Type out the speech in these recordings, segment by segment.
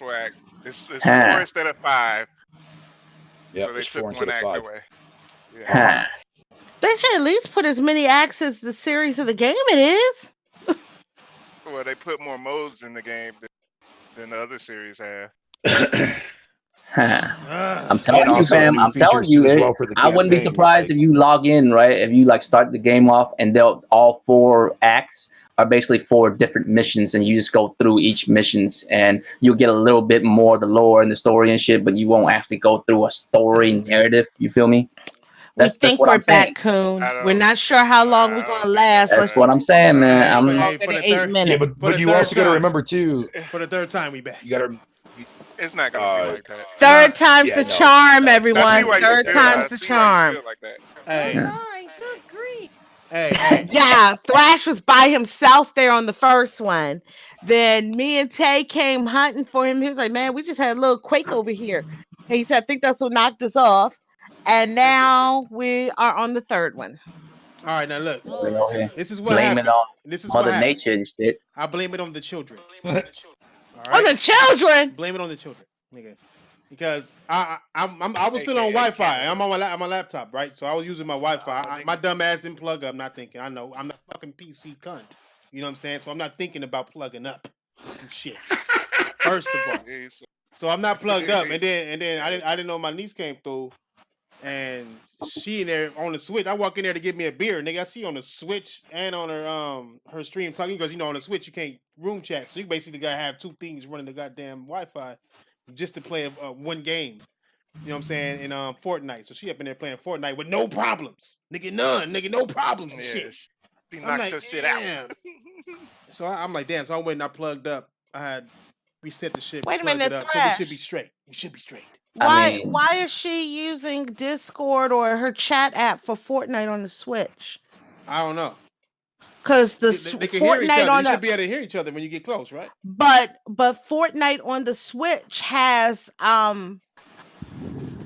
actual act. It's Huh. 4 instead of 5. Yep, So they it's 4 took instead one of act 5. away. Yeah. Huh. They should at least put as many acts as the series of the game it is. Well, they put more modes in the game than the other series have. Huh. I'm And telling you, also fam. new I'm telling features you, too as well for the I wouldn't be campaign with surprised like if you log in, right? If you like start the game off and they'll all 4 acts are basically 4 different missions, and you just go through each missions, and you'll get a little bit more of the lore and the story and shit, but you won't actually go through a story narrative. You feel me? We That's think what we're I'm back, saying. Coon. I We're don't. not sure how long we're I gonna don't think that's last. gonna That's Let's what see I'm happen. saying, man. longer I'm than For the 8 third, yeah, minutes. but the you third also got to time, remember too. for the third time, we back. You got to It's not gonna be like that. Nah, Third time's yeah, the no, charm, it's I not see everyone. gonna why be you like Third that feel. at time's I all. the see why you charm. feel like that. hey, yeah. hey. Yeah, Thrash was by himself there on the first one. Then me and Tay came hunting for him. He was like, "Man, we just had a little quake over here." And he said, "I think that's what knocked us off." And now we are on the third one. All right, now look. You know, here. This is what Blame it happened. on This is what Mother happened. Nature and shit. I blame it on the children. All Oh, right, the children! blame it on the children, nigga. Because I was still on AKA Wi-Fi. Canada. I'm on my laptop, right? So I was using my Wi-Fi. My Nigga. dumb ass didn't plug up. Not thinking. I know I'm not fucking PC cunt. You know what I'm saying? So I'm not thinking about plugging up and shit. First of all, Yes. so I'm not plugged up, and then I didn't know my niece came through, and she in there on the Switch. I walk in there to get me a beer, nigga. I see on the Switch and on her stream talking because on the Switch you can't room chat, so you basically gotta have 2 things running the goddamn Wi-Fi just to play one game. You know what I'm saying? In Fortnite, so she up in there playing Fortnite with no problems, nigga, none, nigga, no problems and shit. Yes. She I'm knocked like, her shit out. damn. So I'm like, damn. So I went and I plugged up. I had reset the shit, Wait a plugged it minute, up, so we should be Thrash. straight. We should be straight. I Why mean, why is she using Discord or her chat app for Fortnite on the Switch? I don't know. Because the They can hear each Fortnite other. on You the should be able to hear each other when you get close, right? but Fortnite on the Switch has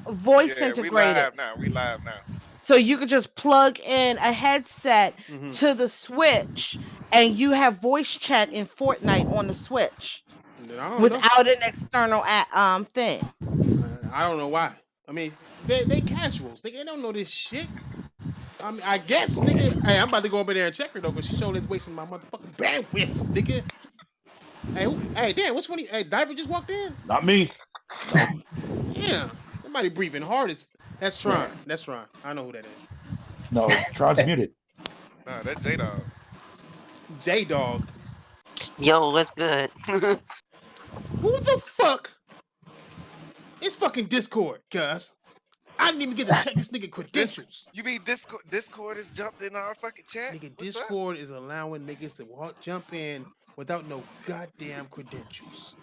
voice Yeah, we integrated. live now. We live now. So you could just plug in a headset Mm-hmm. to the Switch and you have voice chat in Fortnite on the Switch Then I don't know. without an external thing. I don't know why. I mean, they casuals. They don't know this shit. I mean, I guess, nigga. Hey, I'm about to go over there and check her though, because she showed it's wasting my motherfucking bandwidth, nigga. Hey, damn, which one? Hey, Diver just walked in. Not me. No. Damn, somebody breathing hard as. That's Tron. That's Tron. I know who that is. No, Tron's muted. Nah, that's J Dog. J Dog. Yo, what's good? Who the fuck? It's fucking Discord, cuz. I didn't even get to check this nigga credentials. You mean Discord has jumped in our fucking chat? Nigga, What's up? Discord is allowing niggas to jump in without no goddamn credentials.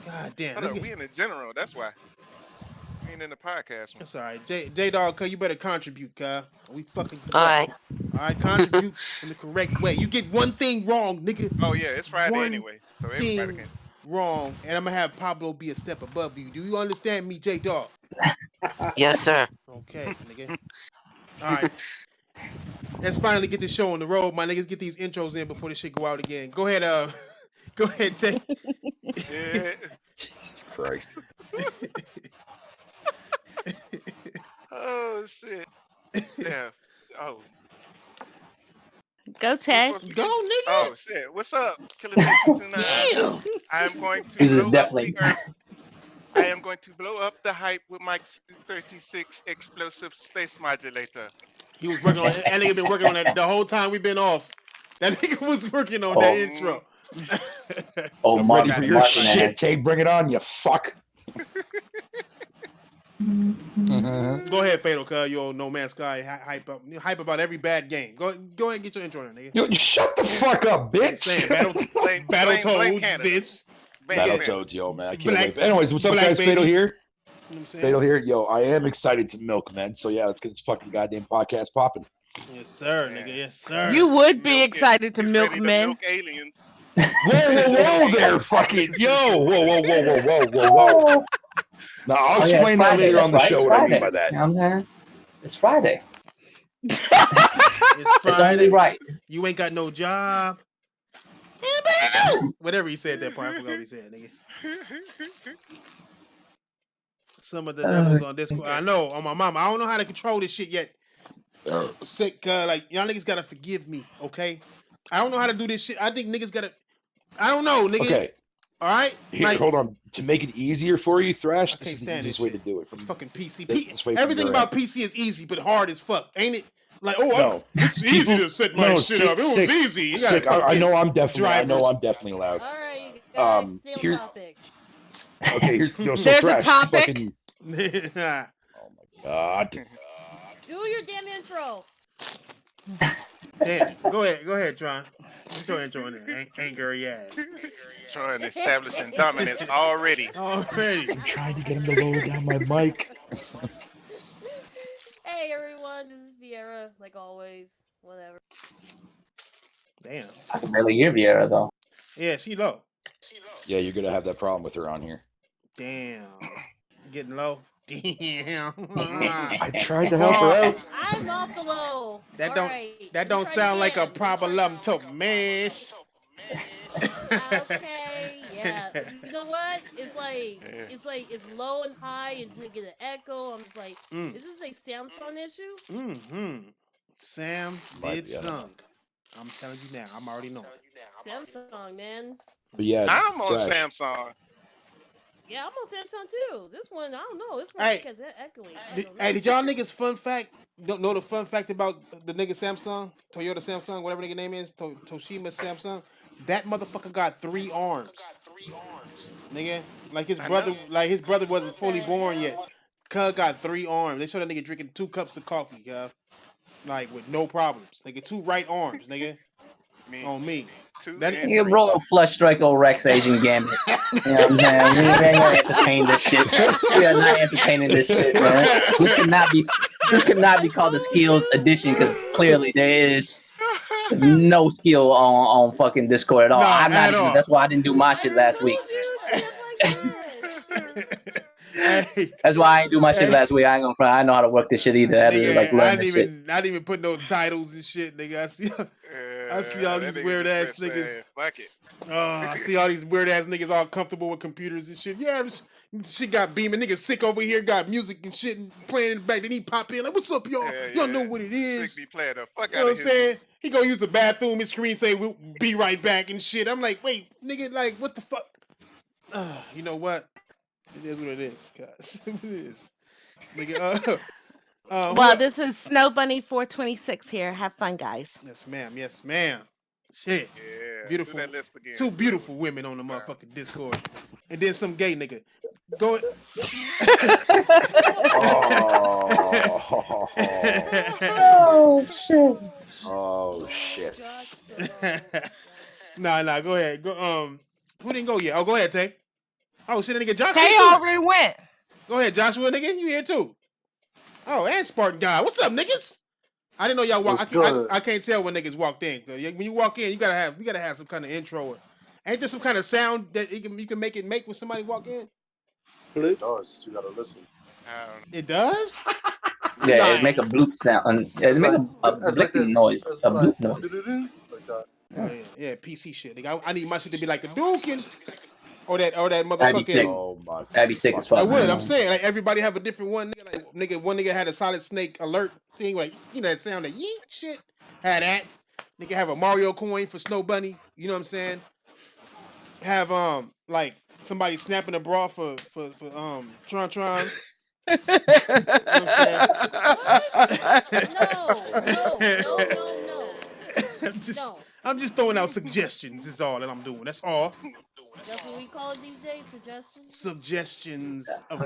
God damn. Hold up, we in the general. That's why. We ain't in the podcast one. That's all right. J Dog, cuz, you better contribute, cuz. We fucking you All up. right. All right, contribute in the correct way. You get one thing wrong, nigga. Oh yeah, it's Friday One anyway, so everybody thing can. wrong, and I'm gonna have Pablo be a step above you. Do you understand me, J Dog? Yes, sir. Okay, nigga. All right. Let's finally get this show on the road, my niggas. Get these intros in before this shit go out again. Go ahead, go ahead, take. Yeah. Jesus Christ. Oh shit. Yeah. Oh. Go, We're Tay. supposed to Go, be- nigga. Oh shit. What's up? Killer Jason 29. Damn. I am going to This is blow up definitely the earth. I am going to blow up the hype with my Q36 explosive space modulator. He was working on that nigga been working on that the whole time we've been off. That nigga was working on that Oh. intro. I'm ready for your Martin shit, ass. Tay. Bring it on, you fuck. Go ahead, Fatal, cuz you old No Man's Sky hype about every bad game. Go ahead and get your intro in, nigga. Yo, shut the fuck up, bitch. Saying Blame Battletoads, Canada. this. Blame Canada. Battletoads, yo, man. I can't Black- wait. But anyways, what's up, Black guys? baby. Fatal here. You know what I'm saying? Fatal here. Yo, I am excited to milk, man. So yeah, let's get this fucking goddamn podcast popping. Yes, sir, Yeah. nigga. Yes, sir. You would be Milk it. excited to He's milk ready to men. milk aliens. Whoa there, fucking yo. Whoa. Now I'll Oh, yeah, explain that Friday. later That's on the right. show It's what I Friday. mean by that. You know what I'm saying? It's Friday. It's It's only Friday. right. You ain't got no job. Whatever he said that part, I forgot what he said, nigga. Some of the levels on Discord. I know on my mama. I don't know how to control this shit yet. Sick, like y'all niggas gotta forgive me, okay? I don't know how to do this shit. I think niggas gotta. I don't know, nigga. Okay. All right. Here, Like, hold on. To make it easier for you, Thrash, I this can't is the stand easiest this way shit. to do it. It's fucking PC. This way from Everything your about end. PC is easy, but hard as fuck, ain't it? Like, No. it's easy to set my shit sick, up. It was sick, easy. You sick. gotta I know I'm definitely. drivers. I know I'm definitely allowed. All right, you guys, stay on Here. topic. Okay. So There's a Thrash, topic. fucking. Oh my god. Do your damn intro. Damn. Go ahead, Tron. Get your intro in there. Angry ass. Trying establishing dominance already. I'm trying to get him to lower down my mic. Hey everyone, this is Vieira, like always. Whatever. Damn. I can barely hear Vieira though. Yeah, she low. Yeah, you're gonna have that problem with her on here. Damn. Getting low. Damn. I tried to help her out. I'm off the low. That All don't right. that We don't tried sound like a again. problem to me. Okay, yeah. You know what? It's it's low and high and you get an echo. I'm just like, is this a Samsung issue? Mm-hmm. Sam Might did be, I don't know. some. I'm telling you now. I'm already knowing. Samsung, man. But yeah, I'm on Thrash. Samsung. Yeah, I'm on Samsung too. This one, I don't know. This one Hey, has echoing. Did y'all niggas fun fact? Don't know the fun fact about the nigga Samsung, Toyota Samsung, whatever nigga name is, Toshima Samsung. That motherfucker got 3 arms. Nigga, like his brother wasn't fully born yet. Cuz got 3 arms. They showed that nigga drinking 2 cups of coffee, like with no problems. Nigga, 2 right arms, nigga. On me. You roll flush strike old Rex Asian Gambit. You know what I'm saying? We ain't gonna entertain this shit. We are not entertaining this shit, man. This cannot be called the Skillz edition because clearly there is no skill on fucking Discord at all. No, I'm not at even. all. That's why I didn't do my shit last week. Hey. That's why I ain't do my shit last week. I ain't gonna front. I know how to work this shit either. I had to like learn this shit. I didn't even put no titles and shit, nigga. I see all these weird ass niggas. Fuck it. Oh, I see all these weird ass niggas all comfortable with computers and shit. Yeah, shit got beaming. Niggas sick over here, got music and shit and playing in the back. Then he pop in like, "What's up, y'all? Y'all know what it is." Sick be playing the fuck You know out what of I'm his. saying? He gonna use the bathroom. His screen say, "We'll be right back" and shit. I'm like, wait, nigga, like, what the fuck? You know what? It is what it is, guys. It is. Nigga, well, this is Snow Bunny 426 here. Have fun, guys. Yes, ma'am. Yes, ma'am. Shit. Yeah. Beautiful. Do that list again. 2 beautiful women on the motherfucking Discord. And then some gay nigga. Go Oh shit. Oh shit. Nah, go ahead. Go who didn't go yet? Oh, go ahead, Tay. Oh shit, nigga Joshua. Tay already went. Go ahead, Joshua, nigga. You here too. Oh, and Spartan guy. What's up, niggas? I didn't know y'all walk. I can't tell when niggas walked in. When you walk in, you gotta have some kind of intro. Ain't there some kind of sound that you can make when somebody walk in? It does. You gotta listen. It does? Yeah, it make a bloop sound. It make a blinking noise. A bloop noise. Like that. Oh yeah, PC shit. Nigga, I need my shit to be like a Dukin. Or that That'd be sick. motherfucking. Oh my. That'd be sick as fuck. I would. I'm saying like everybody have a different one. One nigga had a Solid Snake alert thing, like that sound that yeet shit. Had that. Nigga have a Mario coin for Snow Bunny. You know what I'm saying? Have like somebody snapping a bra for Tron. You know what I'm saying? No. I'm just throwing out suggestions. Is all that I'm doing. That's all. That's what we call it these days. Suggestions. Suggestions of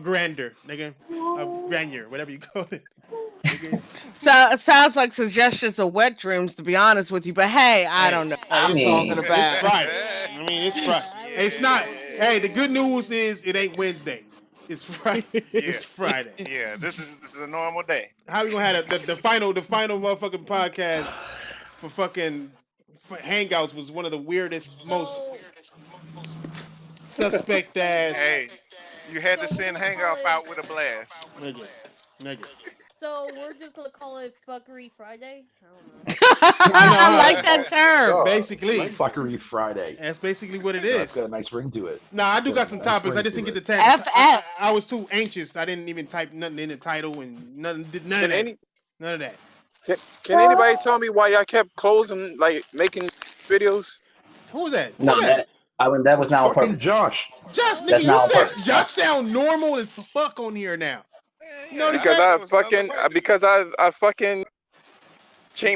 grandeur, nigga, of grandeur, whatever you call it. Nigga. So it sounds like suggestions of wet dreams, to be honest with you. But hey, I don't know what you're talking It's about. Friday. I mean, it's Friday. It's not. Hey, the good news is it ain't Wednesday. It's Friday. It's Friday. Yeah, this is a normal day. How we gonna have the final motherfucking podcast for fucking Hangouts was one of the weirdest, most suspect ass. Hey, you had to send Hangoff out with a blast. Nigga. So we're just gonna call it Fuckery Friday. I don't know. I like that term. God, Basically, thank you. Fuckery Friday. that's basically what it Yeah, it's is. got a nice ring to it. Nah, I do got some Nice topics. I ring just to didn't get it. the tag. FF. I was too anxious. I didn't even type nothing in the title and did none of Can that. None of that. can anybody tell me why y'all kept closing, like making videos? Who was that? No, Who that? that was not on Fucking purpose. Josh. Josh, nigga, That's you not on said purpose. Josh sound normal as fuck on here now. You notice Because that? I fucking I fucking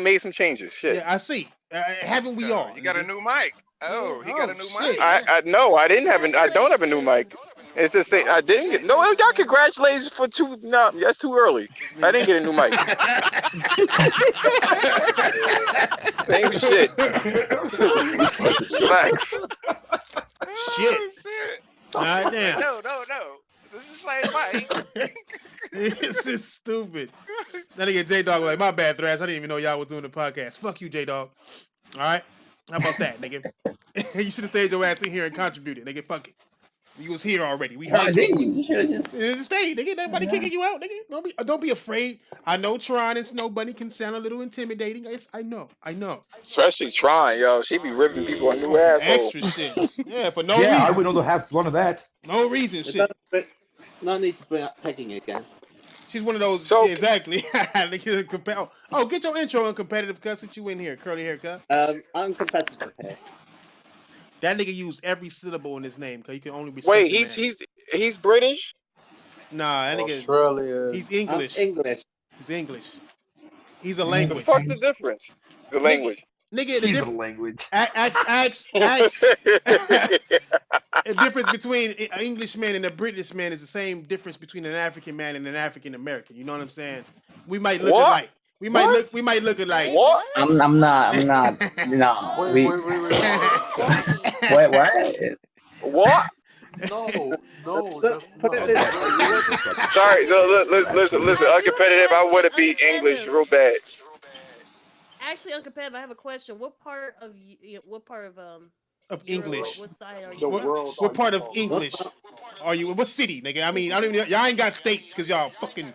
made some changes. Shit. Yeah, I see. Haven't we all? You got a nigga? new mic. Oh, he got a new shit. mic. I no, I didn't have I don't have a new mic. It's the same. I didn't get no. Y'all congratulations for two. No, that's too early. I didn't get a new mic. Same shit. Relax. Shit. Shit. God damn. No. This is the same mic. This is stupid. That nigga J Dog like, my bad, Thrash. I didn't even know y'all was doing the podcast. Fuck you, J Dog. All right? How about that, nigga? You should have stayed your ass in here and contributed, nigga. Fuck it. You was here already. We Why heard didn't you. you? You should have just. Stay, nigga. Nobody kicking you out, nigga. Don't be afraid. I know Tron and Snow Bunny can sound a little intimidating. Yes, I know. Especially trying, yo. She be ripping people a new asshole. Extra shit. Yeah, for no Yeah, I reason. would know to have one of that. No reason, shit. No need to bring up pegging again. She's one of those. So- yeah, exactly. Oh, get your intro on competitive cuss that you in here, curly haircut. I'm competitive here. That nigga used every syllable in his name because he can only be. Wait, he's British? Nah, that nigga. Australia. He's English. I'm English. He's English. He's a The language. fuck's the difference? The language. Nigga, the He's a difference. language. The difference between an Englishman and a British man is the same difference between an African man and an African American. You know what I'm saying? We might look What? alike. We might look alike. What? I'm not. No. Wait. Wait, what? What? No, that's Put not. it this way. Sorry, no, listen. Uncompetitive. I want to be English real bad. Actually, uncompetitive. I have a question. What part of Of Europe, English. What side are The you? on? world. What part of English are you? What city, nigga? I mean, I don't even. Y'all ain't got states because y'all fucking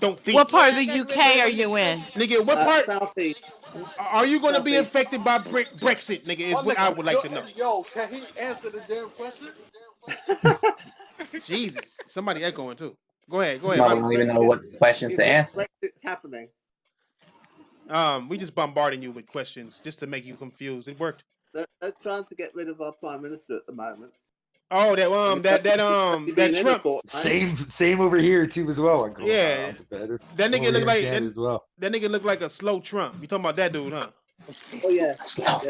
don't think. What part of Yeah, the I got UK rid are of you in? Nigga, what part Southeast. are you going to be Southeast. affected by Brexit, nigga? Is what I would like to know. Yo, can he answer the damn question? Jesus, somebody echoing too. Go ahead. I don't even know what questions to answer. Brexit's happening. We just bombarding you with questions just to make you confused. It worked. They're trying to get rid of our prime minister at the moment. Oh, that Trump. Same over here too as well. Uncle. Yeah. Competitive. That nigga Over look here like in Canada as well. that nigga look like a slow Trump. You talking about that dude, huh? Oh yeah.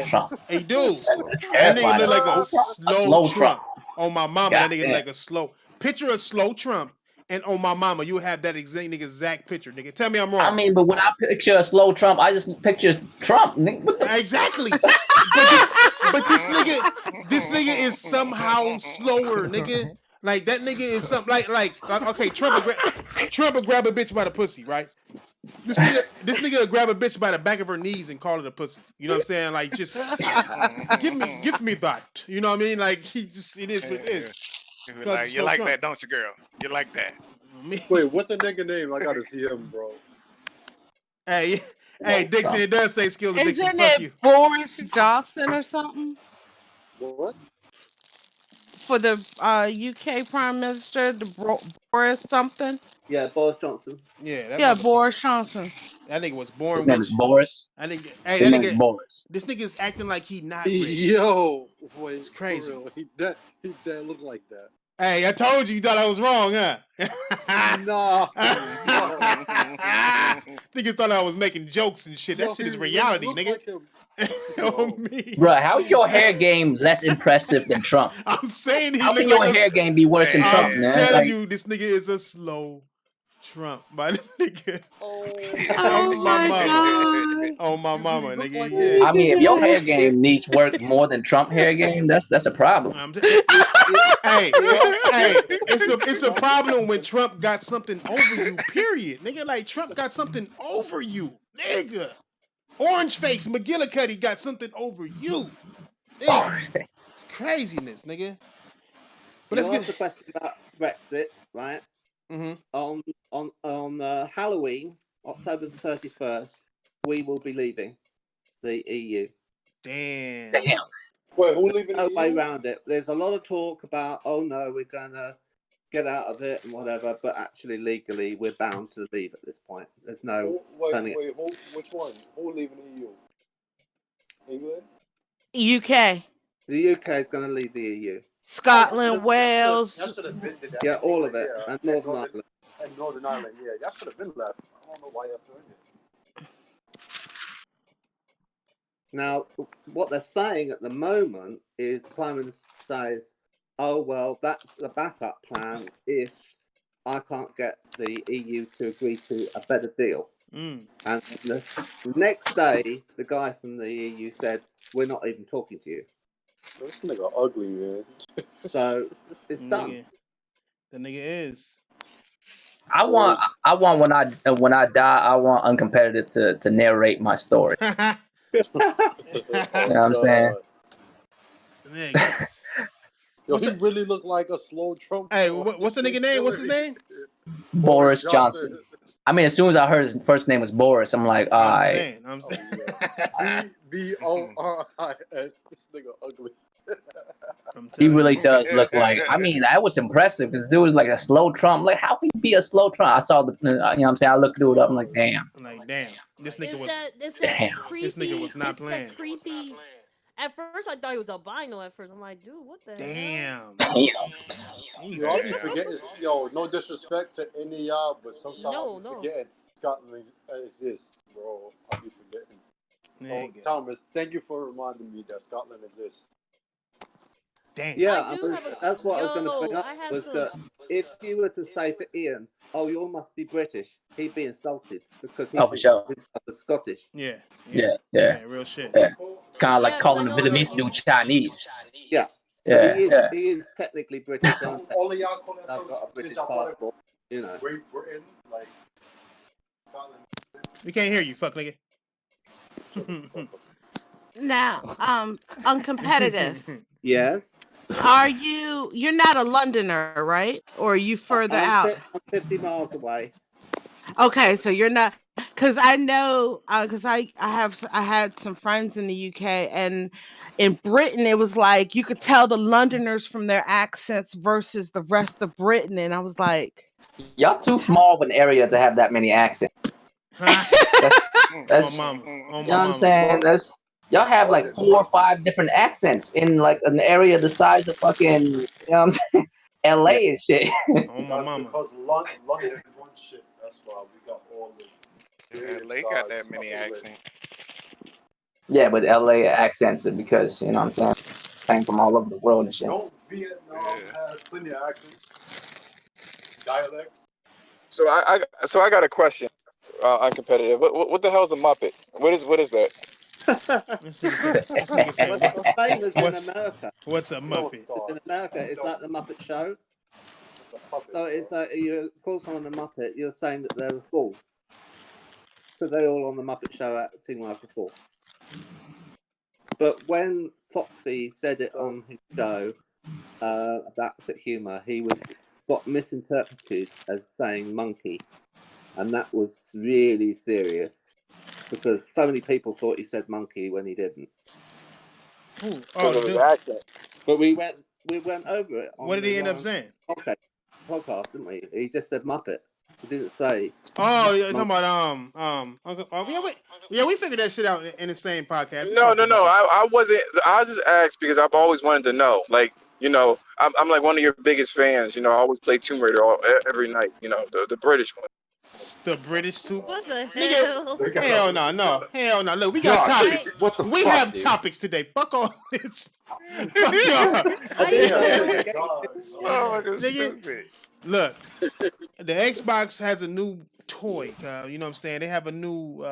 Trump. Hey, dude. That Terrifying. nigga look like a slow Slow Trump. Trump. On my mama, that nigga Goddamn. like a slow. Picture a slow Trump, and on my mama, you have that exact picture, nigga. Tell me I'm wrong. I mean, but when I picture a slow Trump, I just picture Trump. Nigga. What the Exactly. but this nigga is somehow slower, nigga. Like that nigga is something like okay, Trump will grab a bitch by the pussy, right? This nigga will grab a bitch by the back of her knees and call it a pussy. You know what I'm saying? Like just give me that. You know what I mean? Like it is what it is. Like, you like that, don't you, girl? You like that? Wait, what's a nigga name? I gotta see him, bro. Hey, Dixon, it does say Skillz addiction. Isn't Fuck it you. Boris Johnson or something What? for the UK Prime Minister? Boris something? Yeah, Boris Johnson. Yeah, Yeah, Boris Johnson. That nigga was born His name with. is Boris. I think. His Hey, name is Boris. this nigga is acting like he not rich. Yo, wait, It's crazy. for real. He that look like that. Hey, I told you thought I was wrong, huh? Nah. Niggas thought I was making jokes and shit. That Yo, shit is he reality, look nigga. like him. On me. Bruh, how your hair game less impressive than Trump? I'm saying he How look can your like hair game be worse than Trump, I'm man? telling Like, you, this nigga is a slow Trump, my nigga. Oh my god. Oh my mama, look nigga. like Yeah. I mean, if your hair game needs work more than Trump hair game, that's a problem. Hey, it's a problem when Trump got something over you. Period, nigga. Like Trump got something over you, nigga. Orange face McGillicuddy got something over you. Nigga. It's craziness, nigga. But You let's asked the get. question about Brexit, right? Mm-hmm. On on Halloween, October the 31st, we will be leaving the EU. Damn. Wait, who leaving No the way EU? around it. There's a lot of talk about, oh no, we're gonna get out of it and whatever, but actually legally we're bound to leave at this point. There's no turning it. Wait, which one? Who leaving the EU? England? UK, The UK is going to leave the EU. Scotland, Wales. Y'all should have been to that. Yeah, all of Anyway, it, yeah. and Northern Ireland. And Northern Ireland, yeah. Y'all should have been left. I don't know why y'all still in here. Now, what they're saying at the moment is Prime Minister says, oh, well, that's the backup plan if I can't get the EU to agree to a better deal. Mm. And the next day, the guy from the EU said, we're not even talking to you. This nigga ugly, man. So it's done. The nigga is. I want when I die, I want Uncompetitive to narrate my story. You know what I'm saying? Nigga. Yo, he really looked like a slow Trump. Hey, what's the nigga name? What's his name? Boris Johnson. I mean, as soon as I heard his first name was Boris, I'm like, all right. I'm saying. B-O-R-I-S. This nigga ugly. He really does look like. I mean, that was impressive because dude was like a slow Trump. Like, how can he be a slow Trump? I saw the, you know what I'm saying? I looked it up. I'm like, damn. This nigga was. That creepy, this nigga was not playing. That creepy. At first, I thought he was albino. At first, I'm like, dude, what the hell? Yo, I be forgetting. Yo, no disrespect to any of y'all, but sometimes I be forgetting Scotland exists, bro. I be forgetting. So, Thomas, thank you for reminding me that Scotland exists. Damn. Yeah, that's what I was going to bring up. Was that if you were to say to Ian, "Oh, you all must be British," he'd be insulted because he thinks himself as Scottish. Yeah, real shit. Yeah. It's kind of like calling the Vietnamese dude Chinese. Yeah. Yeah. He is technically British. All of y'all call that I've got a British passport. You know. Great Britain, like Scotland. We can't hear you, fuck nigga. Now, Uncompetitive. Yes. You're not a Londoner, right? Or are you further out? I'm 50 miles away. Okay, so you're not, because I know, because I had some friends in the UK, and in Britain it was like you could tell the Londoners from their accents versus the rest of Britain, and I was like, y'all too small of an area to have that many accents. That's you know what I'm saying? Y'all have like 4 or 5 different accents in like an area the size of fucking, you know what I'm saying, LA and shit. Because London runs shit. That's why we got all the. LA got that many accents. Yeah, but LA accents are because, you know what I'm saying, came from all over the world and shit. No, Vietnam has plenty of accents. Dialects. So I got a question. Uncompetitive. What the hell is a Muppet? What is that? What's in America? What's a Muppet? In America, it's like the Muppet Show. So it's like you call someone a Muppet, you're saying that they're a fool. Because they're all on the Muppet Show acting like a fool. But when Foxy said it on his show about sick humour, he got misinterpreted as saying monkey. And that was really serious. Because so many people thought he said monkey when he didn't. Because of his accent. But we went over it. What did he end up saying? Okay, podcast, didn't we? He just said Muppet. He didn't say. Oh, you're talking about we figured that shit out in the same podcast. No. I wasn't. I just asked because I've always wanted to know. Like, you know, I'm like one of your biggest fans. You know, I always play Tomb Raider every night. You know, the British one. The British too. What the hell? Nigga, hell no. Look, we got topics. We have topics today. Fuck all this. Fuck y'all. Nigga, look, the Xbox has a new toy. You know what I'm saying? They have a new.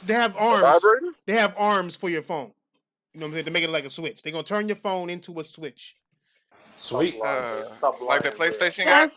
They have arms. Vibrator? They have arms for your phone. You know what I'm saying? To make it like a switch. They're gonna turn your phone into a switch. Sweet. Like the PlayStation got?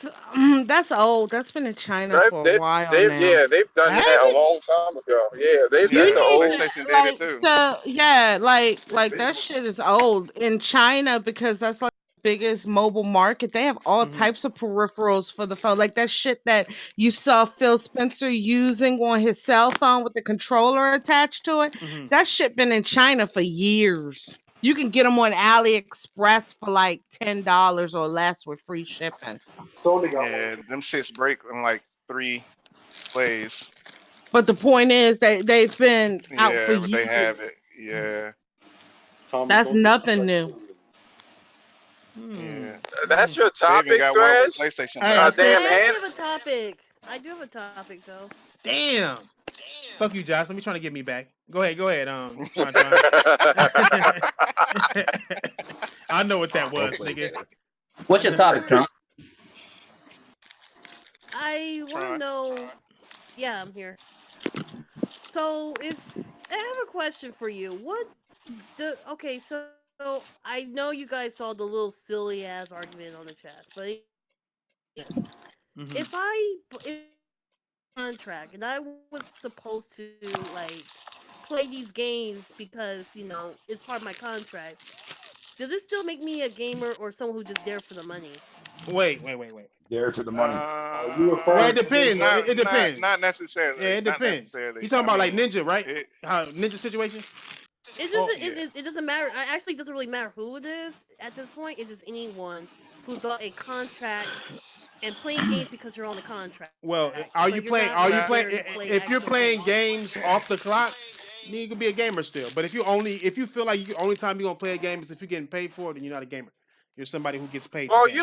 That's old. That's been in China for a while now. Yeah, they've done that a long time ago. Yeah, that's an old. PlayStation did it too. So yeah, like that shit is old in China because that's like the biggest mobile market. They have all Mhm. types of peripherals for the phone, like that shit that you saw Phil Spencer using on his cell phone with the controller attached to it. Mhm. That shit been in China for years. You can get them on AliExpress for like $10 or less with free shipping. Sony got one. Yeah, them shits break in like 3 plays. But the point is that they've been out for Yeah, but they years. have it. Yeah, Thomas, That's don't nothing disrespect new. England. Hmm. yeah. That's your They even topic, got one with Thresh? PlayStation Hey, I buttons. said, Goddamn I hand. actually have a topic. I do have a topic though. damn. Fuck you, Josh. Let me trying to get me back. Go ahead. Go ahead. Tron. I know what that was, nigga. What's I your know. topic, Trump? I want to Tron. know. Yeah, I'm here. So, if I have a question for you, okay, so I know you guys saw the little silly ass argument on the chat, but anyways, Mhm. if I contract and I was supposed to like play these games because it's part of my contract, does it still make me a gamer or someone who's just there for the money? Wait. There to the money. Are you Well, referring it to depends. Ninja? It Not depends. Yeah, necessarily. it Not depends. necessarily. You talking I about like mean, Ninja, right? it. How Ninja situation? It Oh, doesn't. Yeah. It doesn't matter. It actually doesn't really matter who it is at this point. It's just anyone who's got a contract and playing games because you're on the contract, well, but you're are not you really playing? there Are to you Not. play playing? actual If you're games. playing games off the clock, then you can be a gamer still. But if you feel like only time you're gonna play a game is if you're getting paid for it, then you're not a gamer. You're somebody who gets paid to Well, game.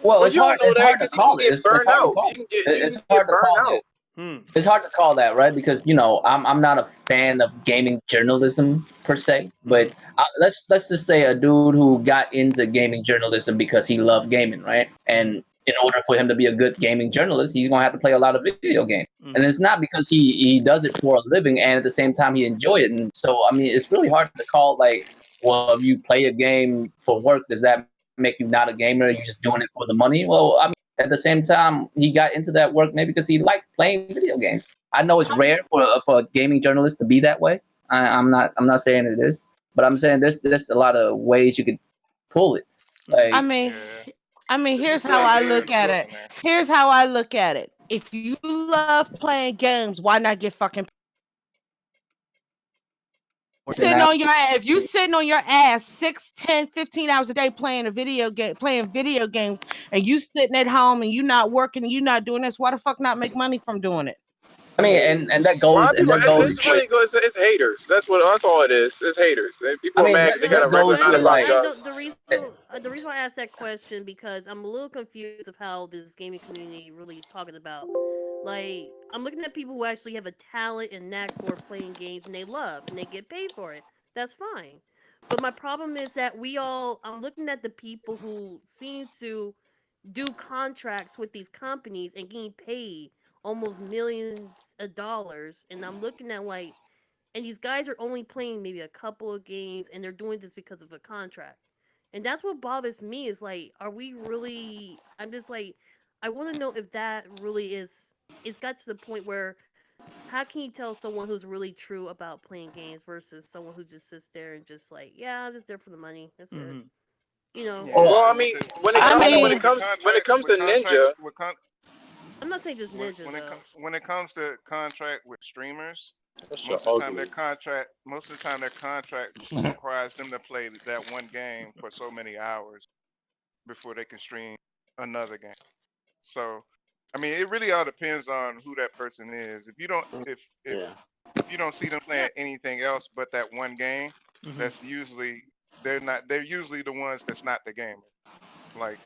Well, you don't know It's that hard to because you can call it. get It's burned hard to out. call it. You It's can hard get to burned call out. it. Hmm. It's hard to call that, right? Because I'm not a fan of gaming journalism per se, but Mhm. let's just say a dude who got into gaming journalism because he loved gaming, right? Mhm. And in order for him to be a good gaming journalist, he's gonna have to play a lot of video games. And Mhm. it's not because he does it for a living and at the same time he enjoy it. And so I mean, it's really hard to call like, well, if you play a game for work, does that make you not a gamer? You're just doing it for the money? Well, I mean, at the same time, he got into that work maybe because he liked playing video games. I know it's rare for a gaming journalist to be that way. I'm not saying it is, but I'm saying there's a lot of ways you could pull it. Mhm. I Like, mean, Yeah. here's It's a how lot of I layers look to at it it. in there. Here's how I look at it. If you love playing games, why not get fucking working sitting out. on your ass? If you sitting on your ass 6, 10, 15 hours a day playing a video game, playing video games, and you sitting at home and you not working and you not doing this, why the fuck not make money from doing it? I mean, Mhm. and that A lot goes of people, with. it's really good. It's haters. That's all it is. It's haters. I People are mean, mad that, 'cause they The got re- a that regular goes nine to with five like. I job. don't the reason why I asked that question because I'm a little confused of how this gaming community really is talking about. Like I'm looking at people who actually have a talent and knack for playing games and they love and they get paid for it. That's fine. But my problem is that I'm looking at the people who seems to do contracts with these companies and getting paid almost millions of dollars and I'm looking at like and these guys are only playing maybe a couple of games and they're doing this because of a contract. And that's what bothers me is like, are we really I'm just like I want to know if that really is it's got to the point where how can you tell someone who's really true about playing games versus someone who just sits there and just like, yeah, I'm just there for the money. That's it. Mhm. You know. Yeah. Well, Well, I With mean, the I when mean, it comes to Ninja, I'm not saying just Ninja though. when it comes to contract with streamers, That shit ugly. most of the time their contract requires them to play that one game for so many hours before they can stream another game. So, I mean, it really all depends on who that person is. Yeah. If you don't see them Yeah. playing anything else but that one game, Mhm. that's usually they're usually the ones that's not the gamer. Like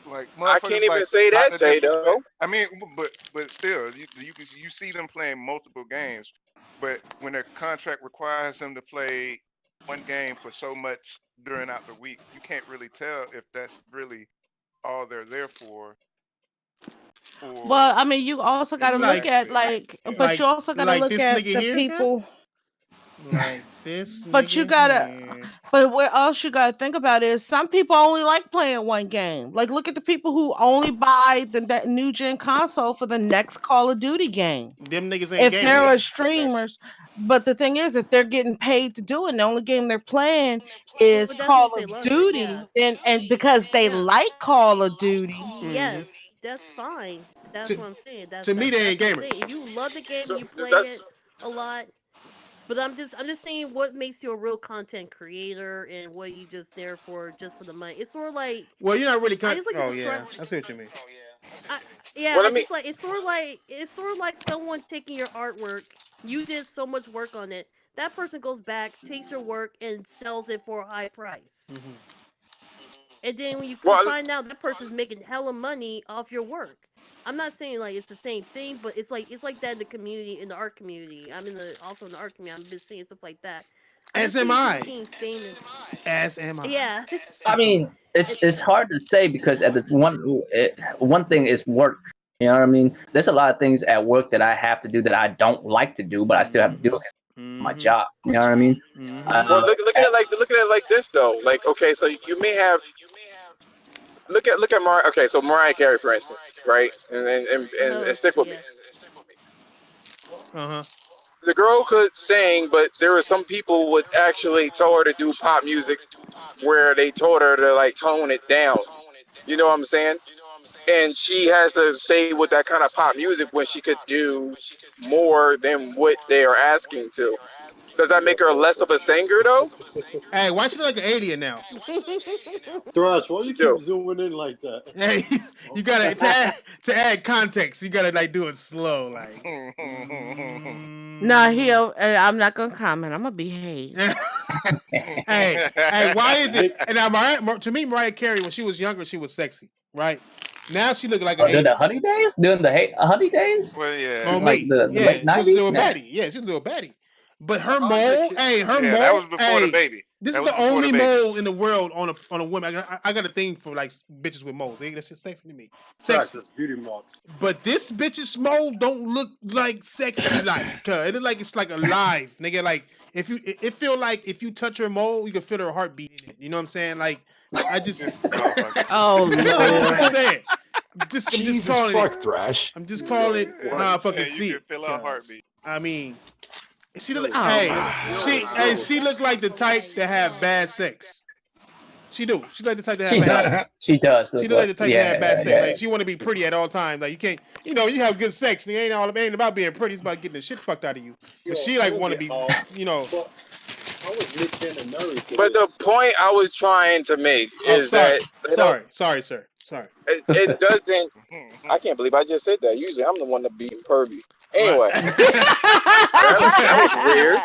I can't motherfuckers even like say not that, to Tato. disrespect. I mean, but still, you see them playing multiple games, but when their contract requires them to play one game for so much during out the week, you can't really tell if that's really all they're there for, well, or I mean, you also got if to it's look Like at actually like, yeah. but you also got to like look this at nigga the here, huh? people. Like this But you nigga gotta, here. but what else you gotta think about is some people only like playing one game. Like, look at the people who only buy that new gen console for the next Call of Duty game. Them niggas ain't If there gamers. Yeah, are that's streamers, But the thing is, if they're getting paid to do it, and the only game they're playing is Well, that Call means they of love it. Duty, Yeah. then and because they Yeah. like Call of Duty, Yes, that's fine. That's To, what I'm saying. That's to me, that's they that's ain't what I'm gamers. saying. If you love the game, So you play that's it a lot. But I'm just saying what makes you a real content creator and what you just there for just for the money. It's sort of like Well, you're not really. I just like to Oh describe. yeah, I see what you mean. I, yeah, well. I Let me. just like it's sort of like someone taking your artwork. You did so much work on it. That person goes back, takes your work, and sells it for a high price. Mm-hmm. And then when you come Well, find out that person's making hella money off your work. I'm not saying like it's the same thing, but it's like that in the community, in the art community. I'm in the also in the art community. I've been seeing stuff like that. I've been As am seeing people I. getting famous. As am I. Yeah. I mean, it's It, it's hard to say because at this one thing is work. You know what I mean? There's a lot of things at work that I have to do that I don't like to do, but I still have to do it 'cause it's my Mm-hmm. job. You know what I mean? Mm-hmm. well, Uh, look at it like this though. Like, okay, so you may have look at Mariah. Okay, so Mariah Carey, for instance, right? And stick with me. yeah. Uh huh. The girl could sing, but there were some people would actually tell her to do pop music where they told her to like tone it down. You know what I'm saying? And she has to stay with that kind of pop music when she could do more than what they are asking to. Does that make her less of a singer though? Hey, why she look like an alien now? Thrash, why She you do. keep zooming in like that? Hey, you gotta to add context. You gotta like do it slow, like. no, I'm not gonna comment. I'm gonna behave. Hey, why is it? Nick, And now, to me, Mariah Carey, when she was younger, she was sexy, right? Now she look like an during the alien. honey days, during the honey days, Well, yeah, On like me, the late yeah, she was a '90s. little Yeah. baddie. Yeah, she was a little baddie. But her how is that mole, kid? hey, her yeah, that was mole, before the hey, baby. this That is was the before the only baby. mole in the world on a woman. I got a thing for like bitches with moles. That's just sexy to me. Thrash, Sexy. that's beauty marks. But this bitch's mole don't look like sexy like. It look like it's like alive, nigga. Like if you, it feel like if you touch her mole, you can feel her heartbeat in it. You know what I'm saying? Like I just, This motherfucker. Oh I'm just Lord. saying. I'm just Jesus calling it. fuck, Thrash. I'm just calling it What? how I fucking And you see can it. feel our Cause heartbeat. I mean, she look. Yo, Oh Hey, my yo, she look like the type to have bad sex. She do. She like the type to have She bad. does. She does She look look like like, the type to have bad yeah, sex. yeah. Like she want to be pretty at all times. Like you can't, you have good sex. It ain't about being pretty. It's about getting the shit fucked out of you. But yo, she I like don't want to get be, how, you know. but how was Nick Cannon married to But the this? point I was trying to make Oh, is that they don't. sorry, sir. Sorry. It doesn't. I can't believe I just said that. Usually I'm the one that being pervy. What? Anyway, that was weird,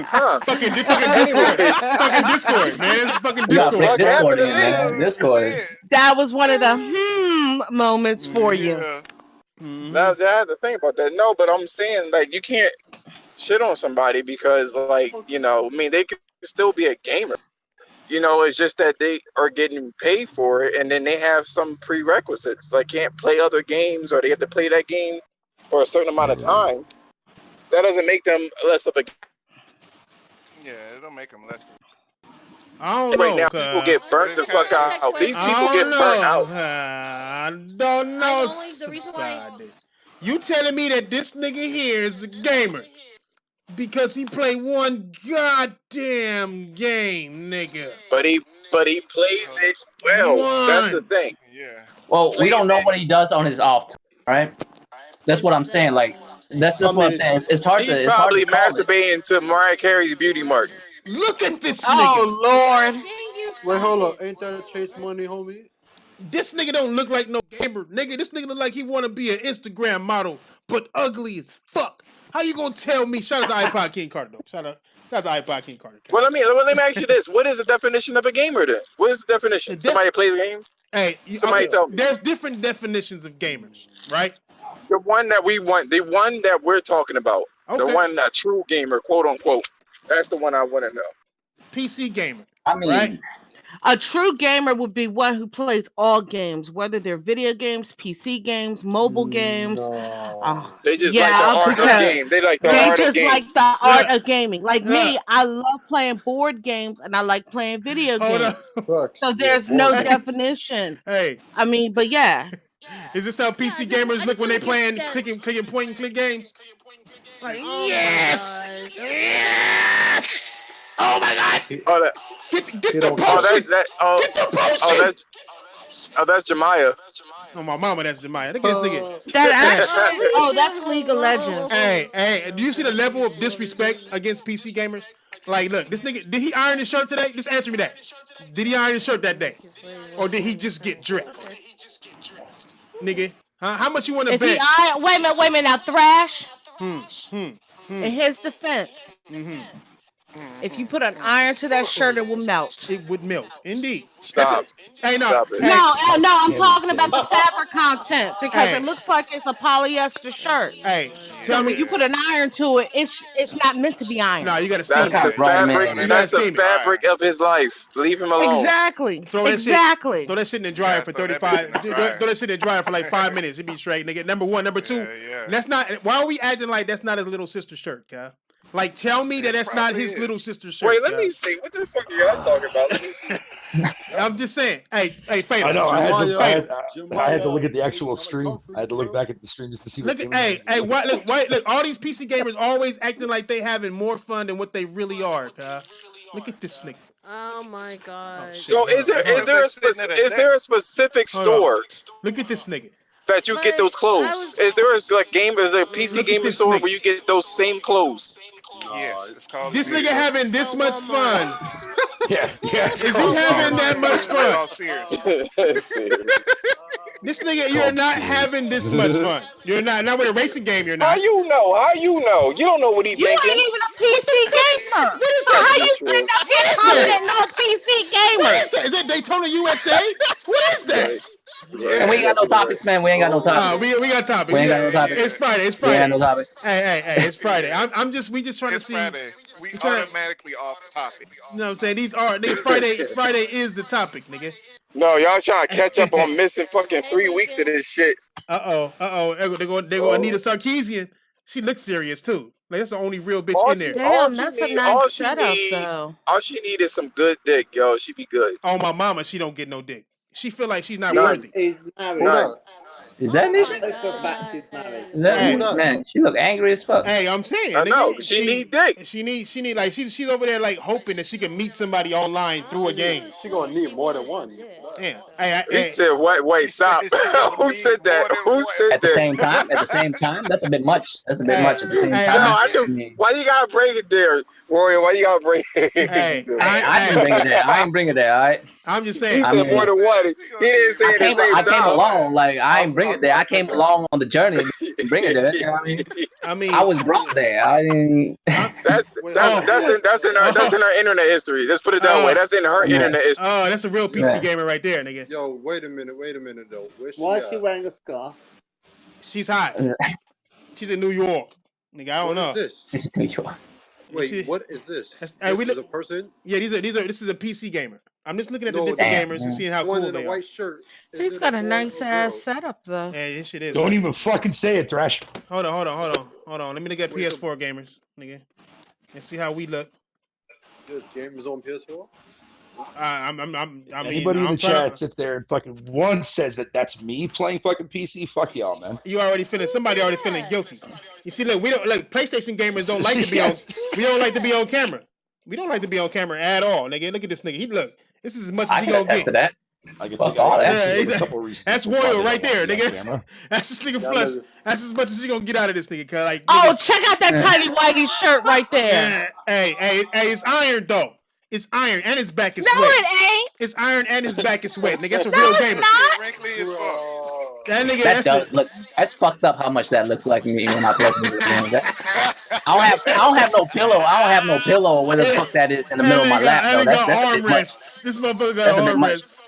huh? fucking Discord, Anyway, fucking Discord, man. It's fucking We the gotta bring Discord, fuck bro. happened Discord to in, me? man. Oh Discord. shit. That was one of the moments for you. Yeah. Mm-hmm. Now I had to think about that. No, but I'm saying like you can't shit on somebody because like I mean they could still be a gamer. It's just that they are getting paid for it, and then they have some prerequisites, like can't play other games, or they have to play that game for a certain amount of time. That doesn't make them less of a. Yeah, it don't make them less. I don't Right know, now, people get cause But burnt it's the kind fuck of Ask that out. These question. people I get don't burnt out. know. I don't know. The reason why God, you telling me that this nigga here is a gamer because he play one goddamn game, nigga. But he plays it well. That's the One. thing. yeah. Well, we don't Plays know it. what he does on his off time, right? That's what I'm saying. Like I that's what I'm mean, saying. It's hard He's to probably call it. masturbating to Mariah Carey's beauty mark. Look at this nigga. Oh Lord. Can you wait, stop hold up. it? Ain't that Chase Money, homie? This nigga don't look like no gamer, nigga. This nigga look like he want to be an Instagram model, but ugly as fuck. How you gonna tell me? Shout out to iPod King Carter though. Shout out to iPod King Carter. Well, let me ask you this: what is the definition of a gamer then? What is the definition? Somebody plays a game. Hey, Somebody tell me. there's different definitions of gamers, right? The one that we want, the one that we're talking about, the Okay. one a true gamer, quote unquote. That's the one I want to know. PC gamer, I mean, right? A true gamer would be one who plays all games, whether they're video games, PC games, mobile games. No. They just like the Yeah, art of because game. They like the they art of just game. like the art Look, of gaming. Like look, me, I love playing board games and I like playing video hold up. games. Facts. So Yeah, there's no board Hey, games. definition. hey, I mean, but yeah. is this how Yeah, PC gamers I look just when they want to get playing that. clicking point and click games? Like, Oh yes, my gosh. yes. Oh my God. Oh, that, Get the oh, potion. that, oh, Get the potion. that's Jemiah. Oh, my mama, that's Jemiah. Look at this nigga. That Hey, actually, oh, that's League of Legends. hey, do you see the level of disrespect against PC gamers? Like, look, this nigga, did he iron his shirt today? Just answer me that. Did he iron his shirt that day? Or did he just get dressed? Nigga, huh? How much you want to If he bet? iron, wait a minute, now Thrash. In In his defense, if you put an iron to that shirt, it will melt. It would melt, indeed. Stop. Hey, no, Stop it. hey, No, I'm talking about the fabric content because Hey. it looks like it's a polyester shirt. Hey, So tell when me. you put an iron to it, it's not meant to be iron. No, you gotta steam That's it. the fabric. You gotta That's the steam it. fabric of his life. Leave him alone. Exactly. Throw that exactly. shit. Throw that shit in the dryer for 35. Throw that shit in the dryer for like 5 minutes. It be straight, nigga. Number one, number two. That's not. Why are we acting like that's not his little sister's shirt, guy? Like, tell me that that's not his little sister's shirt. Wait, let me see. What the fuck are y'all talking about? Let me see. I'm just saying. Hey, Fatal. I know. I had to look at the Jemiah, actual stream. I had to look back at the stream just to see. Look at look. All these PC gamers always acting like they having more fun than what they really are. Look at this nigga. Oh my god. So is there a specific store? Look at this nigga. That you get those clothes? Is there a PC gaming store where you get those same clothes? Yes, it's called. This nigga having this much fun. Yeah. Is he having that much fun? This nigga, you're not having this much fun. You're not with a racing game. You're not. How you know? You don't know what he You thinking. ain't even a PC gamer. What is So that? how you think that no PC gamer? What is that? Is that Daytona USA? What is that? And we ain't got no topics, man. We ain't got no topics. We got topics. We ain't got no topics. It's Friday. It's We ain't Friday. got no topics. Hey, it's Friday. We just trying to see. Friday. We automatically off topic. You know what I'm saying? Nigga, Friday is the topic, nigga. No, y'all trying to catch up on missing fucking 3 weeks of this shit. They're gonna need a Sarkeesian. She looks serious too. Like, that's the only real bitch in there. Damn, that's a nice setup, though. All she need is some good dick, yo. She be good. Oh, my mama, she don't get no dick. She feel like she's not worthy. He's married. None. Is that Nisha? Let's go back. She's married. Man, she look angry as fuck. Hey, I'm saying, I know. nigga, She need dick. She need like she's over there like hoping that she can meet somebody online through a game. She gonna need more than one. Damn. He said, wait, stop. Who said that? Who said At the that? same time, that's a bit much. That's a bit much at the same time. No, I do. Why you gotta bring it there, Warrior? Why you gotta bring it? Hey, I didn't bring it there. I ain't bring it there. All right. I'm just saying. He said more than one. He didn't say it at the same I time. came along. Like, I ain't bring it there. I came along on the journey and bring it there. You know what I mean? I was brought there. I didn't. That's in our internet history. Let's put it that way. That's in her internet history. Oh, that's a real PC gamer right there, nigga. Yo, wait a minute though. Why is she wearing a scarf? She's hot. She's in New York, nigga. I don't know. What is this? She's in New York. Wait, what is this? This is a person? Yeah, this is a PC gamer. I'm just looking at the different gamers and seeing how cool One in they a are. white shirt. He's got a nice ass setup, though. Yeah, this shit is. Don't even fucking say it, Thrash. Hold on. Let me look at PS4 gamers, nigga. Let's see how we look. There's gamers on PS4. Anybody in the chat sit there and fucking one says that's me playing fucking PC. Fuck y'all, man. Somebody already feeling guilty. You see, look, we don't like PlayStation gamers don't like to be on. We don't like to be on camera. We don't like to be on camera at all, nigga. Look at this nigga. This is as much as he gonna get. That. I can Fuck all that. That's Royal right there, nigga. That's this nigga flush. That's as much as she gonna get out of this nigga. Cause like, nigga, check out that tiny whitey shirt right there. Hey, it's iron though. It's iron and his back is sweat. No, it ain't. It's iron and his back is sweat, nigga. That's a real gamer. That nigga, that does look. That's fucked up. How much that looks like me when I play video games. I don't have no pillow. I don't have no pillow or where the fuck that is in the middle of my lap. That nigga got armrests. This motherfucker got armrests.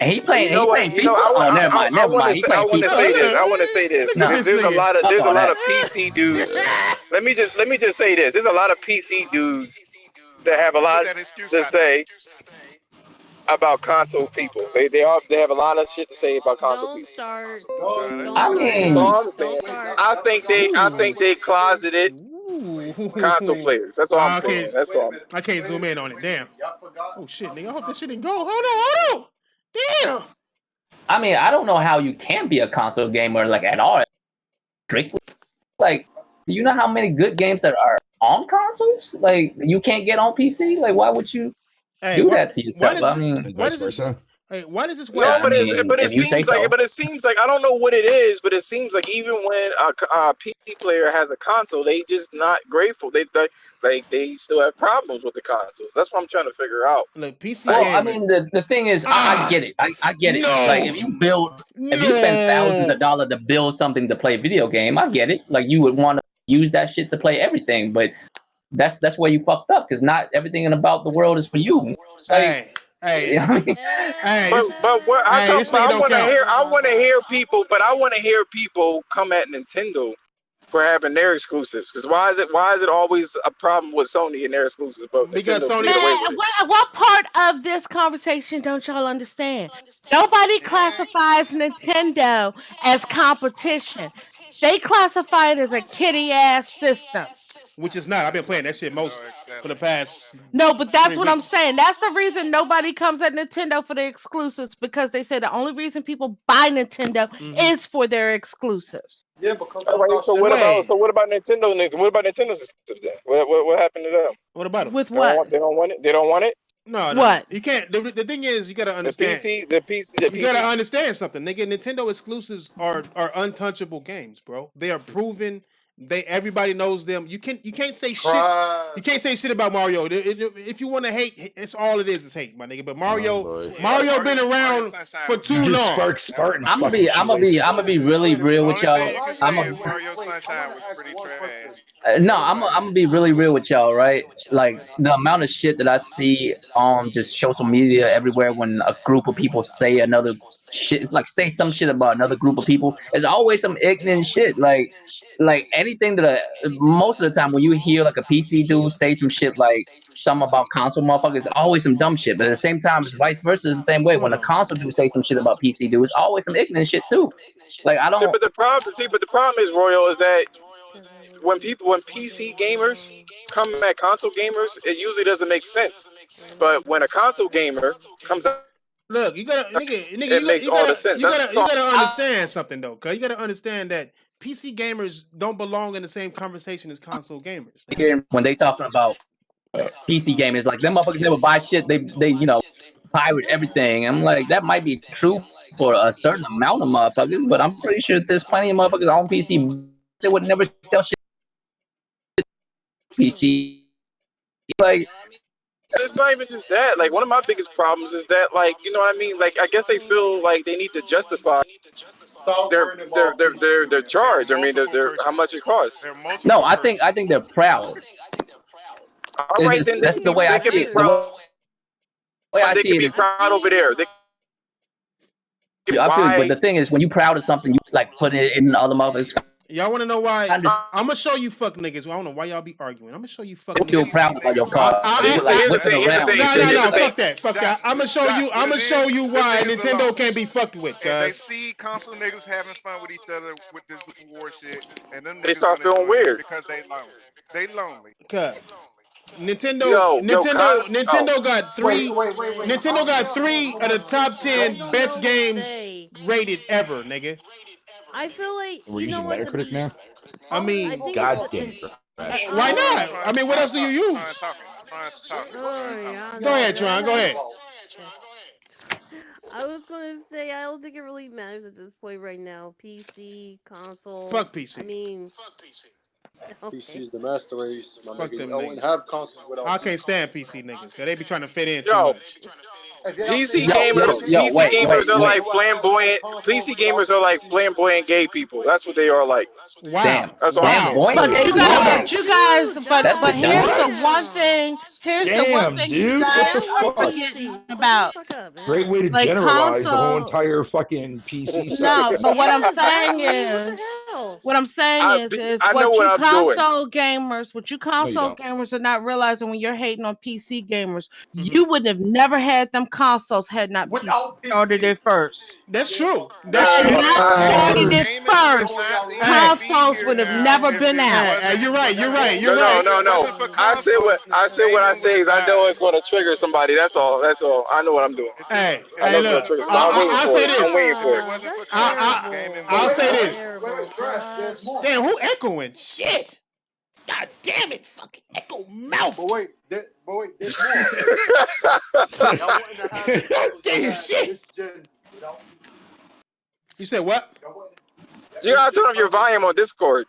And he playing FIFA. Never mind. I want to say this. There's a lot of PC dudes. Let me just say this. There's a lot of PC dudes that have a lot to say about console people. They have a lot of shit to say about console people. Start. That's all I'm saying. I think they closeted console players. That's all I'm saying. That's all. I can't zoom in on it. Damn. Oh shit, nigga. I hope this shit didn't go. Hold on. Damn. I mean, I don't know how you can be a console gamer like at all. Strictly, like Do you know how many good games that are on consoles? Like you can't get on PC. Like why would you do that to yourself? I mean, and vice versa. Hey, why does this? Yeah, No, I mean, it if you say seems like so. I don't know what it is, but it seems like even when a PC player has a console, they just not grateful. They still have problems with the consoles. That's what I'm trying to figure out. Like PC Well, I gamer. mean, the thing is, I get it. I get it. Like if you spend thousands of dollars to build something to play a video game, I get it. Like you would want to use that shit to play everything, but that's where you fucked up because not everything about the world is for you. Like, Hey, I mean, But what? How come? this nigga don't count. I want to hear people, but I want to hear people come at Nintendo for having their exclusives. Because why is it always a problem with Sony and their exclusives, but Because Nintendo Sony- get away Man, with it? what part of this conversation don't y'all understand? Nobody classifies Nintendo as competition. They classify it as a kitty ass system. Which is not. I've been playing that shit most for the past. No, but that's 3 what I'm weeks. saying. That's the reason nobody comes at Nintendo for their exclusives because they say the only reason people buy Nintendo is for their exclusives. Yeah, because All right. So what about Nintendo? What about Nintendo systems then? What happened to them? What about them? With what? They don't want it. They don't want it. No, What? you can't. The thing is, you gotta understand. The PC. You gotta understand something, nigga. Nintendo exclusives are untouchable games, bro. They are proven. Everybody knows them. You can't say shit. You can't say shit about Mario. If you want to hate, it's all it is hate, my nigga. But Mario been around for too long. Spartan. I'm gonna be really real with y'all. You can say is Mario Sunshine was pretty trash. No, I'm gonna be really real with y'all, right? Like the amount of shit that I see on just social media everywhere when a group of people say another shit, it's like say some shit about another group of people. There's always some ignorant shit, like anything that most of the time when you hear like a PC dude say some shit like something about console motherfuckers, it's always some dumb shit. But at the same time, it's vice versa. It's the same way. When a console dude say some shit about PC dude, it's always some ignorant shit too. Like I don't. But the problem is, Royal, is that when PC gamers come at console gamers, it usually doesn't make sense. But when a console gamer comes out, look, you gotta, nigga, it makes all the sense. You gotta understand something though, cause you gotta understand that PC gamers don't belong in the same conversation as console gamers. When they talking about PC gamers, like them motherfuckers never buy shit. They pirate everything. I'm like, that might be true for a certain amount of motherfuckers, but I'm pretty sure there's plenty of motherfuckers on PC that would never sell shit PC. Like, it's not even just that. Like, one of my biggest problems is that, like, you know what I mean? Like, I guess they feel like they need to justify their charge. I mean, how much it costs. No, I think they're proud. All right, then that's the way I see it. The way I they see can it be is, proud over there. I feel, but the thing is, when you proud of something, you like put it in other motherfuckers. Y'all want to know why? I'm gonna show you fuck niggas. I don't know why y'all be arguing. I'm gonna show you fuck You niggas. feel proud about your pride. Fuck that. I'm gonna show you why Nintendo can't be fucked with. They see console niggas having fun with each other with this war shit, and them they niggas start feeling weird because they lonely. They lonely. Nintendo got three. Nintendo got 3 of the top 10 best games rated ever, nigga. I feel like We're you know using what Metacritic now. I mean, God damn it. why not? I mean, what else do you use? Go ahead, Tron. Go ahead. I was gonna say I don't think it really matters at this point right now. PC, console. Fuck PC. I mean, okay. PC is the master race. My Fuck nigga. them You don't niggas. have consoles without. I can't stand PC niggas because they be trying to fit in too Yo, much. PC gamers are like flamboyant. PC gamers are like flamboyant gay people. That's what they are like. Wow. That's all I'm saying. But you guys, but here's the one thing. Here's the one Damn, thing dude. you guys What are the fuck? forgetting about. Great way to Like generalize the whole console- entire fucking PC No, sector. but what I'm saying is, I know what I'm doing. console gamers, what you console gamers are not realizing when you're hating on PC gamers, you would have never had them consoles had not PC started it first. That's true. Had not started it first, consoles would have never been out. You're right. No. I said what I say is I know it's going to trigger somebody. That's all. I know what I'm doing. Hey, I know it's going to trigger somebody. I'll say this. I'm waiting for it. I'll say this. Damn, who echoing? Shit. God damn it, fucking Echo Mouth. But wait, there's more. Y'all wouldn't have had the consoles y'all had this gen without PC. You said what? You gotta turn up your volume on Discord.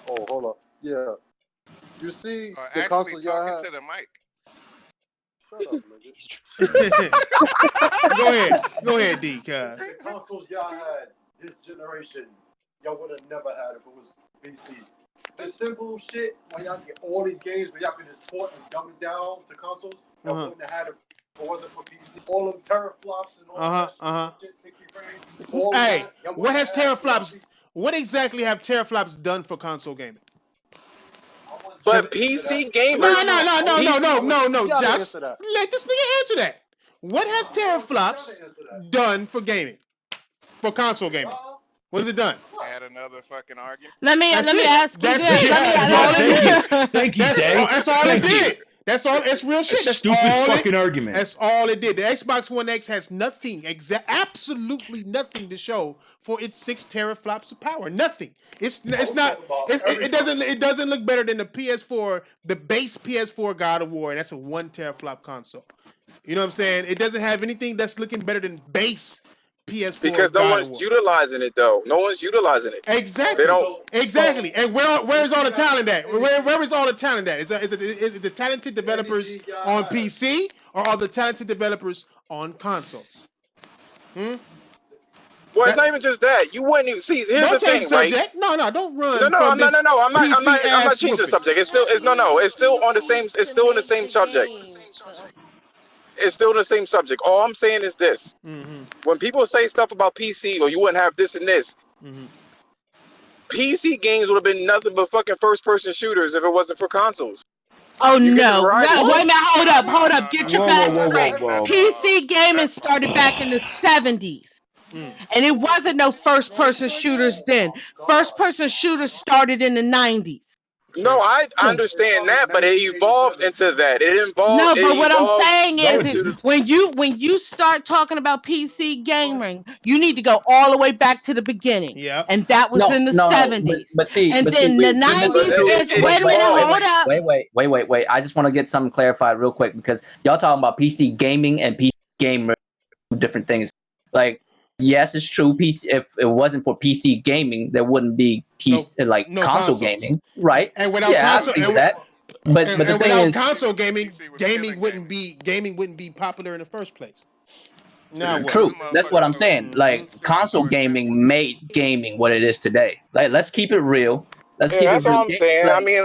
Oh, hold up. Yeah. You see the Actually consoles y'all talking had. to the mic. Shut up, nigga. Go ahead, D. The consoles y'all had this generation, y'all would have never had if it was PC. The simple shit where y'all get all these games, but y'all can just port and dumb it down to consoles. Y'all wouldn't have had it if it wasn't for PC. All them teraflops and all that shit, 60 frames. All Hey, that, what has teraflops? What exactly have teraflops done for console gaming? But PC gamers. No, Just let this nigga answer that. What has teraflops done for gaming? For console gaming? What has it done? Add another fucking argument. Let me ask you That's this. it. That's all it did. Thank you, Dave. That's all it did. That's all. It's real shit. That's Stupid all fucking argument. That's all it did. The Xbox One X has nothing, absolutely nothing to show for its 6 teraflops of power. Nothing. It doesn't look better than the PS4, the base PS4 God of War, and that's a 1 teraflop console. You know what I'm saying? It doesn't have anything that's looking better than base PS4. Because no one's utilizing it though. No one's utilizing it. Exactly. They don't. Exactly. And where's all the talent at? Where is all the talent at? Is it the talented developers on PC or are the talented developers on consoles? Well, it's not even just that. You wouldn't even see. Here's the thing, right? No, don't run. No. I'm not changing the subject. It's still on the same. It's still in the same subject. It's still in the same subject. All I'm saying is this. When people say stuff about PC or you wouldn't have this and this, PC games would have been nothing but fucking first-person shooters if it wasn't for consoles. Oh no! Wait a minute! Hold up! Get your facts straight. PC gaming started back in the 70s, and it wasn't no first-person shooters then. First-person shooters started in the 90s. No, I understand that, but it evolved into that. It involved. No, but what I'm saying is, when you start talking about PC gaming, you need to go all the way back to the beginning. Yeah, and that was in the 70s. But see, and then the 90s. Wait a minute, hold up. Wait. I just want to get something clarified real quick because y'all talking about PC gaming and PC gamer, two different things. Like, yes, it's true. PC. If it wasn't for PC gaming, there wouldn't be console consoles. gaming, right? And without console, But the thing is, console gaming wouldn't be popular in the first place. No, true. That's what I'm saying. Like, console gaming made gaming what it is today. Like, let's keep it real. That's all I'm saying. I mean,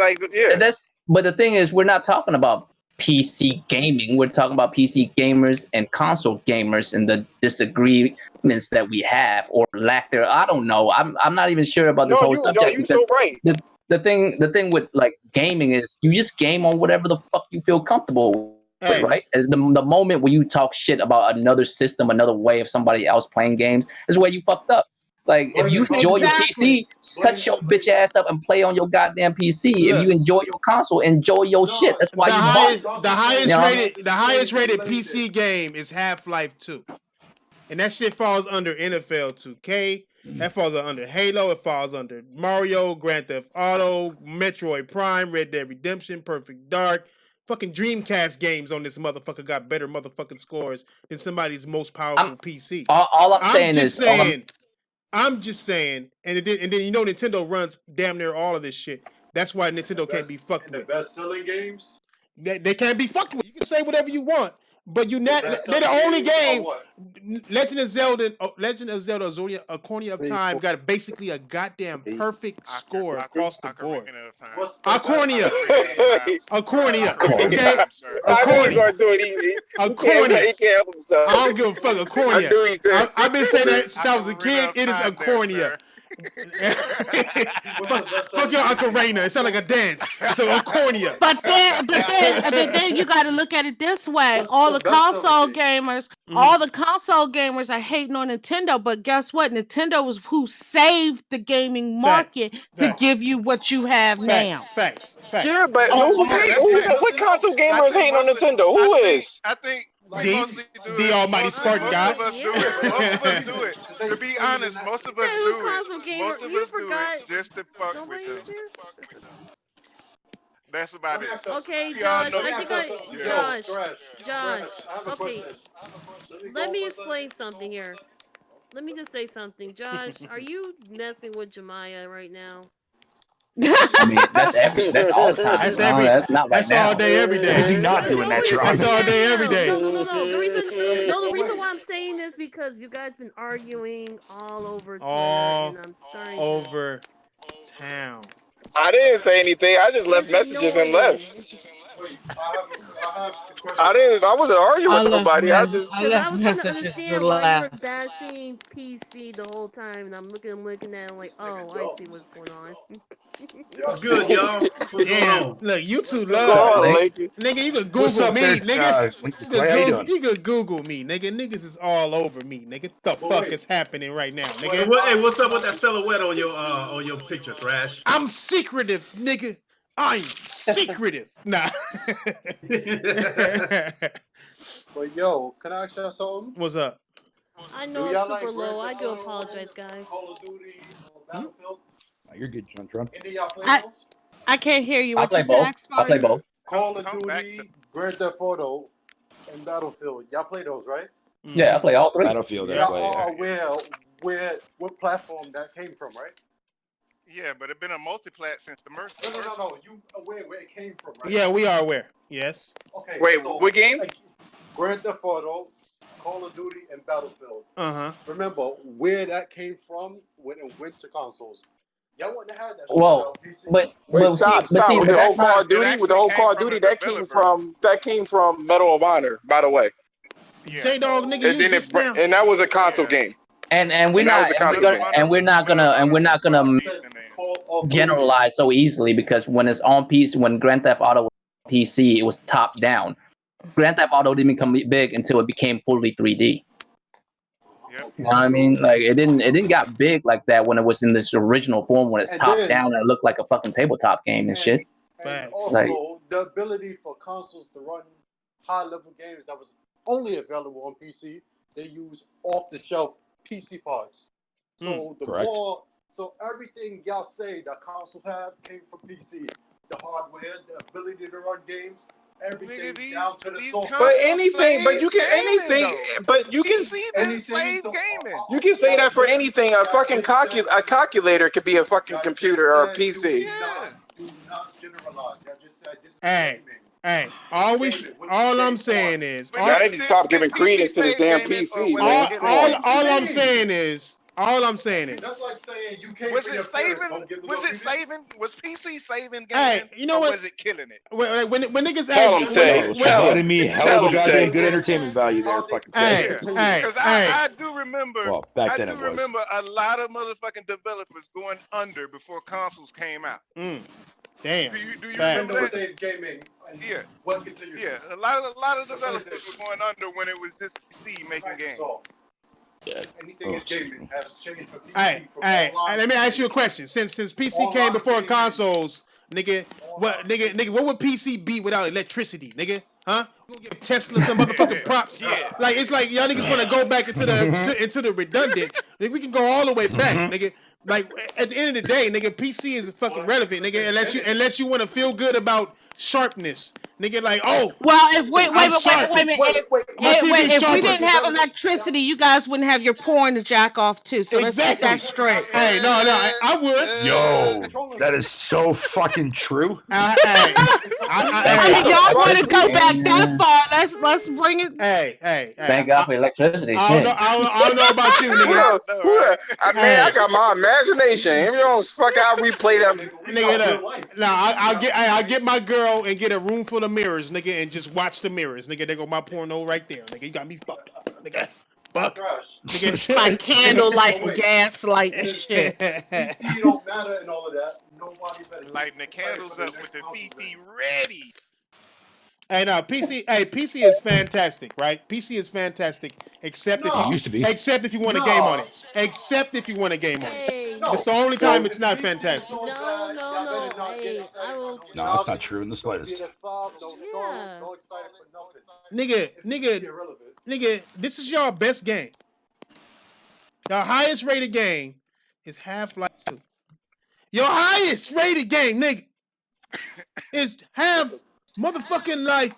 But the thing is, we're not talking about PC gaming. We're talking about PC gamers and console gamers and the disagreements that we have or lack there. I don't know. I'm not even sure about this whole subject. No, you're so right. The thing with like gaming is you just game on whatever the fuck you feel comfortable with, right? As the moment where you talk shit about another system, another way of somebody else playing games is where you fucked up. Like, if you enjoy your PC, shut your bitch ass up and play on your goddamn PC. If you enjoy your console, enjoy your shit. That's why the highest rated PC game is Half-Life 2. And that shit falls under NFL 2K. That falls under Halo. It falls under Mario, Grand Theft Auto, Metroid Prime, Red Dead Redemption, Perfect Dark. Fucking Dreamcast games on this motherfucker got better motherfucking scores than somebody's most powerful PC. All I'm saying, I'm just saying, and then Nintendo runs damn near all of this shit. That's why Nintendo can't be fucked with. The best-selling games? They can't be fucked with. You can say whatever you want, but they're the only game. Legend of Zelda, Ocarina of Time got basically a goddamn perfect score across the board. Ocarina. Okay. I knew he gonna do it easy. He can't help himself. I don't give a fuck. Ocarina. I knew he could. I've been saying that since I was a kid. It is Ocarina. Fuck your Ocarina. It sounds like a dance. It's an Ocarina. But then you got to look at it this way. All the console gamers are hating on Nintendo. But guess what? Nintendo was who saved the gaming market to give you what you have now. Facts. Yeah, but what console gamer is hating on Nintendo? Who is? I think the almighty Spartan guy. Most of us do it. To be honest, most of us do it. Most of us do it just to fuck with them. That's about it. Okay, Y'all Josh. know- I think Yeah. Josh. I have a Okay. question. Let me explain something here. Let me just say something, Josh. Are you messing with Jemiah right now? I mean, that's all the time. That's Tron. That's not right That's all now. day, every day. Is he not You're doing that, always Tron? That's all day, every day. No. The reason why I'm saying this because you guys been arguing all over Twitter, All and I'm starting over town. I didn't say anything. I just left It's messages and annoying. left. Wait, I have the question. I wasn't arguing I with left nobody. I mess- just I Because I left was trying to messages understand to why you were laugh. bashing PC the whole time, and I'm looking at it like, oh, I see what's going on. What's good, y'all? What's going Damn, on? look, you two go love, on, Link? Lakey. nigga. You could What's Google up me, there, nigga. Link Clay? How you doing? You could Google me, nigga. Niggas is all over me, nigga. The fuck is happening right now, Hey, nigga? hey, what's up with that silhouette on your picture, Thrash? I'm secretive, nigga. I'm secretive. Nah. But yo, can I ask y'all something? What's up? I Do know y'all it's super like low. Grand I Theft do Auto apologize, and guys. Call of Duty or Battlefield? Oh, you're good, Tron. Any of y'all play I- those? I can't hear you. I What play you both. say, I play both. Call of Come back Duty, Grand Theft Auto, and Battlefield. Y'all play those, right? Yeah, I play all three. Battlefield, I Yeah. play. Y'all are aware what platform that came from, right? Yeah, but it's been a multiplat since the first. No. You aware where it came from, right? Yeah, we are aware. Yes. Okay. Wait, so, what game? Grand Theft Auto, Call of Duty, and Battlefield. Uh-huh. Remember where that came from when it went to consoles. Y'all wouldn't have had that shit Well, on PC. but Wait, stop. stop. With the whole Call of It Duty, with the actually whole came Call of from Duty, a that came from Medal of Honor, by the way. Yeah. J-Dog, nigga, And you then just now. and that was a console game. And we're And that was not a console game. and we're not gonna Call of Duty. generalize so easily because when it's on PC, when Grand Theft Auto was on PC, it was top down. Grand Theft Auto didn't become big until it became fully 3D. Yep. You know what I mean? Like it didn't got big like that when it was in this original form when it's And top then- down and it looked like a fucking tabletop game and shit. And Facts. also, Like- the ability for consoles to run high-level games that was only available on PC, they use off-the-shelf PC parts. So correct. so everything y'all say that consoles have came from PC. The hardware, the ability to run games, everything Nigga, down to the these software. But consoles anything, but you can save gaming, anything, though. but you can PC didn't anything, save so- gaming. you can say that for anything. A fucking a calculator could be a fucking Y'all computer just or a said PC. Do not generalize. Y'all just said this is Hey. gaming. Hey, all I'm saying is, But all, Y'all need to stop giving PC credence to this save damn gaming, PC, or man. was it all killing it? I'm saying is, That's like saying you came Was for it your parents, saving? don't give them Was no it credence. saving? Was PC saving Hey, gaming? you know or what? was it killing it? when niggas Tell ask, him, Tay. It's Tell getting him. me hell Tell of a him, goddamn Tay. good entertainment value there. Fucking Hey, Tay. Yeah, hey, because hey. I do remember. Well, back I then do it was. remember a lot of motherfucking developers going under before consoles came out. Damn. Do you Facts. remember Windows that? saved gaming. And Yeah. what continues? Yeah, a lot of What developers is it? were going under when it was just PC making games. Microsoft. Yeah. Anything is gaming has changed for PC. Hey, from hey, online let me to ask you a gaming. question. Since PC came Online before gaming. consoles, nigga, what would PC be without electricity, nigga? Huh? We gonna give Tesla some motherfucking props. Yeah. Like it's like y'all niggas want to go back into the redundant. Nigga, we can go all the way back, nigga. Like at the end of the day, nigga, PC is fucking relevant, nigga. Unless you want to feel good about sharpness, nigga. Like Well, if wait a minute. If we didn't have electricity, you guys wouldn't have your porn to jack off to. So let's get that straight. Hey, no, I would. Yo, that is so fucking true. I mean, y'all want to go back that far? Let's bring it. Hey. Thank God for electricity. I Shit. don't know about you, nigga. I got my imagination. If you don't fuck out, replay them. Nigga, I'll get my girl and get a room full of mirrors, nigga, and just watch the mirrors, nigga. There go my porno right there, nigga. You got me fucked up, nigga. Fuck, nigga. By candlelight and gaslight and shit. PC don't matter and all of that. Nobody better lighting the candles up with the PP ready. And PC is fantastic, right? PC is fantastic, except if you used to be. except if you want a game on it. Except if you want a game on it. Hey. It's the only time it's not fantastic. No. Hey, I will. No, that's not true in the slightest. Yeah. Nigga, this is your best game. Your highest rated game is Half-Life 2. Your highest rated game, nigga. is have motherfucking like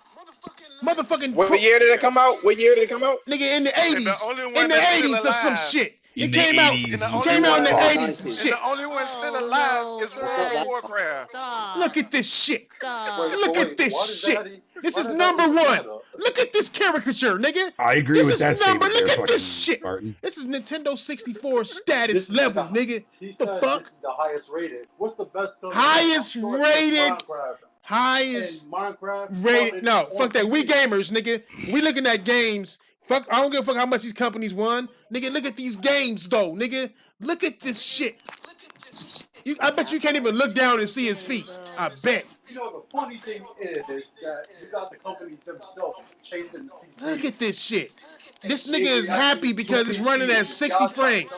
What year did it come out? Nigga, in the And the 80s. only In one the that's still 80s or some alive, shit. In It the came out. 80s, and the It only came out in the one, 80s and 90s. shit. and the only one still Oh, alive no, is World of Chris. Warcraft. Stop. Look at this shit. Stop. Look at this shit. This is number one. Look at this caricature, nigga. I agree This with is that number. statement Look there, at fucking this shit. Martin. This is Nintendo 64 status This is level, the- nigga. He The said fuck? this is the highest rated. What's the best selling? Highest game? I'm sure rated. it's Minecraft. Highest And Minecraft rated. started No, on fuck that. We PC. gamers, nigga. We looking at games. Fuck, I don't give a fuck how much these companies won. Nigga, look at these games though, nigga. Look at this shit. I bet you can't even look down and see his feet. I bet. You know, the funny thing is that you got the companies themselves chasing PC. Look at this shit. This nigga is happy because it's running at 60 frames.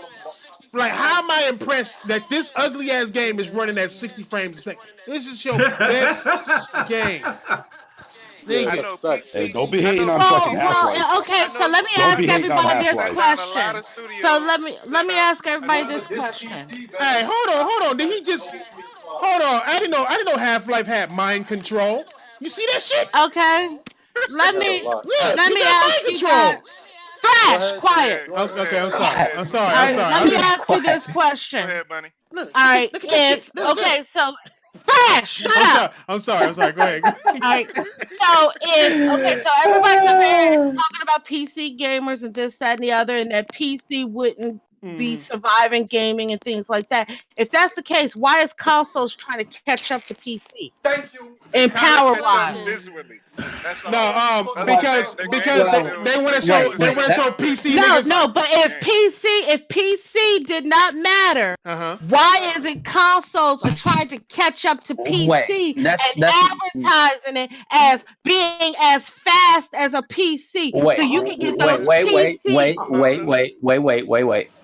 Like, how am I impressed that this ugly ass game is running at 60 frames a second? This is your best game. Yeah, I Nigga. know facts. Hey, PC. don't be I hating know on Well, fucking PC. Half-Life. okay. I So know let me Don't ask be hating on everybody this Half-Life. down a lot question. of studios. So let me ask everybody Another this question. Hey, hold on. Did he just hold on? I didn't know Half-Life had mind control. You see that shit? Okay. Let That's a me lot. Look, let he me got ask mind you control. guys. Flash, ahead. quiet. Go ahead, Okay, I'm go sorry. ahead. I'm sorry. All I'm right, sorry. let I'm me sorry. ask you this Go question. ahead, Bunny. Look, All right, look at that shit. Look. okay, so Flash, shut up. I'm sorry. Go ahead. All right. So so everybody's up here talking about PC gamers and this, that, and the other, and that PC wouldn't be surviving gaming and things like that. If that's the case, why is consoles trying to catch up to PC Thank you. in They trying to power catch up wise? visually. That's No, all. Other than because their because games they, are Well, they want to still show PC No, niggas. no, but if PC did not matter, why is it consoles are trying to catch up to PC Wait, that's and advertising it as being as fast as a PC so you can get those wait.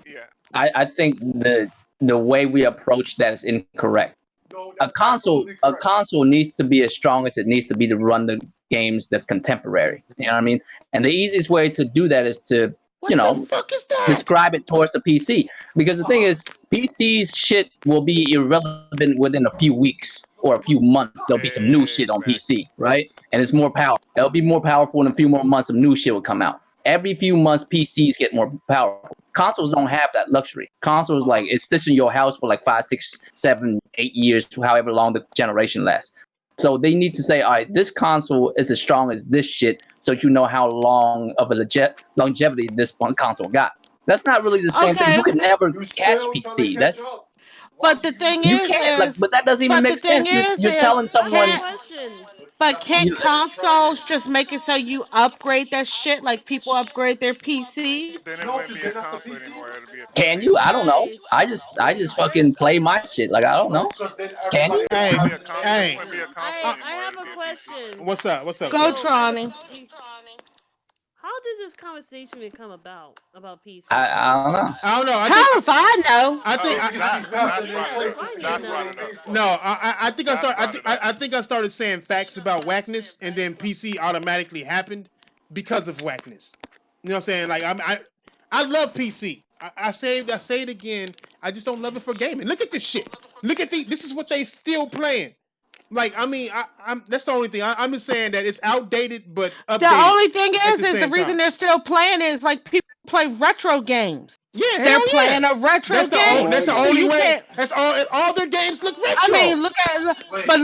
Yeah. I think the way we approach that is incorrect. No, A that's absolutely correct. console needs to be as strong as it needs to be to run the games that's contemporary. You know what I mean? And the easiest way to do that is to What the fuck is that? prescribe it towards the PC. Because the thing is, PC's shit will be irrelevant within a few weeks or a few months. There'll be some new shit on PC, right? And it's more powerful. It'll be more powerful in a few more months. Some new shit will come out. Every few months, PCs get more powerful. Consoles don't have that luxury. Consoles, like, it sits in your house for like 5, 6, 7, 8 years, however long the generation lasts. So they need to say, all right, this console is as strong as this shit, so you know how long of a longevity this one console got. That's not really the same thing. You can never catch PC. That's But the thing you is, can't like, but that doesn't even make sense. You're telling someone. Can't consoles just make it so you upgrade that shit like people upgrade their PCs? Then it wouldn't be a console anymore. It'll be a Can PC. you? I don't know. I just fucking play my shit. Like, I don't know. Can you? It wouldn't be a console. Hey. It wouldn't be a console anymore. I have It'll a be a PC. question. What's up? Go, Tronny. How did this conversation become about PC? I don't know. I don't know. How if I know? I think I think I think I started saying facts about whackness, and then PC automatically happened because of whackness. You know what I'm saying? Like I love PC. I say it again. I just don't love it for gaming. Look at this shit. Look at this is what they still playing. Like, I mean, I'm that's the only thing. I'm just saying that it's outdated but updated. The only thing is the reason time. they're still playing is like people play retro games. Yeah, they're playing a retro game. That's the only way. That's all their games look retro. I mean,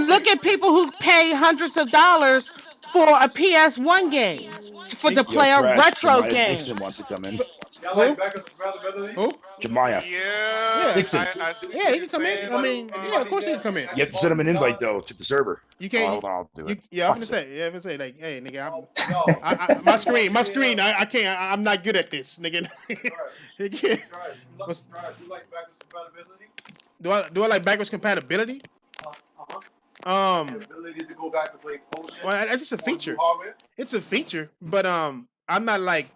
look at people who pay hundreds of dollars for a PS1 game to play a retro Jemiah game. Dixon wants to come in. Who? Jemiah. Dixon. Yeah, he can come in. I mean, yeah, of course he can come in. You have to send him an invite though to the server. You can't. Hold on, I'll do it. Yeah, I'm gonna say, like, hey, nigga, my screen, I can't. I'm not good at this, nigga. Do I like backwards compatibility? Ability to go back and play Potion. Well, that's just a feature. It's a feature, but I'm not like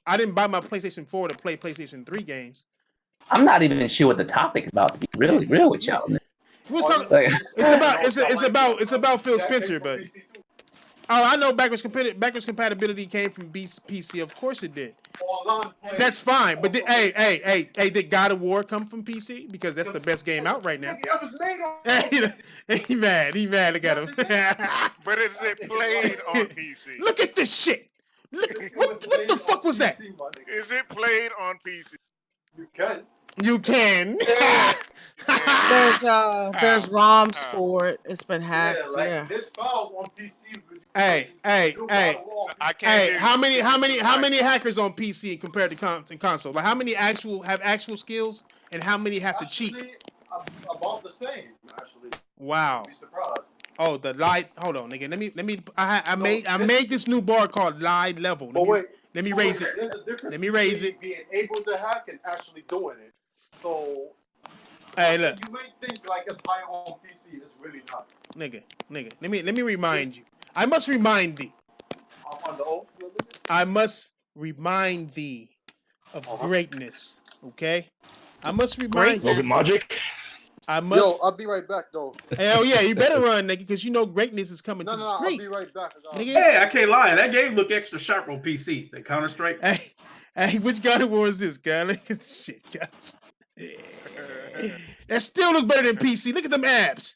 I didn't buy my PlayStation 4 to play PlayStation 3 games. I'm not even sure what the topic is about. To be really real with y'all. It's about Phil Spencer, but Oh, I know backwards compatibility came from PC. Of course it did. That's fine. But hey, did God of War come from PC? Because that's the best game out right now. It was made on He mad. Look at him. But is it played on PC? Look at this shit. Look, what the fuck was that? Is it played on PC? You can. You can. There's ROMs for it. It's been hacked. Yeah. There's files on PC. Hey. I can't. How many hackers on PC compared to console? Like how many have actual skills and how many have to cheat? About the same, actually. Wow. You'd be surprised. Oh, the lie. Hold on, nigga. Let me. I made this new bar called lie level. Let me raise it. There's a difference Let me raise it. being able to hack and actually doing it. So. Hey, look. You may think like it's high on PC. It's really not. Nigga. Let me remind you. I must remind thee. On the oath. I must remind thee of greatness. Okay. I must remind you. Logan Logic. I must. Yo, I'll be right back though. Hell yeah, you better run, nigga, because you know greatness is coming to the I'll street. be right back. Nigga. Hey, I can't lie. That game looked extra sharp on PC. The Counter Strike. Hey, which God of War is this, guy? Look at this shit, guys. That still look better than PC. Look at them abs.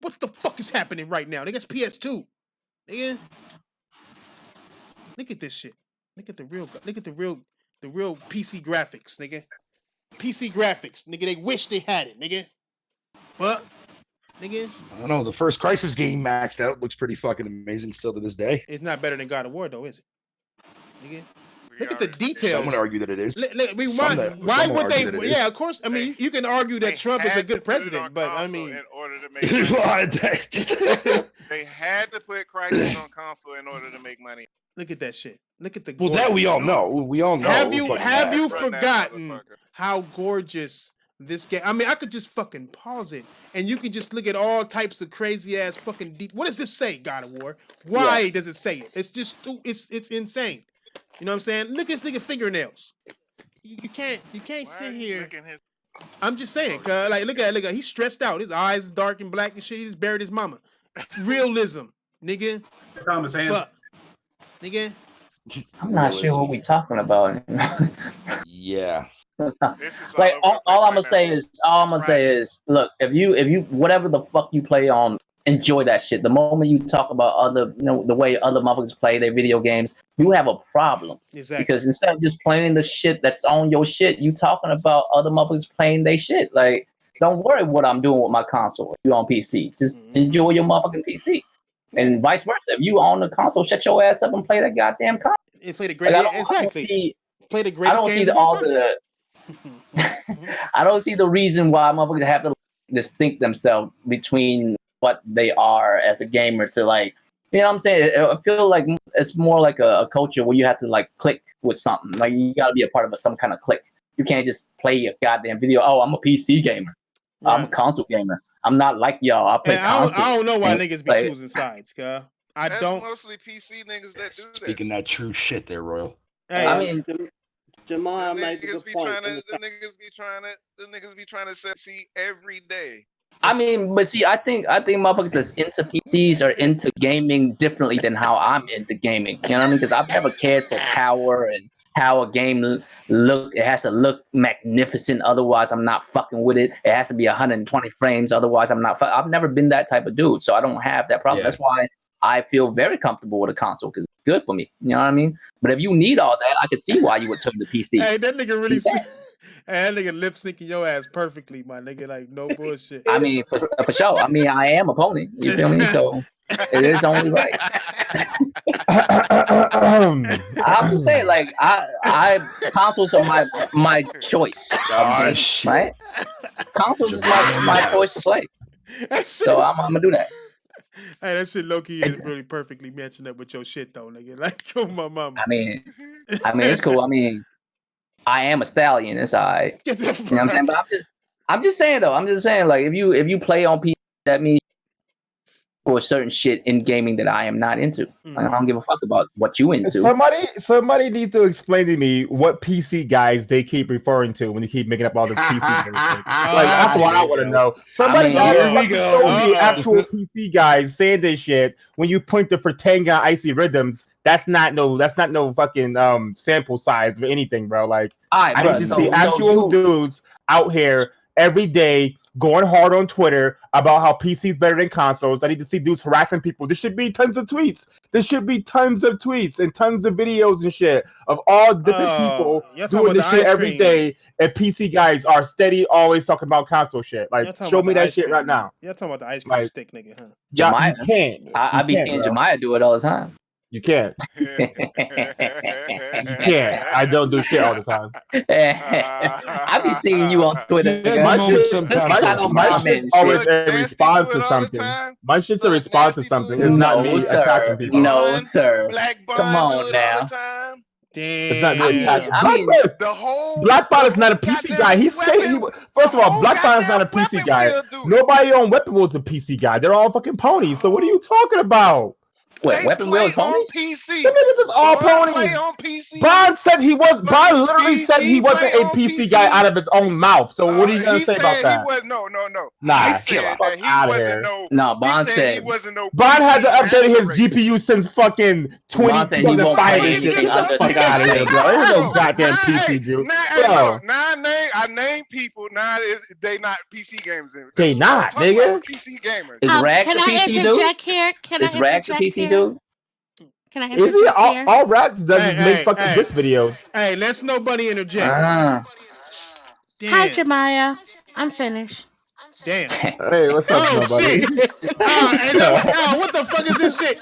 What the fuck is happening right now? Nigga, that's PS2. Nigga. Look at this shit. Look at the real PC graphics, nigga. PC graphics, nigga. They wish they had it, nigga. But, nigga. I don't know. The first Crisis game maxed out looks pretty fucking amazing still to this day. It's not better than God of War, though, is it? Nigga. Look at the details. Some would argue that it is. Why would they? Yeah, of course. I mean, you can argue that Trump is a good president, but I mean, in order to make money. They had to put Crisis on console in order to make money. Look at that shit. Look at the. Well, that we all know. We all know. Have you forgotten how gorgeous this game? I mean, I could just fucking pause it, and you can just look at all types of crazy ass fucking. What does this say, God of War? Why does it say it? It's just it's insane. You know what I'm saying? Look at this nigga fingernails. You can't sit here. I'm just saying, cause like look at he's stressed out. His eyes is dark and black and shit. He just buried his mama. Realism, nigga. Thomas Hands. But, nigga. I'm not sure what we talking about. Yeah. Like all I'm gonna say is, look, if you whatever the fuck you play on, enjoy that shit. The moment you talk about other, the way other motherfuckers play their video games, you have a problem. Exactly. Because instead of just playing the shit that's on your shit, you talking about other motherfuckers playing their shit. Like, don't worry what I'm doing with my console. If you on PC, just enjoy your motherfucking PC. And vice versa. If you on the console, shut your ass up and play that goddamn console. And play the great exactly. Play the greatest game. I don't see the reason why motherfuckers have to distinct themselves between what they are as a gamer to like, you know what I'm saying? I feel like it's more like a culture where you have to like click with something. Like you gotta be a part of some kind of click. You can't just play a goddamn video. Oh, I'm a PC gamer. Right. I'm a console gamer. I'm not like y'all. I play console. I don't know why niggas be choosing sides, cuz. That's mostly PC niggas that do that. Speaking that true shit there, Royal. Hey, I mean, Jemiah made a good point. The niggas be trying to see every day. I mean, but see, I think motherfuckers that's into PCs are into gaming differently than how I'm into gaming. You know what I mean? Because I've never cared for power and how a game look. It has to look magnificent, otherwise I'm not fucking with it. It has to be 120 frames, otherwise I'm not. I've never been that type of dude, so I don't have that problem. Yeah. That's why I feel very comfortable with a console because it's good for me. You know what I mean? But if you need all that, I can see why you would turn to PC. Hey, that nigga really. Hey, that nigga lip syncing your ass perfectly, my nigga. Like, no bullshit. I mean, for sure. I mean, I am a pony. You feel me? So it is only right. I'm just saying, like, I consoles are my choice. Right? Consoles is my choice to play. So I'm gonna do that. Hey, that shit low-key is really perfectly matching up with your shit, though, nigga. Like, oh, my mama. I mean, it's cool. I mean, I am a stallion. It's all right. You know what I'm saying? But I'm just saying though. I'm just saying, like, if you play on PC, that means for certain shit in gaming that I am not into. I don't give a fuck about what you into. Somebody needs to explain to me what PC guys they keep referring to when they keep making up all this PC shit. Like that's what I want to know. Somebody Here we go. show me actual PC guys saying this shit when you point to Fratanga Icy Rhythms. That's not no fucking sample size or anything, bro. Like I need to see actual dudes out here every day going hard on Twitter about how PC is better than consoles. I need to see dudes harassing people. There should be tons of tweets. There should be tons of tweets and tons of videos and shit of all different people doing this shit every day. And PC guys are steady, always talking about console shit. Like, show me that shit right now. You're talking about the ice cream stick, nigga, huh? Jemiah, you can't. I be seeing Jemiah do it all the time. You can't. You can't. I don't do shit all the time. I be seeing you on Twitter. My shit's always a response to something. My shit's a response to something. It's not me attacking people. No, sir. Come on now. It's not me attacking. Blackbot is not a PC guy. He's saying first of all, Blackbot is not a PC guy. Nobody on Weapon Wheel is a PC guy. They're all fucking ponies. So what are you talking about? Wait, Weapon Wheel is ponies? PC. The niggas is all ponies. Bond said he was. Bond literally said he wasn't a PC guy out of his own mouth. So what are you gonna say about that? No. Nah, he out of here. No, Bond said he wasn't no. Bond hasn't updated his GPU since fucking 2005 and shit. Get the fuck out of here, bro. There's no goddamn PC, dude. Bro, I name people. They not PC gamers. They not, nigga. PC gamers. Is Rags a PC dude? Is Rags a PC dude? Can I is he all Rags does is make fucking this videos? Hey, let's nobody interject. Hi, Jemiah. I'm finished. Damn. Hey, what's up, nobody? Shit. What the fuck is this shit?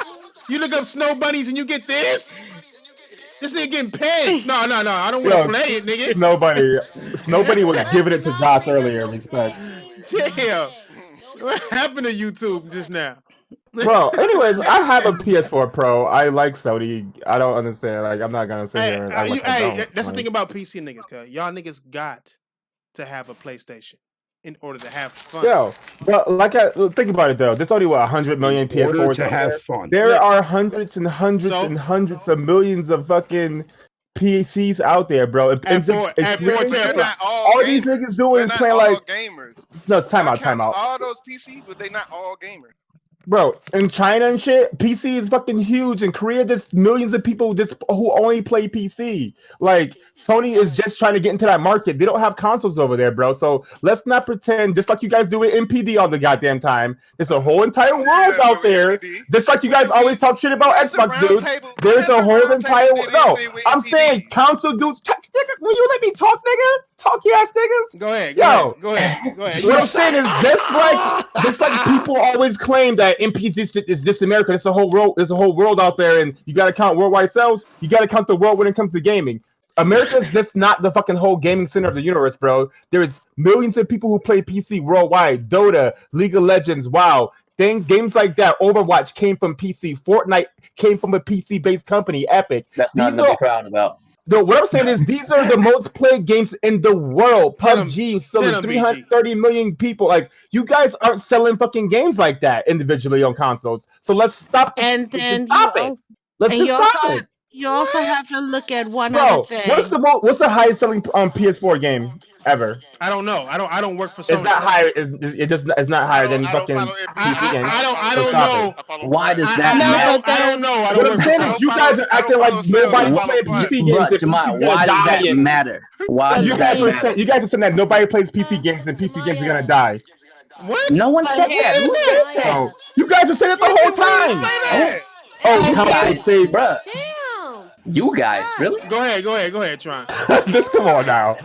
You look up snow bunnies and you get this? This nigga getting paid. No. I don't want to play it, nigga. Nobody was giving it to Josh earlier. Respect. Damn. What happened to YouTube just now? Bro, anyways, I have a PS4 Pro. I like Sony. I don't understand. Like, I'm not gonna say here. That's the thing about PC niggas, cuz y'all niggas got to have a PlayStation in order to have fun. Yo, but think about it though. There's only 100 million PS4s to have fun. There are hundreds and hundreds and hundreds of millions of fucking PCs out there, bro. All these niggas doing is playing like gamers. No, time out. All those PCs, but they not all gamers. Bro, in China and shit, PC is fucking huge. In Korea, there's millions of people who only play PC. Like, Sony is just trying to get into that market. They don't have consoles over there, bro. So let's not pretend, just like you guys do with MPD all the goddamn time. There's a whole entire world out there. Just like you guys always talk shit about Xbox dudes. There's a whole entire world. No, I'm saying console dudes. Will you let me talk, nigga? Talky ass niggas. Go ahead. Go ahead. What I'm saying is just like people always claim that MPD is just America. There's a whole world out there, and you gotta count worldwide sales. You gotta count the world when it comes to gaming. America is just not the fucking whole gaming center of the universe, bro. There's millions of people who play PC worldwide. Dota, League of Legends, WoW. Games like that. Overwatch came from PC. Fortnite came from a PC-based company, Epic. That's not to be proud about. No, what I'm saying is these are the most played games in the world. PUBG selling 330 million people. Like, you guys aren't selling fucking games like that individually on consoles. So let's stop it. Let's just stop it. You also have to look at one other thing. What's the highest selling PS4 game ever? I don't know. I don't work for Sony. It's not higher. It's not higher than fucking PC games. I don't know. Why does that matter? I don't know. What I'm saying is you guys are acting like nobody's playing PC games. Why does that matter? Why you guys are saying that nobody plays PC games and PC games are gonna die. What? No one said that. You guys are saying it the whole time. Oh, come say, bruh. You guys, really? Go ahead, Tron. Come on now.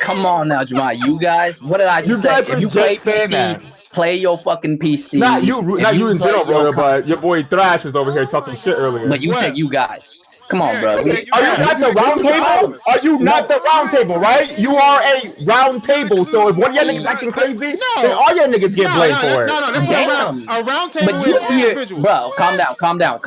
Come on now, Jamal. You guys, what did I just say? If you play PC, play your fucking PC. Not you in general, bro, but your boy Thrash is over here talking shit earlier. But you said you guys. Come on, bro. Are you not the round table? Are you not the round table, right? You are a round table. So if one of y'all niggas acting crazy, then all your niggas get blamed for it. No, that's what a round table is individual. Bro, calm down.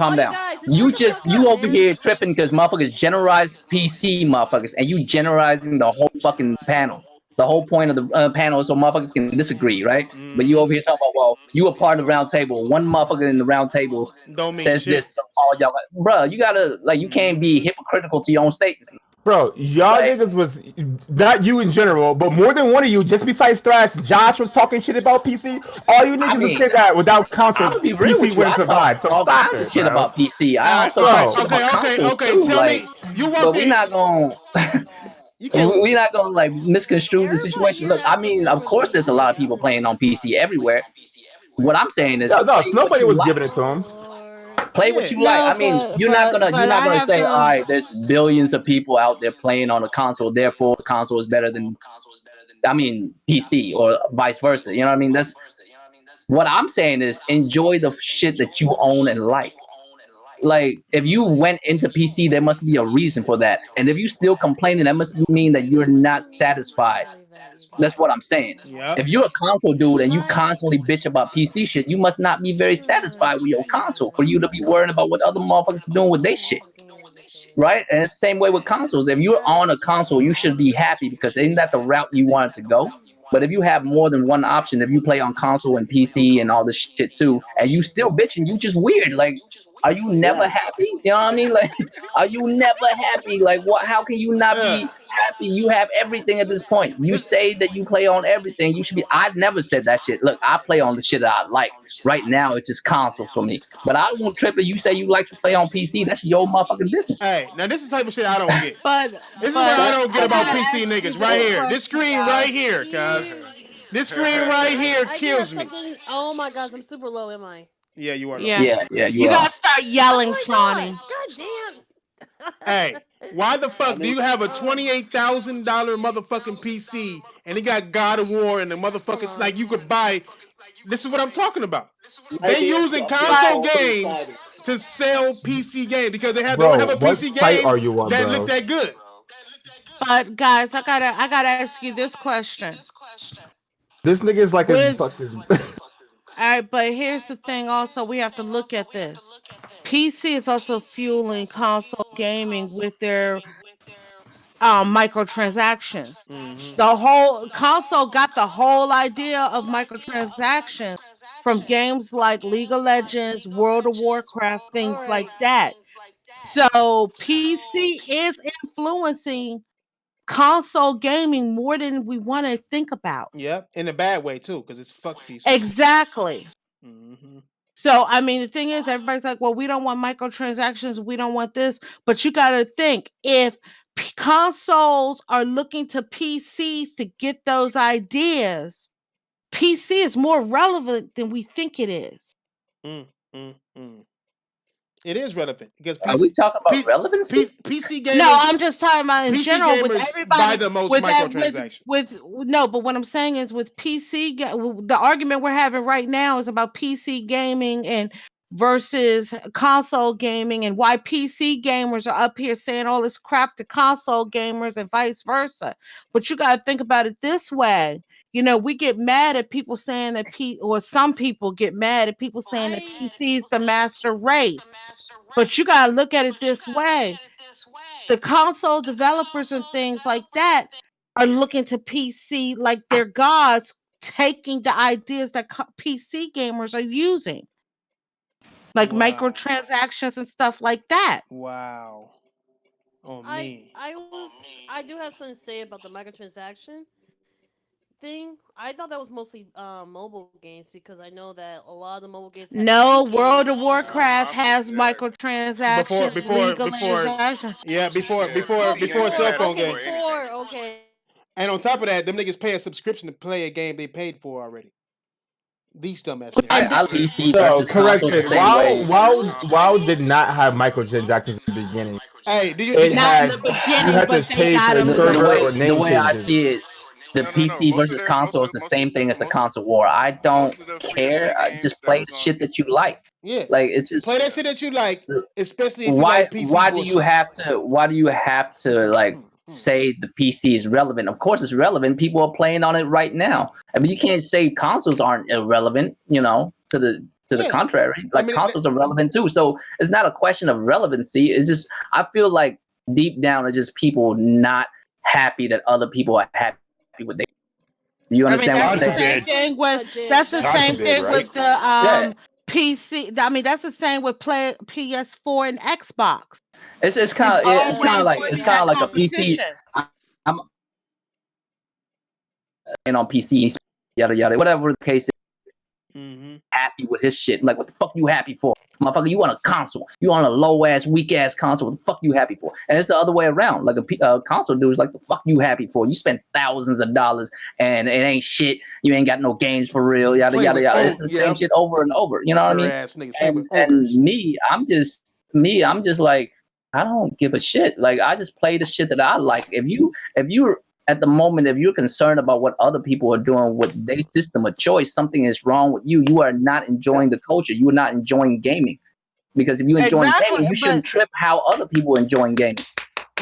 You over here tripping because motherfuckers generalized PC motherfuckers, and you generalizing the whole fucking panel. The whole point of the panel is so motherfuckers can disagree, right? But you over here talking about, well, you a part of the round table. One motherfucker in the round table Don't mean says shit. this. So all y'all, bro, you gotta you can't be hypocritical to your own statements. Bro, y'all niggas was not you in general, but more than one of you, just besides Thrash, Josh was talking shit about PC. All you niggas just said that without console, I'm gonna be real PC with you. wouldn't I talk survive. So all stop kinds of it, shit bro. about PC. I also bro. talk shit about consoles too. Tell like, me, you but walked we in. not gonna. We're not gonna misconstrue the situation. Look, I mean, of course, there's a lot of people playing on PC everywhere. What I'm saying is, No, play what nobody you was like. giving it to him. Play what you like. I mean, you're not gonna I have say, all to. right, there's billions of people out there playing on a console, therefore the console is better than, I mean, PC or vice versa. You know what I mean? That's what I'm saying is enjoy the shit that you own and like. Like, if you went into PC, there must be a reason for that. And if you still complaining, that must mean that you're not satisfied. That's what I'm saying. Yep. If you're a console dude and you constantly bitch about PC shit, you must not be very satisfied with your console for you to be worrying about what other motherfuckers are doing with their shit. Right? And it's the same way with consoles. If you're on a console, you should be happy because isn't that the route you wanted to go? But if you have more than one option, if you play on console and PC and all this shit too, and you still bitching, you just weird. Like, are you never happy? You know what I mean? Like, are you never happy? Like, what? How can you not be happy? You have everything at this point. You say that you play on everything. You should be. I've never said that shit. Look, I play on the shit that I like. Right now, it's just consoles for me. But I won't trip if you say you like to play on PC. That's your motherfucking business. Hey, now this is the type of shit I don't get. But this is what I don't get about gotta PC ask you niggas right this here. This question, screen guys. right here, cuz. This screen right here kills me. Oh my gosh, I'm super low, am I? Yeah, you are low. Yeah. Yeah, You gotta start yelling, Tronny. God damn. Hey, why the fuck do you have a $28,000 motherfucking PC and it got God of War and the motherfucking like you could buy? This is what I'm talking about. They using console games to sell PC games because they don't have a What PC site game are you on, that bro? look that good. But guys, I gotta ask you this question. This nigga is like a With fucking. all right, but here's the thing. Also, we have to look at this. PC is also fueling console gaming with their microtransactions. The whole console got the whole idea of microtransactions from games like League of Legends, World of Warcraft, things like that. So PC is influencing console gaming more than we want to think about. Yep, in a bad way too, because it's fuck PC. Exactly. Mm-hmm. So, I mean, the thing is, everybody's like, well, we don't want microtransactions. We don't want this. But you got to think if consoles are looking to PCs to get those ideas, PC is more relevant than we think it is. It is relevant because PC. Are we talking about relevancy? PC gamers. No, I'm just talking about in PC general with gamers everybody. buy the most microtransactions. With no, but what I'm saying is with PC, the argument we're having right now is about PC gaming and versus console gaming, and why PC gamers are up here saying all this crap to console gamers and vice versa. But you got to think about it this way. You know, we get mad at people saying that or some people get mad at people saying that PC is the master race. But you got to look at it this way. The console developers and things like that are looking to PC like they're gods, taking the ideas that PC gamers are using. Like microtransactions and stuff like that. Wow. Oh me. I do have something to say about the microtransaction thing. I thought that was mostly mobile games because I know that a lot of the mobile games have No, free World games. of Warcraft has microtransactions. League of Legends. Before cell phone games. Okay. And on top of that, them niggas pay a subscription to play a game they paid for already. These dumbass niggas. I PC So versus console correction. the same way. WoW did not have microtransactions in the beginning. Hey, not in the beginning, you had to but they pay got for them server later. or The name way I changes. see it, the PC versus console is the same thing as the console war. I don't care. Just play the shit that you like. Yeah. Like, it's just play that shit that you like, especially if you like PC why bullshit. do you have to like say the PC is relevant? Of course it's relevant. People are playing on it right now. I mean, you can't say consoles aren't irrelevant, you know, to the contrary. Like, consoles are relevant too. So it's not a question of relevancy. It's just, I feel like deep down it's just people not happy that other people are happy happy with their. Do you I mean, understand what that's I'm the saying? same thing with Jig, that's the that's God same forbid, thing right? with the Yeah. PC. I mean, that's the same with play PS4 and Xbox. It's It's kind of always it's been kind that of like a PC. competition. I'm and on PC, yada yada, whatever the case is. Happy with his shit. I'm like, what the fuck you happy for? Motherfucker, you want a console. You want a low ass, weak ass console. What the fuck you happy for? And it's the other way around. Like a console dude is like, the fuck you happy for? You spent thousands of dollars and it ain't shit. You ain't got no games for real. Yada Play yada with yada. It's the same shit over and over. You know what I mean? ass niggas play with And ogres. I'm just like, I don't give a shit. Like I just play the shit that I like. If you're at the moment, if you're concerned about what other people are doing with their system of choice, something is wrong with you. You are not enjoying the culture. You are not enjoying gaming. Because if you enjoying Exactly, gaming, you shouldn't but trip how other people are enjoying gaming.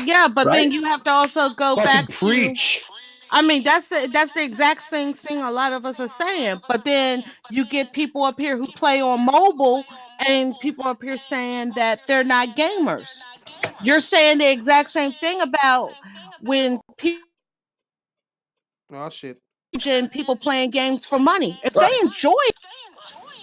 yeah, but Right? then you have to also go Fucking back to. preach. I mean, that's the exact same thing a lot of us are saying. But then you get people up here who play on mobile, and people up here saying that they're not gamers. You're saying the exact same thing about when people Oh shit. and people playing games for money. If they Right. enjoy it,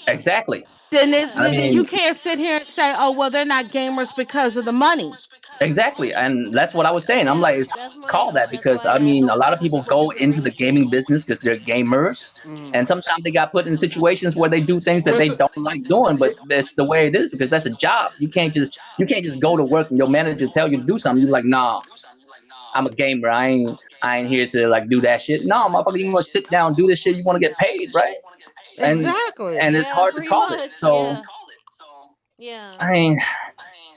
Exactly. Yeah. I then you mean, can't sit here and say, "Oh, well, they're not gamers because of the money." exactly. And that's what I was saying. I'm like, Yeah, it's that's my. called that That's because why I I mean, a don't lot of like when people people go into disagree the with you. gaming business because they're gamers. And sometimes they got put in situations where they do things that they don't like doing, but that's the way it is because that's a job. You can't just go to work and your manager tell you to do something. You're like, nah, I'm a gamer. I ain't here to like do that shit. No, motherfucker, you want to sit down, do this shit. You want to get paid, right? And Exactly. and it's Yeah, hard to pretty call it. much. So Yeah. Yeah. I mean,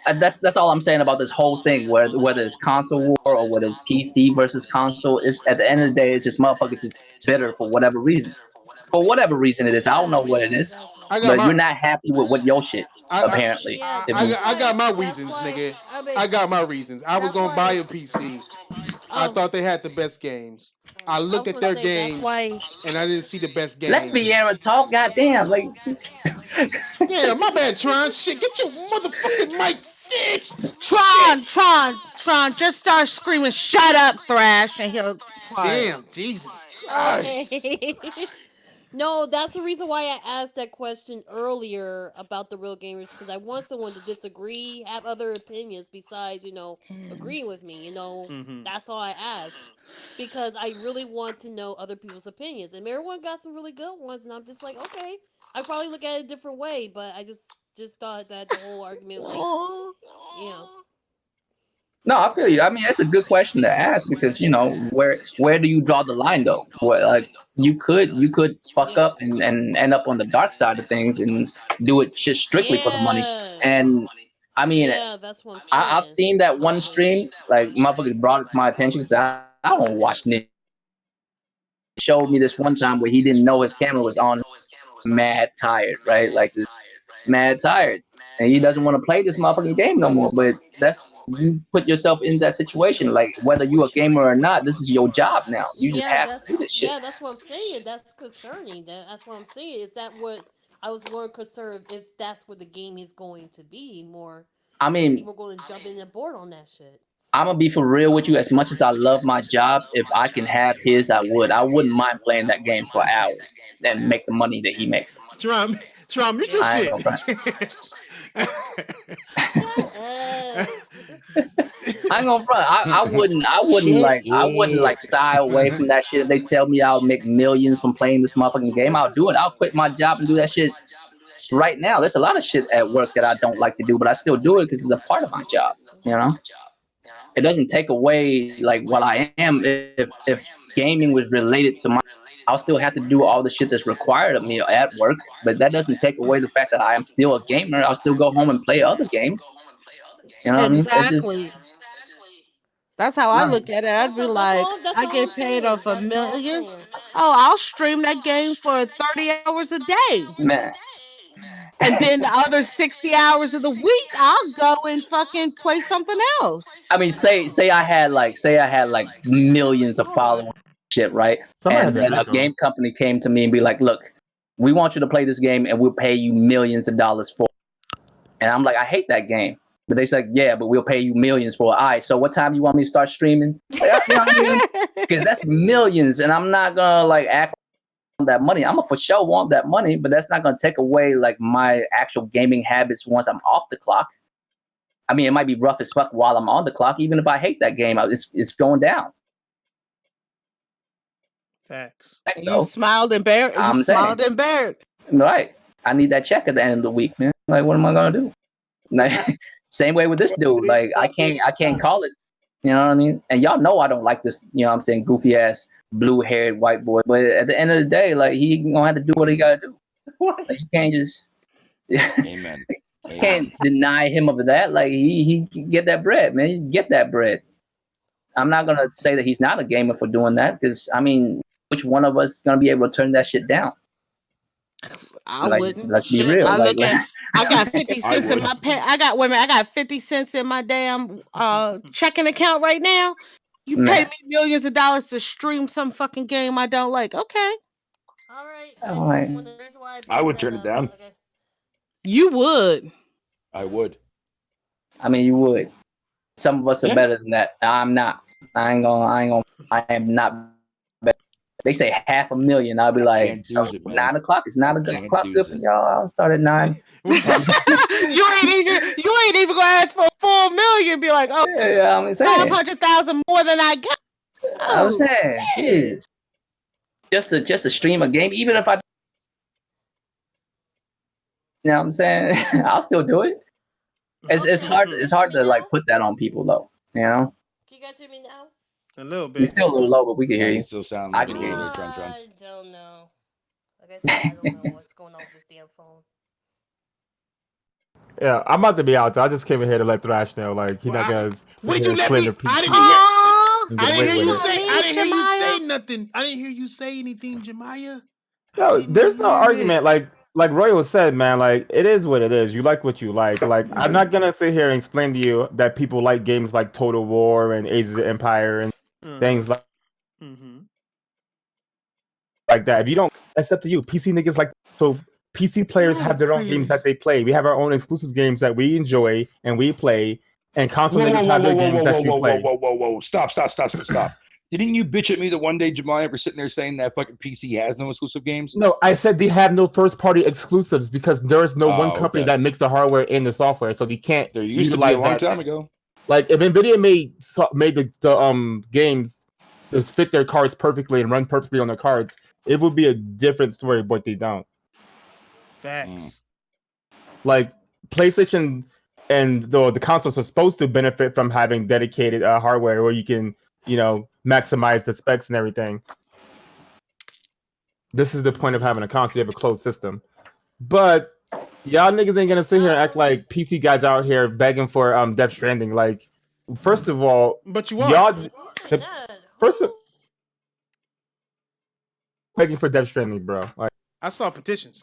that's all I'm saying about this whole thing. Whether it's console war or whether it's PC versus console, it's at the end of the day, it's just motherfuckers just bitter for whatever reason. For whatever reason it is, I don't know Yeah. what it Yeah. is, Definitely. I got but my you're not happy with what your shit apparently. Yeah. If That's you, I got why. my That's reasons, why. nigga. I mean, I got my reasons. I was that's gonna buy why. a PC. I Oh, thought they had the best games. I I looked was at gonna their say that's games why. and I didn't see the best let games. Vieira talk, goddamn, like Damn, my bad, Tron. Shit, get your motherfucking mic fixed. Shit. Tron, just start screaming, "Shut up, Thrash," and he'll quiet. Damn, Jesus Christ. Okay. No, that's the reason why I asked that question earlier about the real gamers, because I want someone to disagree, have other opinions besides, agreeing with me. That's all I asked. Because I really want to know other people's opinions. And everyone got some really good ones, and I'm just like, okay, I probably look at it a different way, but I just thought that the whole argument, like, Oh, you know, no, I feel you. I mean, it's a good question to ask because where do you draw the line though? Where like you could fuck yeah. up and end up on the dark side of things and do it just strictly for the money. Yes. And I mean, Yeah, that's what I'm I've saying. seen that one Honestly. stream, like motherfuckers brought it to my attention. So I don't watch Nick. Showed me this one time where he didn't know his camera was on, mad tired, right? Like just mad tired, and he doesn't want to play this motherfucking game no more. But that's you put yourself in that situation, like whether you a gamer or not, this is your job now. You just have to do this shit. Yeah, that's what I'm saying. That's concerning. That's what I'm saying. Is that what I was more concerned if that's what the game is going to be more, I if mean, people are going to jump in and board on that shit. I'm gonna be for real with you. As much as I love my job, if I can have his, I would. I wouldn't mind playing that game for hours and make the money that he makes. Tron, mute your I ain't shit. gonna front. Shut up. I ain't gonna front. Shut I wouldn't like shy away from that shit. If they tell me I'll make millions from playing this motherfucking game, I'll do it. I'll quit my job and do that shit right now. There's a lot of shit at work that I don't like to do, but I still do it because it's a part of my job. You know, it doesn't take away like what I am. If gaming was related to my, I'll still have to do all the shit that's required of me at work, but that doesn't take away the fact that I am still a gamer. I'll still go home and play other games. You know what I mean? It just exactly. That's how I no. look at it. I'd be like, That's I all I'm get paid saying. off of That's all I'm millions. saying. Oh, I'll stream that game for 30 hours a day. Man. And then the other 60 hours of the week, I'll go and fucking play something else. I mean, say I had like millions of followers, shit, right? Somebody has And an then a echo. game company came to me and be like, "Look, we want you to play this game, and we'll pay you millions of dollars for it." And I'm like, I hate that game. But they said, yeah, but we'll pay you millions for it. All right, so what time you want me to start streaming? Like, you know what I mean? Because that's millions, and I'm not gonna like act on that money. I'm gonna for sure want that money, but that's not gonna take away like my actual gaming habits once I'm off the clock. I mean, it might be rough as fuck while I'm on the clock. Even if I hate that game, it's going down. Facts. You smiled and bared. You smiled and bared. Right. I need that check at the end of the week, man. Like, what am I gonna do? Like, same way with this dude. Like, I can't call it. You know what I mean? And y'all know I don't like this. You know what I'm saying? Goofy ass, blue haired white boy. But at the end of the day, like, he gonna have to do what he gotta do. What? Like, you can't just. Amen. You can't deny him of that. Like, he can get that bread, man. You get that bread. I'm not gonna say that he's not a gamer for doing that, because I mean, which one of us is gonna be able to turn that shit down? I like, wouldn't. let's be Shit, real. I Like, look at. I got 50 I cents in would. my pen. I got 50 cents in my damn checking account right now. You pay me millions of dollars to stream some fucking game I don't like. Okay. All right. I would turn it down. You would. I would. I mean, you would. Some of us are better than that. I'm not. I am not better. They say $500,000. I'll be like, so it, 9 o'clock is not a good clock good for y'all. I'll start at 9. you ain't even gonna ask for a full million. Be like, oh, yeah, I'm saying 500,000 more than I got. I'm saying, jeez. Just to stream a game, even if I, you know what I'm saying, I'll still do it. It's hard to like put that on people though, you know. Can you guys hear me now? A little bit. You're still a little low, but we can hear you. You still sound I like can a hear little you. drunk. I don't know. Like I said, I don't know what's going on with this damn phone. Yeah, I'm about to be out there. I just came in here to let Thrash know, like, he's not gonna. What did you let me? I didn't hear you say. I didn't hear you say nothing. I didn't hear you say anything, Jemiah. No, there's no argument. Like Royal said, man, like, it is what it is. You like what you like. Like, I'm not gonna sit here and explain to you that people like games like Total War and Age of the Empire and things like that. If you don't, that's up to you. PC niggas like so. PC players have their own games that they play. We have our own exclusive games that we enjoy and we play. And console niggas have their games that you play. Whoa. Stop. Didn't you bitch at me the one day, Jemiah, for sitting there saying that fucking PC has no exclusive games? No, I said they have no first-party exclusives because there is no one company that makes the hardware and the software, so they can't. There used to be a long time ago. Like if Nvidia made the games to fit their cards perfectly and run perfectly on their cards, it would be a different story, but they don't. Facts. Like PlayStation and the consoles are supposed to benefit from having dedicated hardware where you can, maximize the specs and everything. This is the point of having a console. You have a closed system. But y'all niggas ain't gonna sit here and act like PC guys out here begging for Death Stranding. Like, first of all, but you are. Y'all begging for Death Stranding, bro. Like, I saw petitions.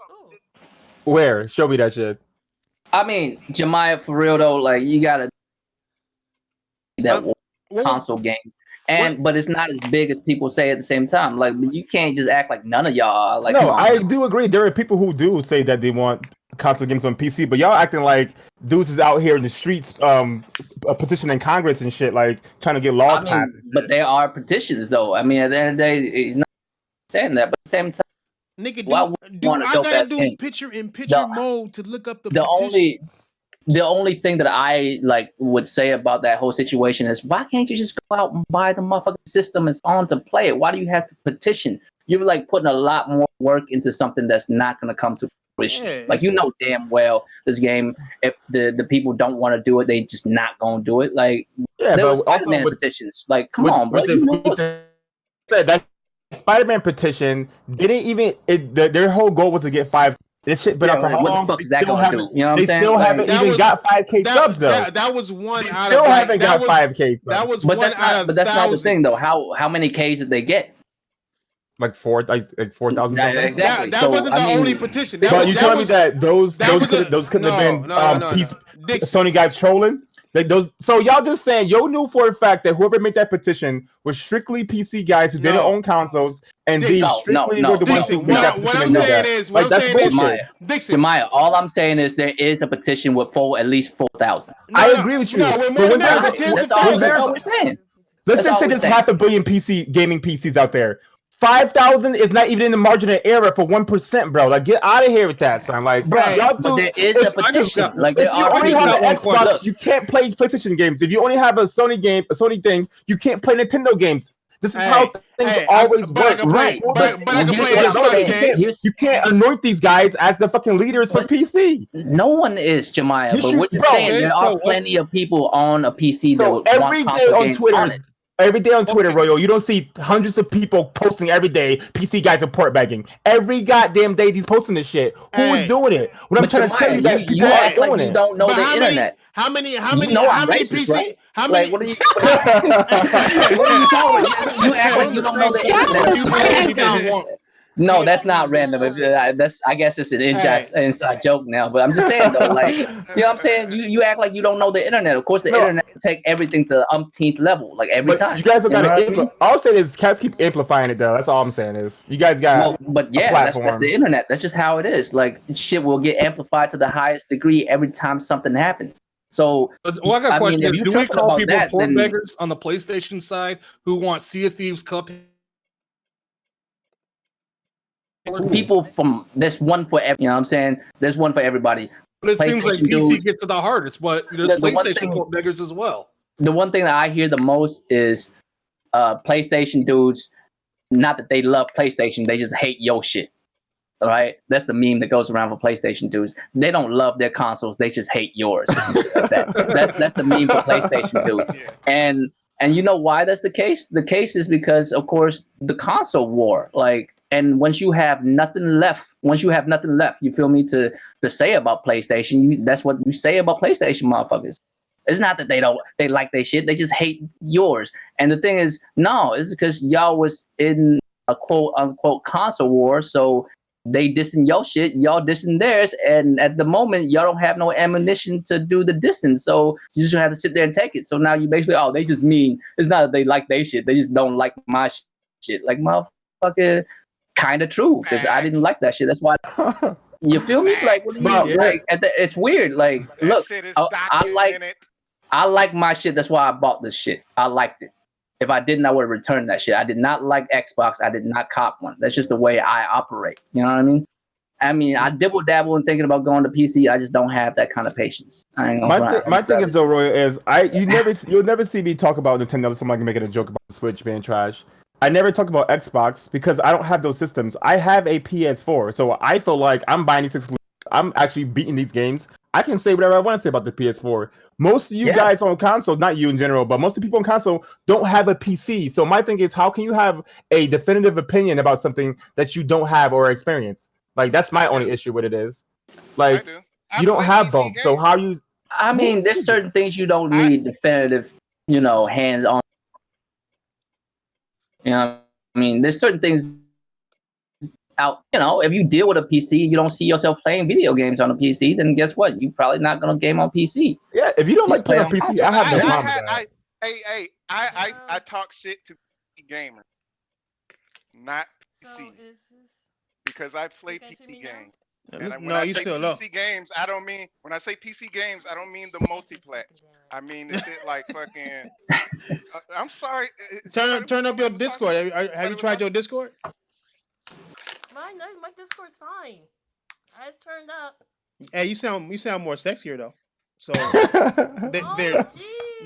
Where? Show me that shit. I mean, Jemiah, for real though, like, you gotta that console game. But it's not as big as people say at the same time. Like, you can't just act like none of y'all are. Like, no, I do agree. There are people who do say that they want console games on PC, but y'all acting like dudes is out here in the streets petitioning Congress and shit, like trying to get laws passed. But there are petitions though. I mean, at the end of the day, he's not saying that, but at the same time, nigga, I gotta do picture-in-picture mode to look up the petition. The only thing that I would say about that whole situation is, why can't you just go out and buy the motherfucking system and on to play it? Why do you have to petition? You're like putting a lot more work into something that's not going to come to fruition. Yeah, damn well this game, if the people don't want to do it, they just not going to do it. Like, yeah, there was but also Spider-Man petitions. Like, come on, bro. That Spider-Man petition didn't even. Their whole goal was to get 5. This shit been up for how long? What the fuck is that gonna do? You know what I'm saying? They still haven't even got 5K subs though. That was one. They still haven't got 5K subs. That was one out of. But that's not the thing though. How many Ks did they get? Like 4,000. Exactly. That wasn't the only petition. But you telling me that those couldn't have been Sony guys trolling? Like those, so y'all just saying yo knew for a fact that whoever made that petition was strictly PC guys who didn't own consoles, and these strictly were the ones who made that petition. What I'm saying is, like that's bullshit. Jemiah, all I'm saying is there is a petition with at least 4,000. I agree with you. No, we're more than that. We're tens of thousands. That's all we're saying. Let's just say there's 500 million gaming PCs out there. 5,000 is not even in the margin of error for 1%, bro. Like, get out of here with that, son. Like, bro, y'all but there is a petition. Like, if you only have an Xbox, you can't play PlayStation games. If you only have a Sony thing, you can't play Nintendo games. This is how things always work. Right. But I can play Xbox games. You can't anoint these guys as the fucking leaders for PC. No one is, Jemiah. But we're just saying there are plenty of people on a PC that would every want day console on games Twitter. on it. Every day on Twitter, Royal, you don't see hundreds of people posting every day. PC guys are port bagging. Every goddamn day, he's posting this shit. Who is doing it? What I'm trying to tell you that people are doing it. You don't know the internet. How many racist, PC? Right? How many? What are you? What are you talking about? You act like you don't know the internet. No, that's not random. I guess it's an inside joke now. But I'm just saying though, like, you know what I'm saying? You act like you don't know the internet. Of course, the internet can take everything to the umpteenth level, like every time. You guys have got to. All I'm saying is, cats keep amplifying it though. That's all I'm saying is, you guys got. But yeah, that's the internet. That's just how it is. Like, shit will get amplified to the highest degree every time something happens. So, I got a question. Mean, do we call people port beggars on the PlayStation side who want Sea of Thieves Cuphead? People from there's one for every, you know what I'm saying? There's one for everybody. But it seems like PC gets to the hardest, but there's PlayStation port beggars as well. The one thing that I hear the most is PlayStation dudes, not that they love PlayStation, they just hate your shit. All right? That's the meme that goes around for PlayStation dudes. They don't love their consoles, they just hate yours. That's the meme for PlayStation dudes. And you know why that's the case? The case is because, of course, the console war, like, and once you have nothing left, you feel me, to say about PlayStation, that's what you say about PlayStation motherfuckers. It's not that they like their shit, they just hate yours. And the thing is, no, it's because y'all was in a quote unquote console war, so they dissing your shit, y'all dissing theirs, and at the moment y'all don't have no ammunition to do the dissing, so you just have to sit there and take it. So now you basically, they just mean, it's not that they like their shit, they just don't like my shit. Like, motherfucker, kind of true, because I didn't like that shit. That's why. You feel me? Like, what do you like? It's weird. Like, look, I like my shit. That's why I bought this shit. I liked it. If I didn't, I would have returned that shit. I did not like Xbox. I did not cop one. That's just the way I operate. You know what I mean? I dibble dabble and thinking about going to PC. I just don't have that kind of patience. My thing is though, Roy, is you'll never see me talk about Nintendo. Somebody making a joke about the Switch being trash. I never talk about Xbox because I don't have those systems. I have a PS4, so I feel like I'm buying these exclusives. I'm actually beating these games. I can say whatever I want to say about the PS4. Most of you guys on console, not you in general, but most of the people on console don't have a PC. So my thing is, how can you have a definitive opinion about something that you don't have or experience? Like, that's my only issue with it is. Like, you don't have both. So how you... I mean, there's certain things you don't need definitive, hands-on. You know, I mean, there's certain things out, if you deal with a PC, you don't see yourself playing video games on a PC, then guess what? You're probably not going to game on PC. Yeah, if you don't like playing on PC, I have no problem with that. I talk shit to PC gamers, not PC. Because I play PC games. And when I say PC games, I don't mean, when I say PC games, I don't mean the multiplex. I mean the shit like fucking. I'm sorry. Turn up your Discord. Have you tried your Discord? My Discord's fine. It's turned up. Hey, you sound more sexier though. So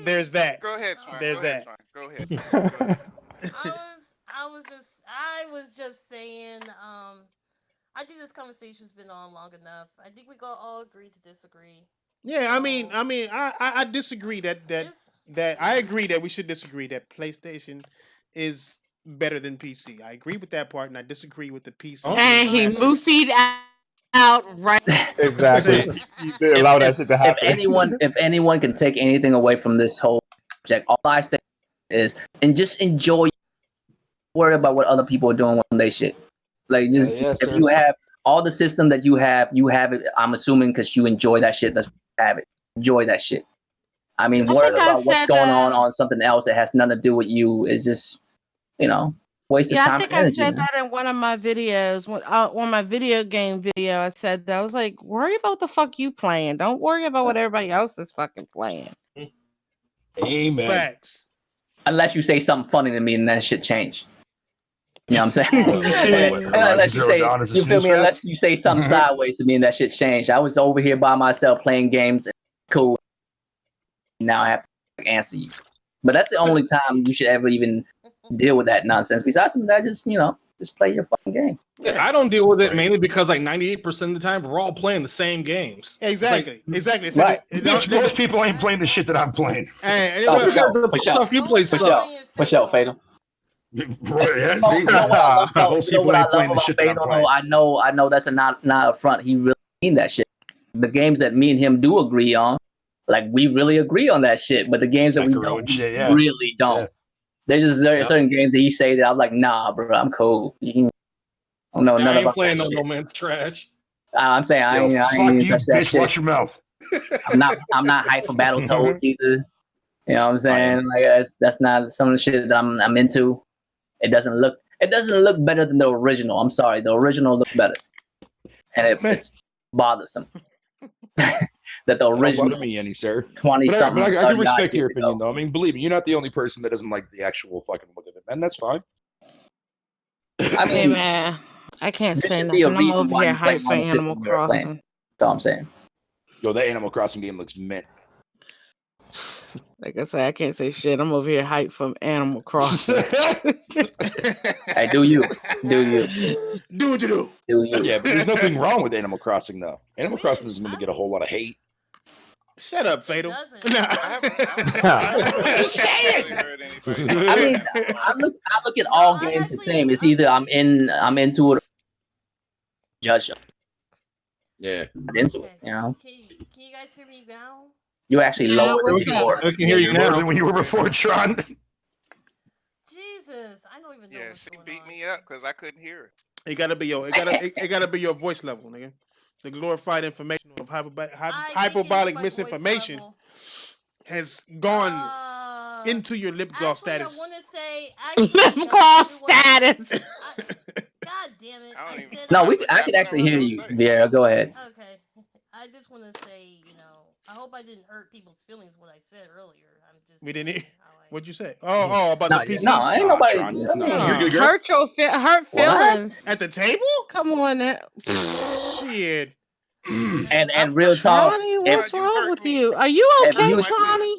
there's that. Go ahead. There's that. Go ahead. I was just saying. I think this conversation's been on long enough. I think we all agree to disagree. Yeah, I disagree that I agree that we should disagree that PlayStation is better than PC. I agree with that part, and I disagree with the PC. And he moofied out right. Exactly. You did allow that shit to happen. If anyone can take anything away from this whole project, all I say is, and just enjoy. Worry about what other people are doing when they shit. Like, just if you have all the system that you have it. I'm assuming because you enjoy that shit. That's why you have it. Enjoy that shit. I mean, I worrying think I about what's said going that. on something else that has nothing to do with you is just, waste of Yeah, I time think and I energy, said man. that in one of my videos. On my video game video, I said that. I was like, worry about the fuck you playing. Don't worry about what everybody else is fucking playing. Amen. Facts. Unless you say something funny to me and that shit change. You know what I'm saying? Unless you say, you feel me? Unless you say something sideways to me and that shit changed. I was over here by myself playing games. And it's cool. Now I have to answer you. But that's the only time you should ever even deal with that nonsense. Besides from that, just play your fucking games. Yeah, I don't deal with it mainly because like 98% of the time we're all playing the same games. Exactly. Exactly. Right. Most people ain't playing the shit that I'm playing. Hey, for stuff you play suck. For sure, Fatal. Yeah, see, You know what I love about, most you know people what I ain't love playing the about shit that I'm Fatal playing. though? I know that's not a front. He really mean that shit. The games that me and him do agree on, like we really agree on that shit. But the games that we don't, we really don't. There's certain games that he say that I'm like, nah, bro, I'm cool. I don't know I nothing ain't about playing that no shit. No Man's trash. I'm saying I ain't fuck even you, touch that bitch. shit. Watch your mouth. I'm not hyped for Battletoads either. You know what I'm saying? Like that's not some of the shit that I'm into. It doesn't look better than the original. I'm sorry, the original looked better, and it's bothersome that the Don't original bother me any, sir. 20 But something I can 30 odd respect your years opinion, ago. though. I mean, believe me, you're not the only person that doesn't like the actual fucking look of it, man. That's fine. I Hey mean, man, I can't there say should be a nothing. I'm reason over why here you play hyped for on the Animal system you're playing. Crossing. That's all I'm saying. Yo, that Animal Crossing game looks mint. Like I said, I can't say shit. I'm over here hyped from Animal Crossing. Hey, do you? Do you? Do what you do. Do you? Yeah, but there's nothing wrong with Animal Crossing, though. Animal Crossing doesn't really get a whole lot of hate. Shut up, Fatal. Just say it. heard anybody I mean, I look at all games the same. It's either I'm into it or judge. Yeah. I'm into it, you know. Can you guys hear me now? You actually lower than what's before. I can hear you Lower now. than when you were before, Tron. Jesus, I don't even know what's she going beat on. me up because I couldn't hear her. It gotta be your voice level, nigga. The glorified information of hyperbolic misinformation has gone into your lip gloss status. I want to say Lip gloss status. God damn it! I said No, I could actually hear you, Vieira. Go ahead. Okay, I just want to say, I hope I didn't hurt people's feelings what I said earlier. I'm just. We didn't. What'd you say? Oh, about the PC. No, ain't nobody. Hurt feelings at the table. Come on now. Shit. And real talk. Tronny, what's wrong with you? Are you okay, Tronny?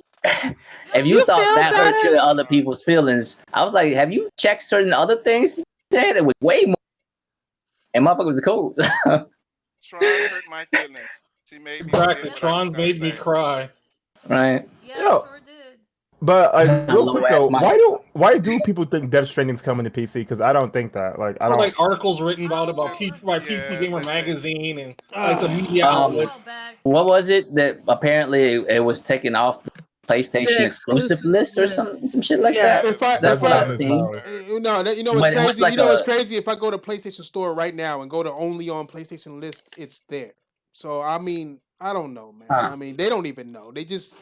If you thought feel that hurt better? your other people's feelings, I was like, have you checked certain other things? You said it was way more. And motherfucker was cool. Tron hurt my feelings. She made me Exactly. forget what I was Tron gonna made me say. cry. Right. Yeah, sure did. But real quick though, Mike. why do people think Death Stranding's coming to PC? Because I don't think that. Like I don't. Like articles written about it by PC Gamer magazine and like the media Um, outlets. what was it that apparently it was taken off the PlayStation exclusive list or some shit like that? That's what I've seen. You know what's When it was crazy? like You know what's crazy? If I go to PlayStation Store right now and go to only on PlayStation list, it's there. So I mean, I don't know, man. I mean, they don't even know. They just.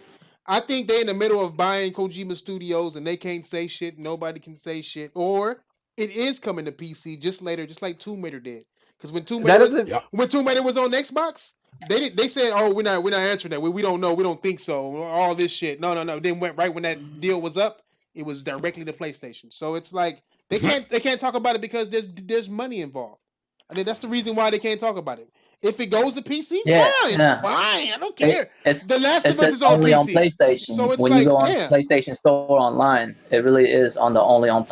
I think they're in the middle of buying Kojima Studios and they can't say shit. Nobody can say shit. Or it is coming to PC just later, just like Tomb Raider did. Because when Tomb Raider was on Xbox, they said, "Oh, we're not answering that. We don't know. We don't think so. All this shit." No. Then went right when that deal was up. It was directly to PlayStation. So it's like they can't talk about it because there's money involved. I mean, that's the reason why they can't talk about it. If it goes to PC, fine. I don't care. The Last of Us is on only PC. on PlayStation. So it's when like, you go on PlayStation Store online, it really is on the only on.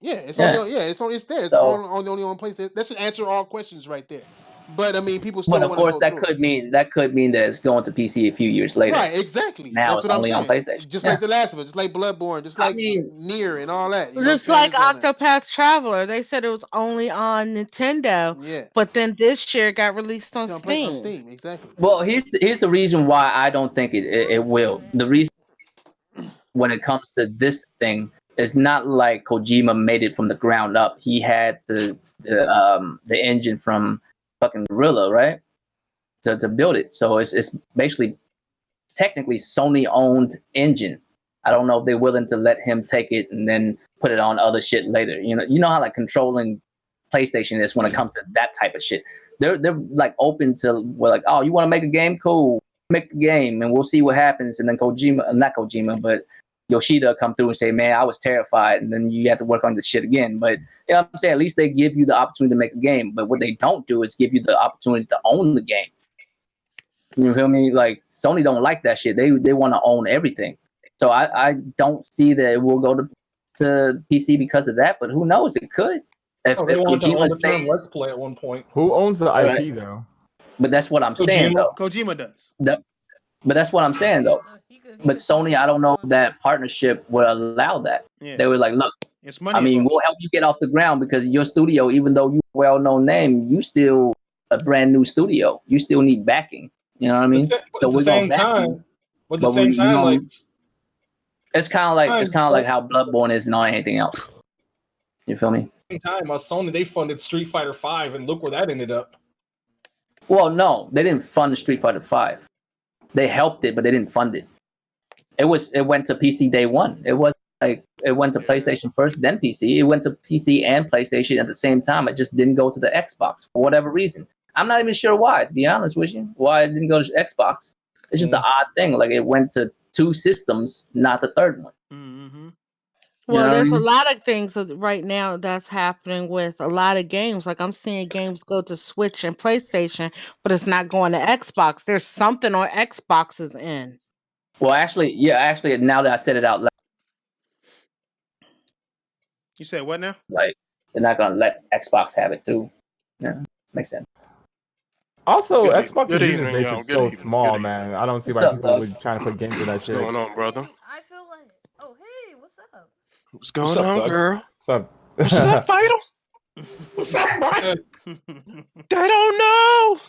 It's only it's there. It's only on PlayStation. That should answer all questions right there. But I mean, people still But of want to course, go that through could mean that it's going to PC a few years later. Right, exactly. Now That's it's what I'm only on saying. PlayStation. Just like The Last of Us, just like Bloodborne, just like Nier and all that. You know Just like Octopath Traveler, they said it was only on Nintendo. Yeah. But then this year it got released on Steam. On Steam, exactly. Well, here's the reason why I don't think it will. The reason when it comes to this thing, it's not like Kojima made it from the ground up. He had the engine from fucking Gorilla, right? To build it. So it's basically technically Sony-owned engine. I don't know if they're willing to let him take it and then put it on other shit later. You know how like controlling PlayStation is when it comes to that type of shit. They're like open to, well, like, oh, you want to make a game? Cool, make the game, and we'll see what happens. And then not Kojima, but Yoshida come through and say, man, I was terrified, and then you have to work on this shit again. But you know what I'm saying? At least they give you the opportunity to make a game. But what they don't do is give you the opportunity to own the game. You feel me? Like Sony don't like that shit. They want to own everything. So I don't see that it will go to PC because of that. But who knows? It could. If they wanted to own the term stays, Let's Play at one point. Who owns the Right. IP though? But that's what I'm saying though. Kojima does. But that's what I'm saying though. But Sony, I don't know if that partnership would allow that. Yeah. They were like, look, It's money. I mean, we'll help you get off the ground because your studio, even though you're a well-known name, you still a brand new studio. You still need backing. You know what I mean? So we're gonna back you. But at the same time, like it's kind of like how Bloodborne is, not anything else. You feel me? Time Sony, they funded Street Fighter V, and look where that ended up. Well, no, they didn't fund Street Fighter V. They helped it, but they didn't fund it. It went to PC day one. It was like it went to PlayStation first, then PC. It went to PC and PlayStation at the same time. It just didn't go to the Xbox for whatever reason. I'm not even sure why, to be honest with you. Why it didn't go to Xbox? It's just an odd thing. Like it went to 2 systems, not the third one. Mm-hmm. Well, there's a lot of things right now that's happening with a lot of games. Like I'm seeing games go to Switch and PlayStation, but it's not going to Xbox. There's something on Xbox's end. Well, actually, now that I said it out loud, you said what now? Like they're not gonna let Xbox have it too. Yeah, makes sense. Also, Good Xbox's good user evening, base y'all. is Good so evening. small, Good man. I don't see What's why up, people Doug? would trying to put games in that What's shit. going on, brother? I feel like, oh hey, what's up? What's going What's up, on, Doug? girl? What's up? What's up, Vital? What's up, Mike? They don't know.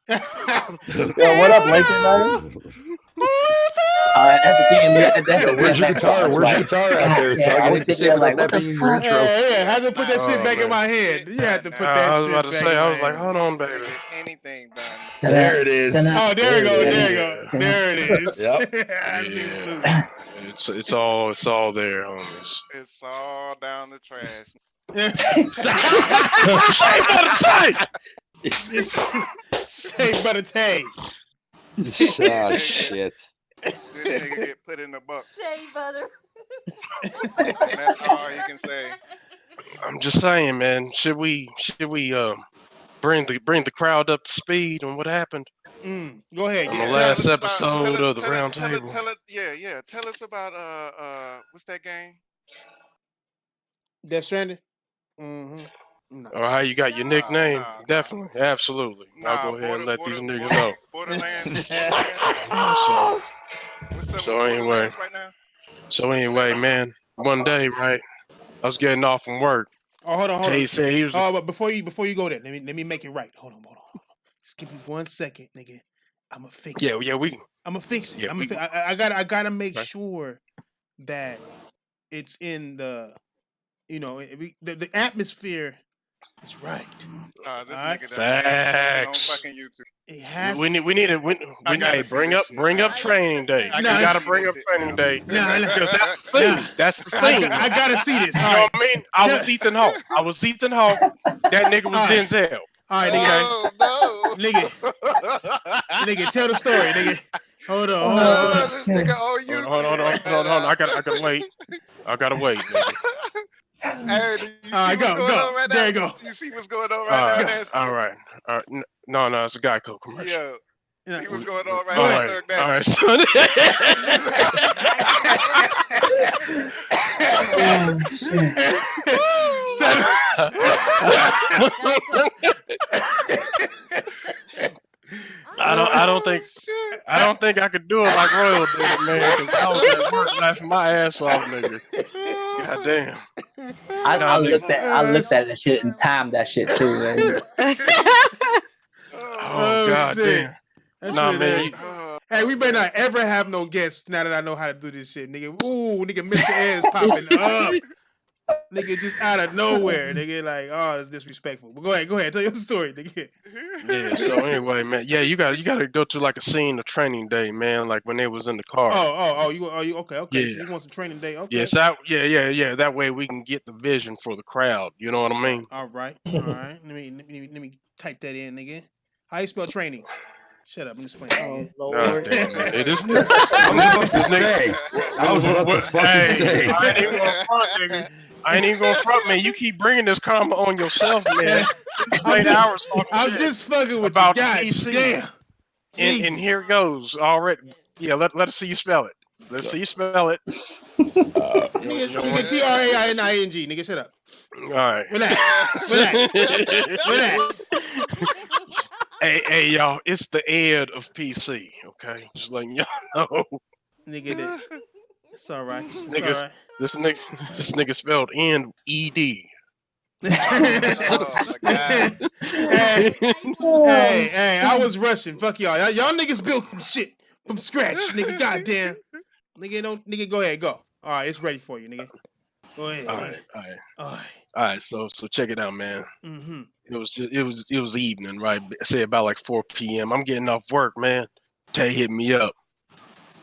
Yo, what up, Lincoln, man? As a game, that's Yo, where's your DMX guitar? song, Where's right? your guitar out there, Yeah, dog? I I was need to sitting there save it like, up what that the being your fuck? intro. Yeah, had to put that shit Oh, back in man. my head. You had to put I that was shit about to back say, in I my was like, head. hold on, baby. Get anything done. There it is. Oh, there we go. it There is. you go. There it is. Yep. I knew Yeah. It's all there, homies. It's all down the trash. Say butter tay! Say butter tay. Ah, shit. This nigga get put in the box. Shea butter. And that's all he can say. I'm just saying, man. Should we bring the crowd up to speed on what happened Go ahead. on Yeah. the last Tell us about- episode of the round table? Yeah. Tell us about what's that game? Death Stranding. Mm-hmm. No. Or how you got your nickname? Nah. Definitely, absolutely. I'll go ahead and let these niggas know. Borderlands. So anyway, man, one day, right? I was getting off from work. Oh, hold on. Jay said he was. Oh, but before you go there, let me make it right. Hold on. Just give me 1 second, nigga. I'ma fix it. Yeah, we. I'ma fix it. Yeah, I gotta make sure that it's in the, the atmosphere is right. This All right? nigga done had on Facts. fucking YouTube. It has. We need hey, bring up training day. You gotta bring up training day. Because that's the thing. That's the thing. I gotta see this. You know what I mean? I was Ethan Hawke. That nigga was Denzel. All right, nigga. No. Nigga, tell the story, nigga. Hold on. This nigga owe you. Hold on. I gotta wait. Nigga. Hey, do you see All right, what's go. going on right There now? you go. You see what's going on right now? All right. No, it's a Geico commercial. Yeah. See what's going on right All now? right, all right, son. I don't think I could do it like Royal did it, man. Because I was at work laughing my ass off, nigga. God damn. I looked at that shit and timed that shit too, man. Oh, god shit. damn. Nah, man. Hey, we better not ever have no guests now that I know how to do this shit, nigga. Ooh, nigga, Mr. Ed's popping up. Nigga, just out of nowhere, nigga, like, oh, that's disrespectful. But go ahead, tell your story, nigga. Yeah. So anyway, man. Yeah, you gotta go to like a scene of Training Day, man. Like when they was in the car. You okay? Yeah. So you want some Training Day? Okay. Yes. Yeah. That way we can get the vision for the crowd. You know what I mean? All right. Let me type that in, nigga. How you spell training? Shut up. I'm just playing. Oh, God Lord. damn it. It is. I was about to fucking say. I ain't even gonna front, nigga. I ain't even gonna front, man. You keep bringing this karma on yourself, man. I'm just fucking with about you. God PC. damn. And here it goes already. Yeah, let us see you spell it. Let's see you spell it. Nigga, T-R-A-I-N-I-N-G. Nigga, shut up. All right. Relax. Hey, y'all, it's the Ed of PC, okay? Just letting y'all know. Nigga, it's all right. This It's all right. nigga spelled N-E-D. Oh my God. Hey, I was rushing. Fuck y'all. Y'all niggas built some shit from scratch, nigga. Goddamn. Nigga, go ahead, go. All right, it's ready for you, nigga. Go ahead. All right. So check it out, man. Mm-hmm. It was evening, right? I say about like 4 p.m. I'm getting off work, man. Tay hit me up.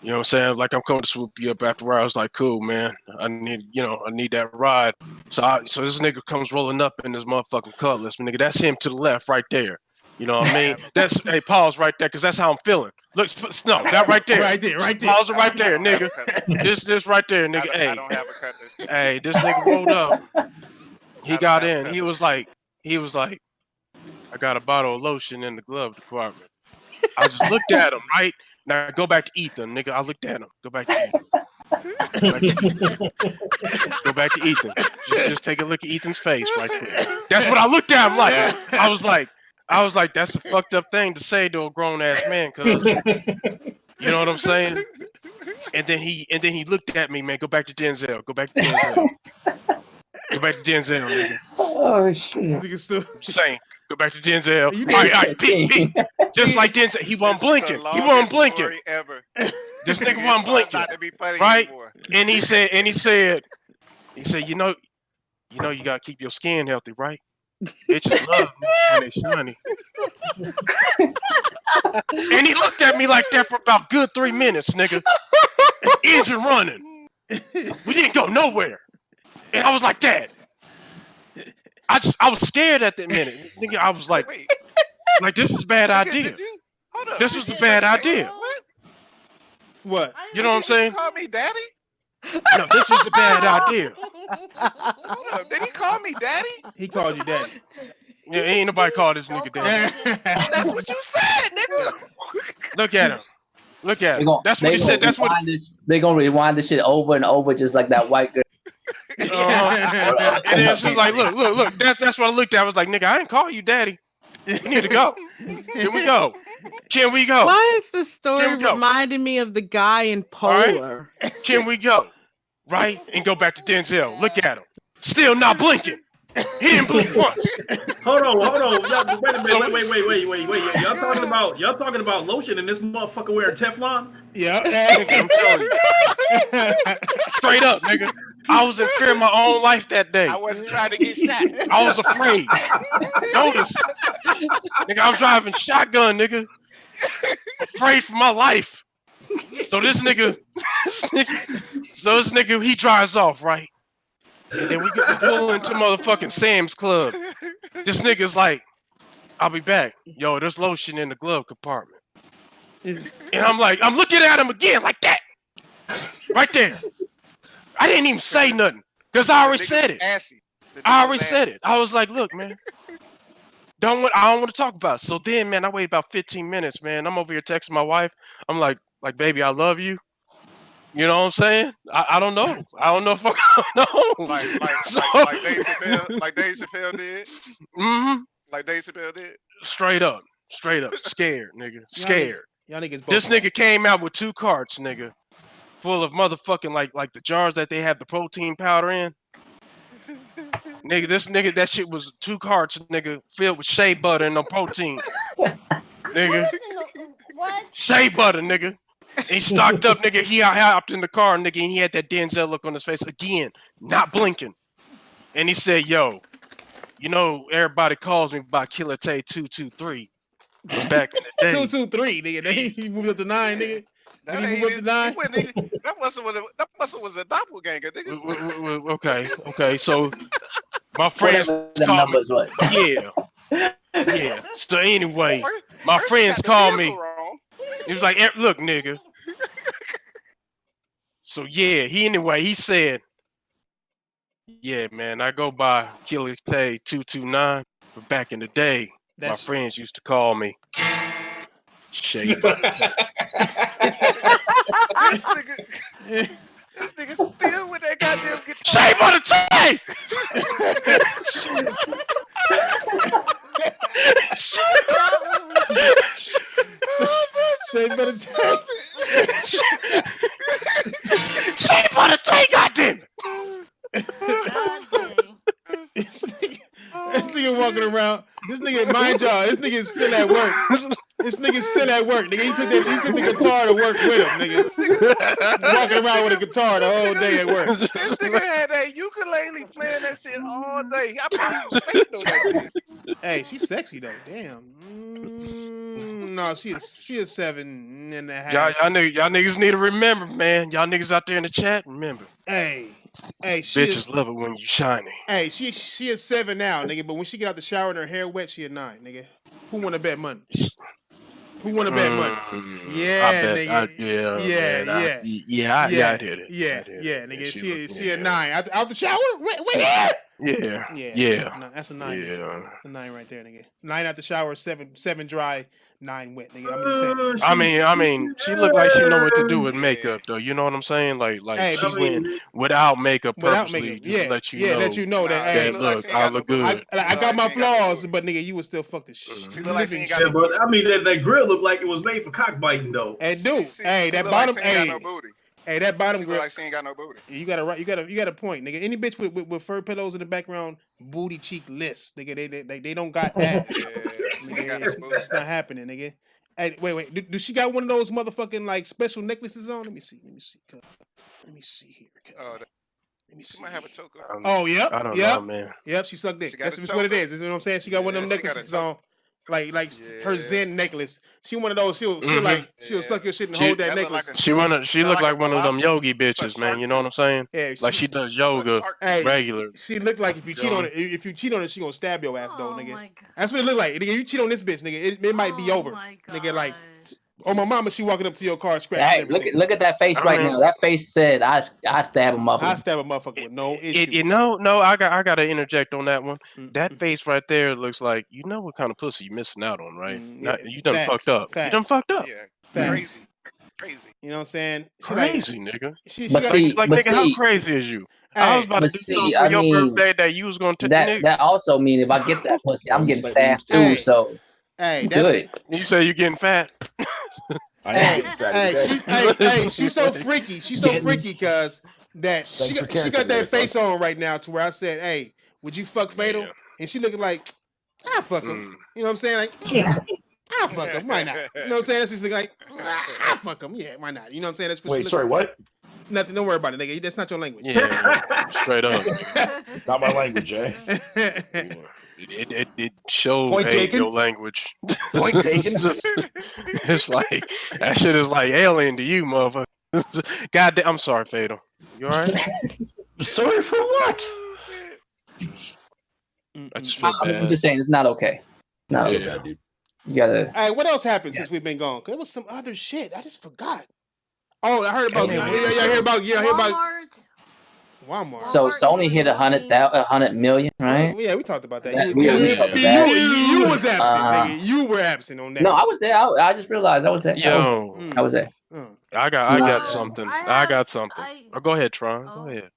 You know what I'm saying? Like I'm coming to swoop you up after a while. I was like, cool, man. I need that ride. So this nigga comes rolling up in his motherfucking Cutlass. Nigga, that's him to the left right there. You know what I mean? That's pause right there, cause that's how I'm feeling. Look, no, that right there. Right there. Pause it right there, nigga. This right there, nigga. I don't have a Cutlass. Hey, this nigga rolled up. He got in. He was like, I got a bottle of lotion in the glove department. I just looked at him, right? Now go back to Ethan, nigga. I looked at him. Go back to Ethan. Go back to Ethan. Just take a look at Ethan's face right quick. That's what I looked at him like. I was like, that's a fucked up thing to say to a grown ass man, cuz. You know what I'm saying? And then he looked at me, man. Go back to Denzel. Go back to Denzel. Go back to Denzel, nigga. Oh shit! Nigga still saying, go back to Denzel. All right, peep. Just like Denzel, he wasn't blinking. He wasn't blinking. Ever. This nigga wasn't blinking. Not to be funny right? Anymore. And he said, you know, you gotta keep your skin healthy, right? Bitches love me when they shiny. And he looked at me like that for about good 3 minutes, nigga. Engine running. We didn't go nowhere. And I was like, Dad. I was scared at that minute. Nigga, I was like, this is a bad idea. This was a bad idea. What? You know what I'm saying? Call me daddy? No, this was a bad idea. Hold up. Did he call me daddy? He called you daddy. Yeah, ain't nobody called this nigga daddy. That's what you said, nigga. Look at him. Look at him. That's what he said. That's what they're gonna rewind this shit over and over, just like that white girl. And then she was like, look. That's what I looked at. I was like, nigga, I didn't call you daddy. We need to go. Can we go? Can we go? Why is this story reminding me of the guy in Polar? Right? Can we go? Right? And go back to Denzel. Look at him. Still not blinking. He didn't blink once. Hold on. Y'all, wait a minute. Wait. Y'all talking about lotion and this motherfucker wearing Teflon? Yeah. I'm telling you. Straight up, nigga. I was in fear of my own life that day. I wasn't trying to get shot. I was afraid. Notice. Nigga, I'm driving shotgun, nigga. Afraid for my life. So this nigga, he drives off, right? And then we pull into motherfucking Sam's Club. This nigga's like, I'll be back. Yo, there's lotion in the glove compartment. And I'm like, I'm looking at him again like that. Right there. I didn't even say nothing. Because I already said it. I was like, look, man. I don't want to talk about it. So then, man, I waited about 15 minutes, man. I'm over here texting my wife. I'm like, baby, I love you. You know what I'm saying? I don't know. I don't know if I know. Like Dave Chappelle did. Mm-hmm. Like Dave Chappelle did. Straight up, scared, nigga, scared. Y'all niggas. This nigga came out with 2 carts, nigga, full of motherfucking like the jars that they have the protein powder in. Nigga, that shit was 2 carts, nigga, filled with shea butter and no protein. Nigga, what? Shea butter, nigga. He stocked up, nigga. He hopped in the car, nigga, and he had that Denzel look on his face again, not blinking. and he said, "Yo, you know, everybody calls me by Killer Tay 223. Back in the day, 223, nigga. He moved up to 9, nigga. Did he move up to 9? That muscle was a doppelganger, nigga. Okay. So my friends called me. Yeah. So anyway, my friends called me. He was like, "Look, nigga." So yeah, he said, "Yeah, man, I go by Killer Tay 229, but back in the day, my friends used to call me Shay Butter Tay." This nigga still with that goddamn guitar. Shay Butter Tay! Shay Butter Tay. Shay Butter Tay, goddamn it! This nigga walking around. This nigga, mind y'all, this nigga is still at work. This nigga's still at work, nigga. He took the guitar to work with him, nigga. Walking around with a guitar the whole day at work. This nigga had that ukulele playing that shit all day. I bet he was fake though that shit. Hey, she's sexy though. Damn. No, she is 7.5. Y'all niggas need to remember, man. Y'all niggas out there in the chat, remember. Hey, bitches love it when you shiny. Hey, she is 7 now, nigga. But when she get out the shower and her hair wet, she a 9, nigga. Who wanna bet money? Who wanna bet money? Yeah, nigga. I did it. Yeah, nigga. She a 9 out the shower. Wait here. Yeah. No, that's a 9. Nigga. A 9 right there, nigga. 9 out the shower, 7 dry, 9 wet, nigga. I'm just saying. I mean, she looked like she know what to do with makeup, though. You know what I'm saying? Like Hey, she went without makeup Without purposely makeup, to let you know. let you know that. Hey, look, I look good. I got my flaws, but nigga, you would still fuck the shit. Yeah, but I mean that grill looked like it was made for cockbiting though. Hey, dude. Hey, that bottom. Hey, that bottom grill. Like she ain't got no booty. You got a point, nigga. Any bitch with fur pillows in the background, booty cheek list, nigga. They don't got ass. Nigga, it's not happening, nigga. Hey, wait. Do she got one of those motherfucking like special necklaces on? Let me see. Let me see here. Let me see. She might have a choker. Oh, yep. I don't know, man. Yep, she sucked dick. That's what it is. You know what I'm saying? She got one of them necklaces on. Like her Zen necklace. She one of those. She'll suck your shit and hold that necklace. She look like one of them yogi bitches, man. You know what I'm saying? Yeah, like she does yoga regular. She look like if you cheat on it, she gonna stab your ass though, nigga. That's what it look like. Nigga, you cheat on this bitch, nigga, it might be over, nigga. Like, oh my mama, she walking up to your car scratching everything. Look at that face right now. That face said, "I stab a motherfucker." I stab a motherfucker with no issue. No, I got to interject on that one. That face right there looks like you know what kind of pussy you missing out on, right? You done fucked up. You done fucked up. Yeah, crazy. You know what I'm saying? Crazy, nigga. Nigga, how crazy is you? I was about to do something for your birthday that you was gonna take. That also mean if I get that pussy, I'm getting stabbed too. So good. You say you getting fat? She's so freaky. She's so freaky because that she got that face on right now to where I said, "Hey, would you fuck Fatal?" And she looking like, "I fuck him." You know what I'm saying? Like, I fuck him. Why not? You know what I'm saying? That's just like, I fuck him. Yeah, why not? You know what I'm saying? That's what Wait, sorry, what? Nothing. Don't worry about it, nigga. That's not your language. Yeah, straight up. Not my language, eh? It showed your language. Point taken. It's like that shit is like alien to you, motherfucker. Goddamn, I'm sorry, Fatal. You alright? Sorry for what? I just feel bad. I'm just saying it's not okay. Not okay, dude. You gotta. Hey, what else happened since we've been gone? There was some other shit. I just forgot. Oh, I heard about. I heard about. Walmart. So Sony hit 100 million, right? Yeah, we talked about that. You was absent, nigga. You were absent on that. No, I was there. I just realized I was there. Yo, I was there. I got something. I got something. Go ahead, Tron. Go ahead.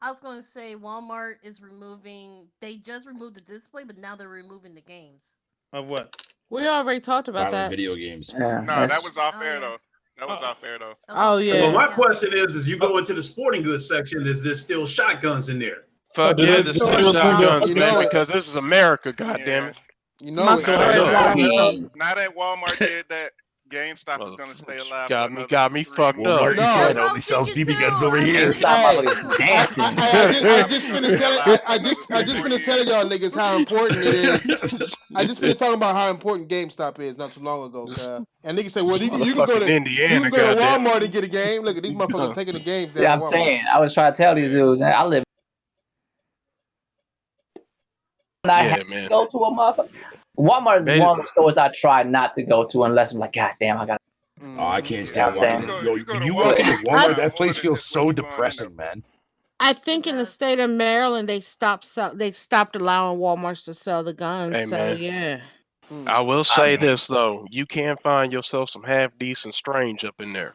I was going to say Walmart is removing. They just removed the display, but now they're removing the games. Of what? We already talked about that. Video games. No, that was off air though. That was off air though. Oh yeah. Well, my question is you go into the sporting goods section, is there still shotguns in there? Fuck yeah, there's still shotguns, man, because this is America, goddammit. You know, now that Walmart did that GameStop is gonna stay alive. Got for me, another got me 3 fucked more up. years. Walmart No. only sells BB guns over here. Dancing. I just finished telling. I just finished telling y'all niggas how important it is. I just finished talking about how important GameStop is not too long ago. And niggas say, "Well, you can go to Indiana, Walmart and get a game." Look at these motherfuckers taking the games down. Yeah, at I'm Walmart. saying. I was trying to tell these dudes. I live. I have to go to a motherfucker. Walmart is one of the stores I try not to go to unless I'm like, God damn, I got. Oh, I can't stand You know Walmart. Yo, when you walk into Walmart, that place feels so depressing, man. I think in the state of Maryland they stopped allowing Walmarts to sell the guns. Hey, so man. yeah. I will say this though, you can find yourself some half decent strange up in there.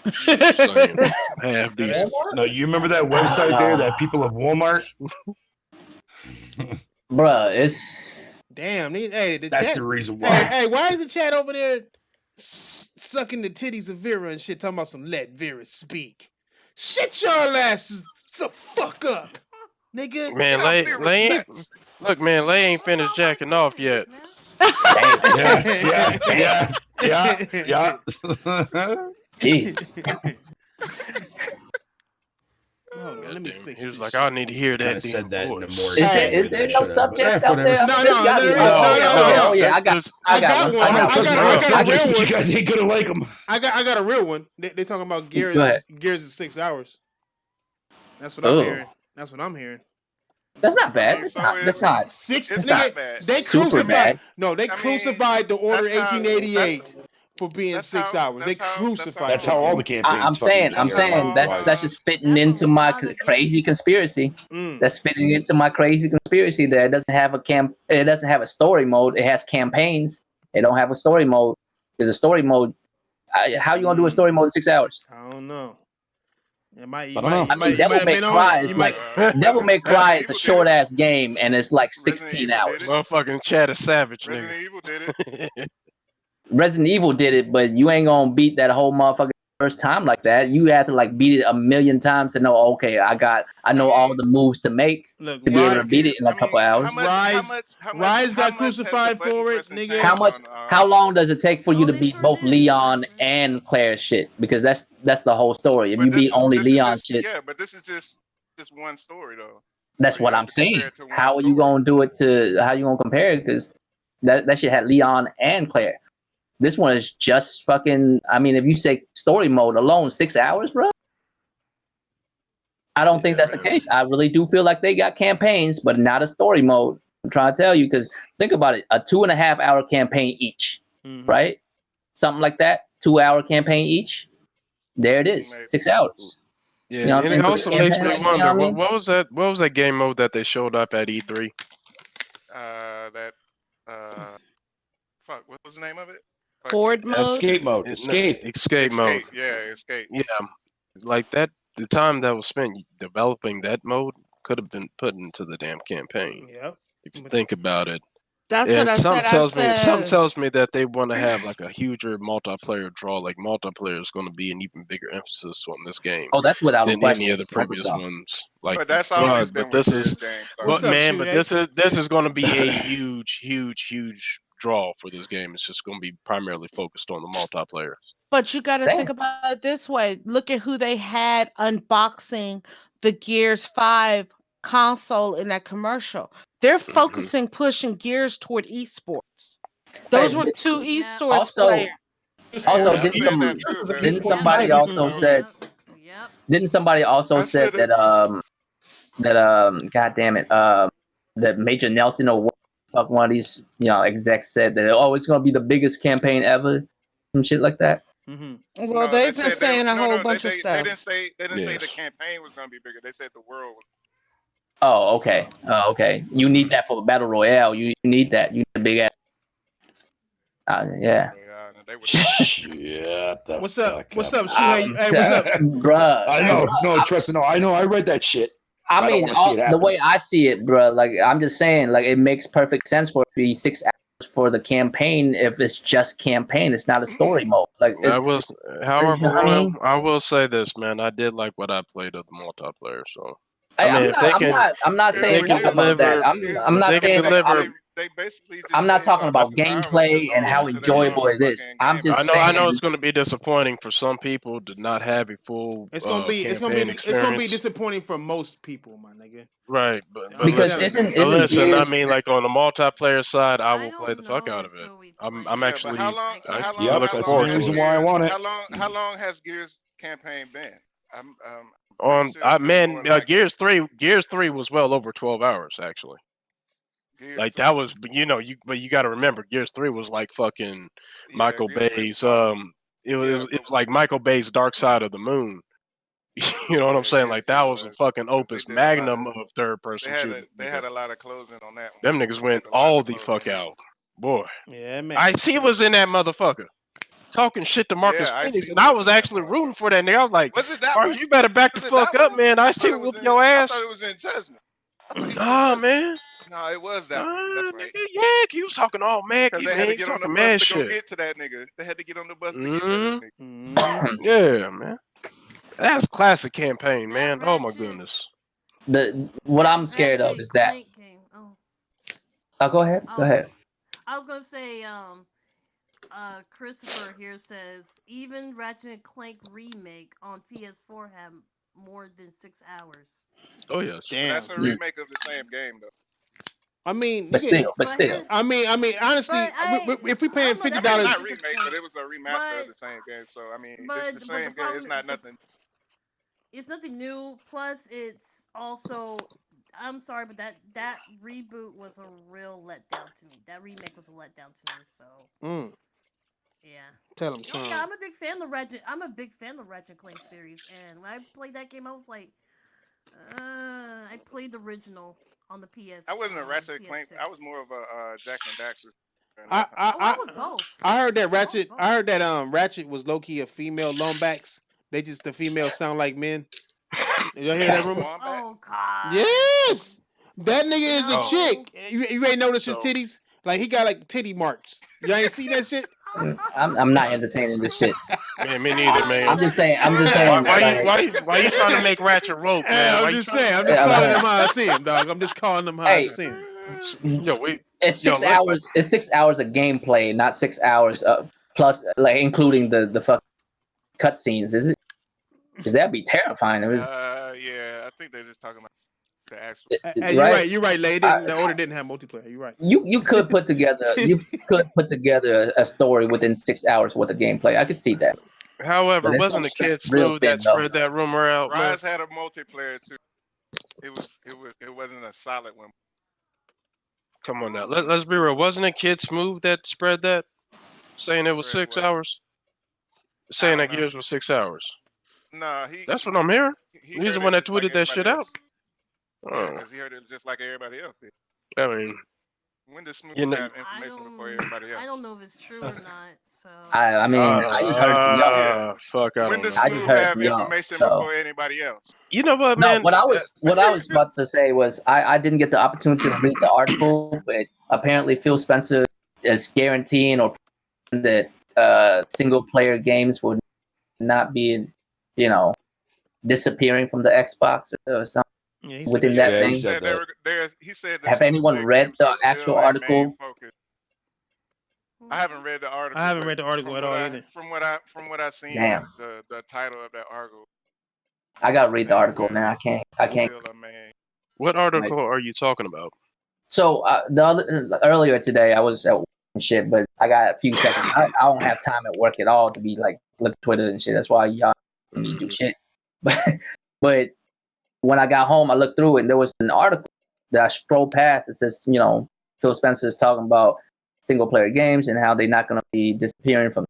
Just saying, half decent. No, you remember that website there, that people of Walmart? Bruh, it's damn. Hey, the That's chat. the reason why. Hey, why is the chat over there sucking the titties of Vera and shit? Talking about some let Vera speak. Shut y'all asses the fuck up, nigga. Man, Lay look, man, Lay ain't finished jacking off yet. Yeah. Jeez. Hold on, let me fix He was this like, shit. I need to hear that said that in a more Is there no subjects out there? No. Oh yeah, I got one. I got a real one. You guys ain't gonna like them. I got a real one. They talking about Gears. Go ahead. Gears is 6 hours. That's what I'm hearing. That's what I'm hearing. That's not bad. That's not. Six. It's Nigga, not they super crucified. bad. No, they crucified the Order 1888 for being 6 hours. They crucified. That's how all the campaigns. I'm saying that's just fitting into my crazy conspiracy. That's fitting into my crazy conspiracy that it doesn't have it doesn't have a story mode. It has campaigns. It don't have a story mode. There's a story mode. How you gonna do a story mode in 6 hours? I don't know. Devil May Cry is like Devil May Cry is a short ass game and it's like 16 hours. Motherfucking chat is savage, nigga. Resident Evil did it. Resident Evil did it, but you ain't gonna beat that whole motherfucking first time like that. You have to like beat it a million times to know. Okay, I know all the moves to make to be able to beat it in a couple hours. Rise got crucified for it, nigga. How long does it take for you to beat both Leon and Claire's shit? Because that's the whole story. If you beat only Leon's shit, yeah, but this is just one story though. that's what I'm saying. How are you gonna do it how you gonna compare it? Because that shit had Leon and Claire. This one is just fucking. I mean, if you say story mode alone, 6 hours, bro. I don't think that's the case. I really do feel like they got campaigns, but not a story mode. I'm trying to tell you because think about it: a 2.5 hour campaign each, right? Something like that. 2 hour campaign each. There it is. 6 hours. Yeah, You know what and I'm it saying? also makes me Campaign, wonder you know what I mean? what was that? What was that game mode that they showed up at E3? Fuck, what was the name of it? Horde mode. Escape mode. Escape mode. Yeah, escape. Yeah, like that. The time that was spent developing that mode could have been put into the damn campaign. Yep. If you think about it. That's And what I something said. something tells me that they want to have like a huger multiplayer draw. Like multiplayer is going to be an even bigger emphasis on this game. Oh, that's without than question. any of the previous Microsoft. ones. Like, But that's always been this with is, this game. but man, but this is going to be a huge draw for this game. It's just going to be primarily focused on the multiplayer. But you got to think about it this way. Look at who they had unboxing the Gears 5 console in that commercial. They're focusing, pushing Gears toward esports. Those were two esports players. Also, didn't somebody also said that God damn it, that Major Nelson or fuck one of these execs said that it's gonna be the biggest campaign ever, some shit like that. Well, they've been saying a whole bunch of stuff. They didn't say the campaign was going to be bigger. They said the world was. Oh, okay. Okay. You need that for battle royale. You need that. You need a big ass. Yeah. Shut the What's up? What's up, Shuhei? Hey, what's up, bruh? I know. No, trust me. No, I know. I read that shit. I mean, the way I see it, bruh. Like I'm just saying, like it makes perfect sense for it to be 6 hours for the campaign if it's just campaign. It's not a story mode. Like I will, however, you know what I mean? I will say this, man. I did like what I played of the multiplayer. So I'm not saying nothing about that. I'm not saying they basically just I'm not say talking for a about couple hours gameplay to and go how into the enjoyable it is. fucking I'm game. just I know saying. it's going to be disappointing for some people to not have a full campaign experience. It's gonna be disappointing for most people, my nigga. Right, but Because listen, isn't listen. I Gears, mean, like on the multiplayer side, I will play the fuck out of it. I'm actually looking forward to it. why I want it. How long has Gears campaign been? I'm pretty sure it's been Man, more like Gears 3 was well over 12 hours actually. Like that was, but you got to remember, Gears 3 was like fucking Michael Bay's. It was like Michael Bay's Dark Side of the Moon. You know what I'm saying? Like that was a fucking opus magnum of third person shooting. they had a lot of closing on that one. Them niggas went all the fuck out, boy. Yeah, man. Ice-T was in that motherfucker, talking shit to Marcus Phoenix, and I was actually rooting for that nigga. I was like, was it that Marcus, one? you better back the fuck up, man. Ice-T whoop your ass. I thought it was in Judgment. Nah, man. No, it was that one. That's right. Nigga, yeah, he was talking all mad. Because He they had to was get on the talking bus mad to go shit. get to that nigga. They had to get on the bus to get to that nigga. Yeah, man. That's classic campaign, man. Oh my goodness. What I'm scared of is that. Oh, go ahead. Go ahead. I was gonna say, Christopher here says even Ratchet and Clank remake on PS4 had more than 6 hours. Oh yes. Damn. That's a remake of the same game though. I mean, but still. I mean, honestly, if we paying $50, Not remake, but it was a remaster of the same game. So I mean, it's the same game. It's not nothing. It's nothing new. Plus, it's also. I'm sorry, but that reboot was a real letdown to me. That remake was a letdown to me. So. Yeah. Tell him. Oh, yeah, I'm a big fan of Ratchet. I'm a big fan of the Ratchet Clank series, and when I played that game, I was like, I played the original on the PS. I wasn't a Ratchet Clank. I was more of a Jack and Daxter. I was both. I heard that Ratchet. I heard that Ratchet was low key a female Lombax. They just the females sound like men. Did y'all hear that rumor? Oh God. Yes, that nigga is a chick. You ain't noticed his titties? Like he got like titty marks. Y'all ain't seen that shit? I'm not entertaining this shit. Man, me neither, man. I'm just saying. Why you trying to make Ratchet rope, man? I'm just saying. I'm just calling them how I see him, dog. I'm just calling them how I see him. It's 6 hours. It's 6 hours of gameplay, not 6 hours plus, like including the fuck cutscenes. Is it? Because that'd be terrifying. Yeah, I think they're just talking about the actual. Hey, you're right, lady. The order didn't have multiplayer. You're right. You could put together a story within 6 hours worth of gameplay. I could see that. However, wasn't the kid Smooth that spread that rumor out? Rise had a multiplayer too. It wasn't a solid one. Come on now, let's be real. Wasn't it Kid Smooth that spread that, saying it was 6 hours? Saying that Gears was 6 hours. Nah, that's what I'm hearing. He's the one that tweeted that shit out. Because he heard it just like everybody else did. I mean, when does Smooth have information before everybody else? I don't know if it's true or not. So I mean, I just heard it from y'all. Fuck, I when don't does know. Smooth have information before anybody else? You know what, man? What I was about to say was I didn't get the opportunity to read the article, but apparently Phil Spencer is guaranteeing or that single player games would not be, disappearing from the Xbox or something. Yeah, within that thing. He said that Have anyone read the actual article? I haven't read the article. I haven't read the article at all either. From what I seen, Damn. the title of that article. I gotta read the article now. I can't. What article are you talking about? So earlier today I was at work and shit, but I got a few seconds. I don't have time at work at all to be like look Twitter and shit. That's why y'all need to do shit. But when I got home, I looked through it and there was an article that I scrolled past. It says, Phil Spencer is talking about single player games and how they're not going to be disappearing from.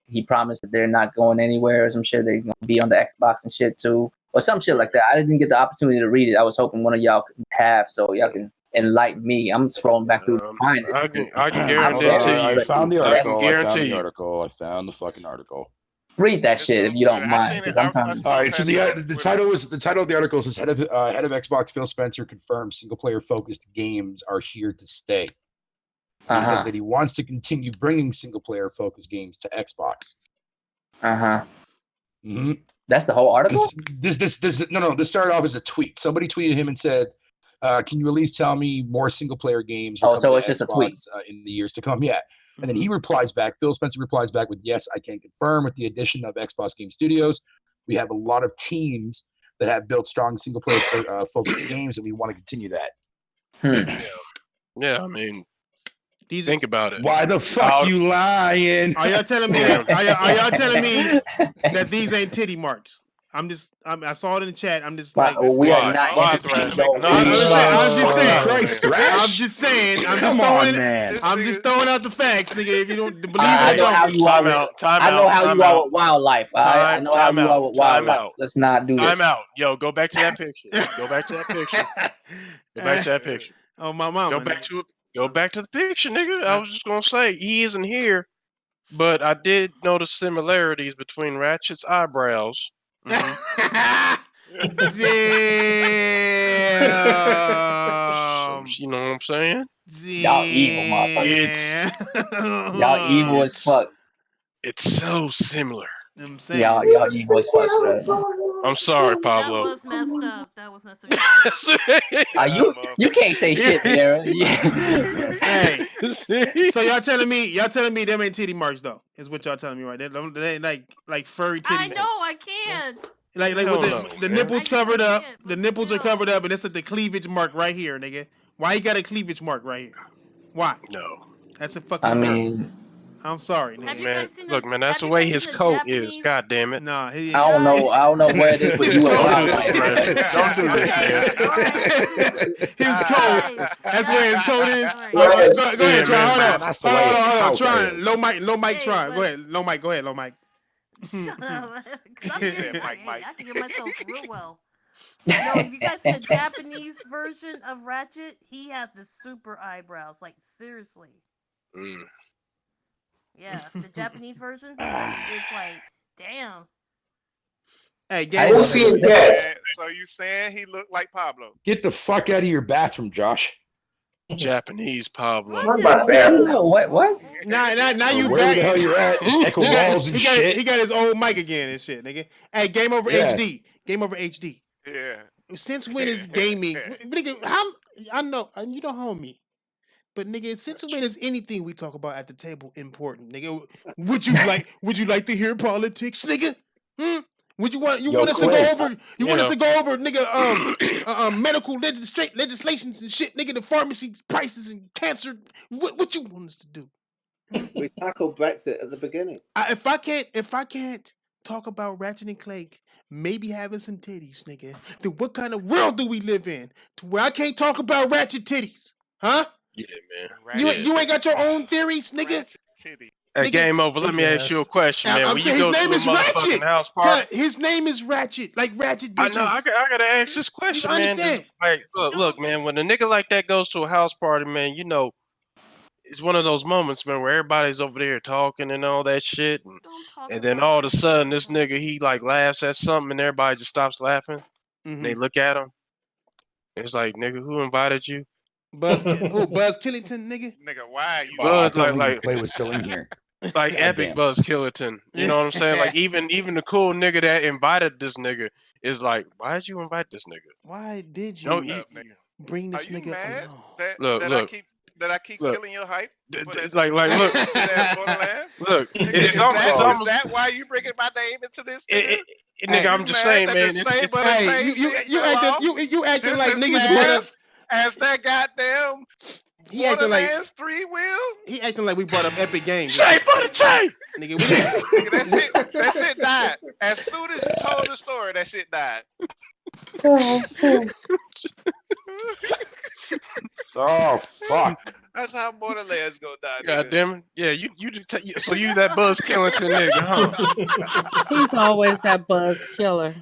He promised that they're not going anywhere or some shit. They're going to be on the Xbox and shit too, or some shit like that. I didn't get the opportunity to read it. I was hoping one of y'all could have, so y'all can enlighten me. I'm scrolling back through to find it. I can guarantee you. I found the article. I found the fucking article. Read that shit if you don't mind. All right. So the title of the article says head of Xbox Phil Spencer confirms single player focused games are here to stay. He says that he wants to continue bringing single player focused games to Xbox. Mm-hmm. That's the whole article. This started off as a tweet. Somebody tweeted him and said, "Can you at least tell me more single player games?" Oh, so it's just a tweet in the years to come. Yeah, and then he replies back. Phil Spencer replies back with, "Yes, I can confirm. With the addition of Xbox Game Studios, we have a lot of teams that have built strong single player focused games, and we want to continue that." Yeah, I mean, think about it. Why the fuck you lying? Are y'all telling me that? Are y'all telling me that these ain't titty marks? I saw it in the chat. I'm just like, we are not. I'm just saying. I'm just throwing out the facts, nigga. If you don't believe it, I know how you are. I know how you are with wildlife. I know how you are with wildlife. Let's not do this. Time out. Yo, go back to that picture. Go back to that picture. Go back to that picture. Oh, my mama. Go back to the picture, nigga. I was just gonna say he isn't here, but I did notice similarities between Ratchet's eyebrows. Damn. You know what I'm saying? Y'all evil, motherfuckers. Y'all evil as fuck. It's so similar. I'm saying. Y'all evil as fuck, bro. I'm sorry, Pablo. That was messed up. That was messed up. You can't say shit, Darren. Hey, so y'all telling me them ain't titty marks though? Is what y'all telling me, right? They ain't like furry titties. I know, I can't. Like with the nipples covered up. The nipples are covered up, and it's like the cleavage mark right here, nigga. Why you got a cleavage mark right here? Why? No. That's a fucking. I mean, I'm sorry, nigga. Man, look, man, that's the way his coat is. God damn it. Nah, I don't know where it is with you and wildlife. Don't do this, man. His coat. That's where his coat is. Go ahead, try. Hold on. Try. Low mic. Try. Go ahead. Low mic. Shut up. I can hear myself real well. Yo, if you guys see the Japanese version of Ratchet, he has the super eyebrows. Like, seriously. Yeah, the Japanese version is like, damn. Hey, so you saying he looked like Pablo? Get the fuck out of your bathroom, Josh. Japanese Pablo. What? Now you where back. the hell you at? Echo walls and shit. He got his old mic again and shit, nigga. Hey, Game Over HD. Game Over HD. Yeah. Since when is gaming? Nigga, I know you don't hold me. But nigga, since when is anything we talk about at the table important, nigga? Would you like to hear politics, nigga? Would you want us to go over? You want us to go over, nigga? Medical legislations and shit, nigga. The pharmacy prices and cancer. What you want us to do? We tackled Brexit at the beginning. If I can't talk about Ratchet and Clank maybe having some titties, nigga, then what kind of world do we live in to where I can't talk about Ratchet titties? Huh? Yeah, man. You ain't got your own theories, nigga? Hey, Game Over. Let me ask you a question, man. When you go to a motherfucking house party, his name is Ratchet, like Ratchet bitches. I know. I gotta ask this question, man. Understand? Like, look, man. When a nigga like that goes to a house party, man, you know, it's one of those moments, man, where everybody's over there talking and all that shit, and then all of a sudden, this nigga he like laughs at something, and everybody just stops laughing. And they look at him. It's like, nigga, who invited you? Buzz Killington, nigga. Nigga, why you? Buzz like play with Celine here. Like epic Buzz Killington. You know what I'm saying? Like even the cool nigga that invited this nigga is like, why'd you invite this nigga? Why did you bring this nigga along? That I keep killing your hype? Like look. Look, it's almost is that why you bringing my name into this? Nigga, I'm just saying, man. You acting like niggas as that goddamn he acting like 3-wheel. He acting like we brought up Epic Games. Shay, buddy, Shay. Nigga, that shit died. As soon as you told the story, that shit died. Oh fuck! That's how Borderlands gonna die. God damn it! Yeah, you so you that Buzz Killington nigga, huh? He's always that Buzz Killer.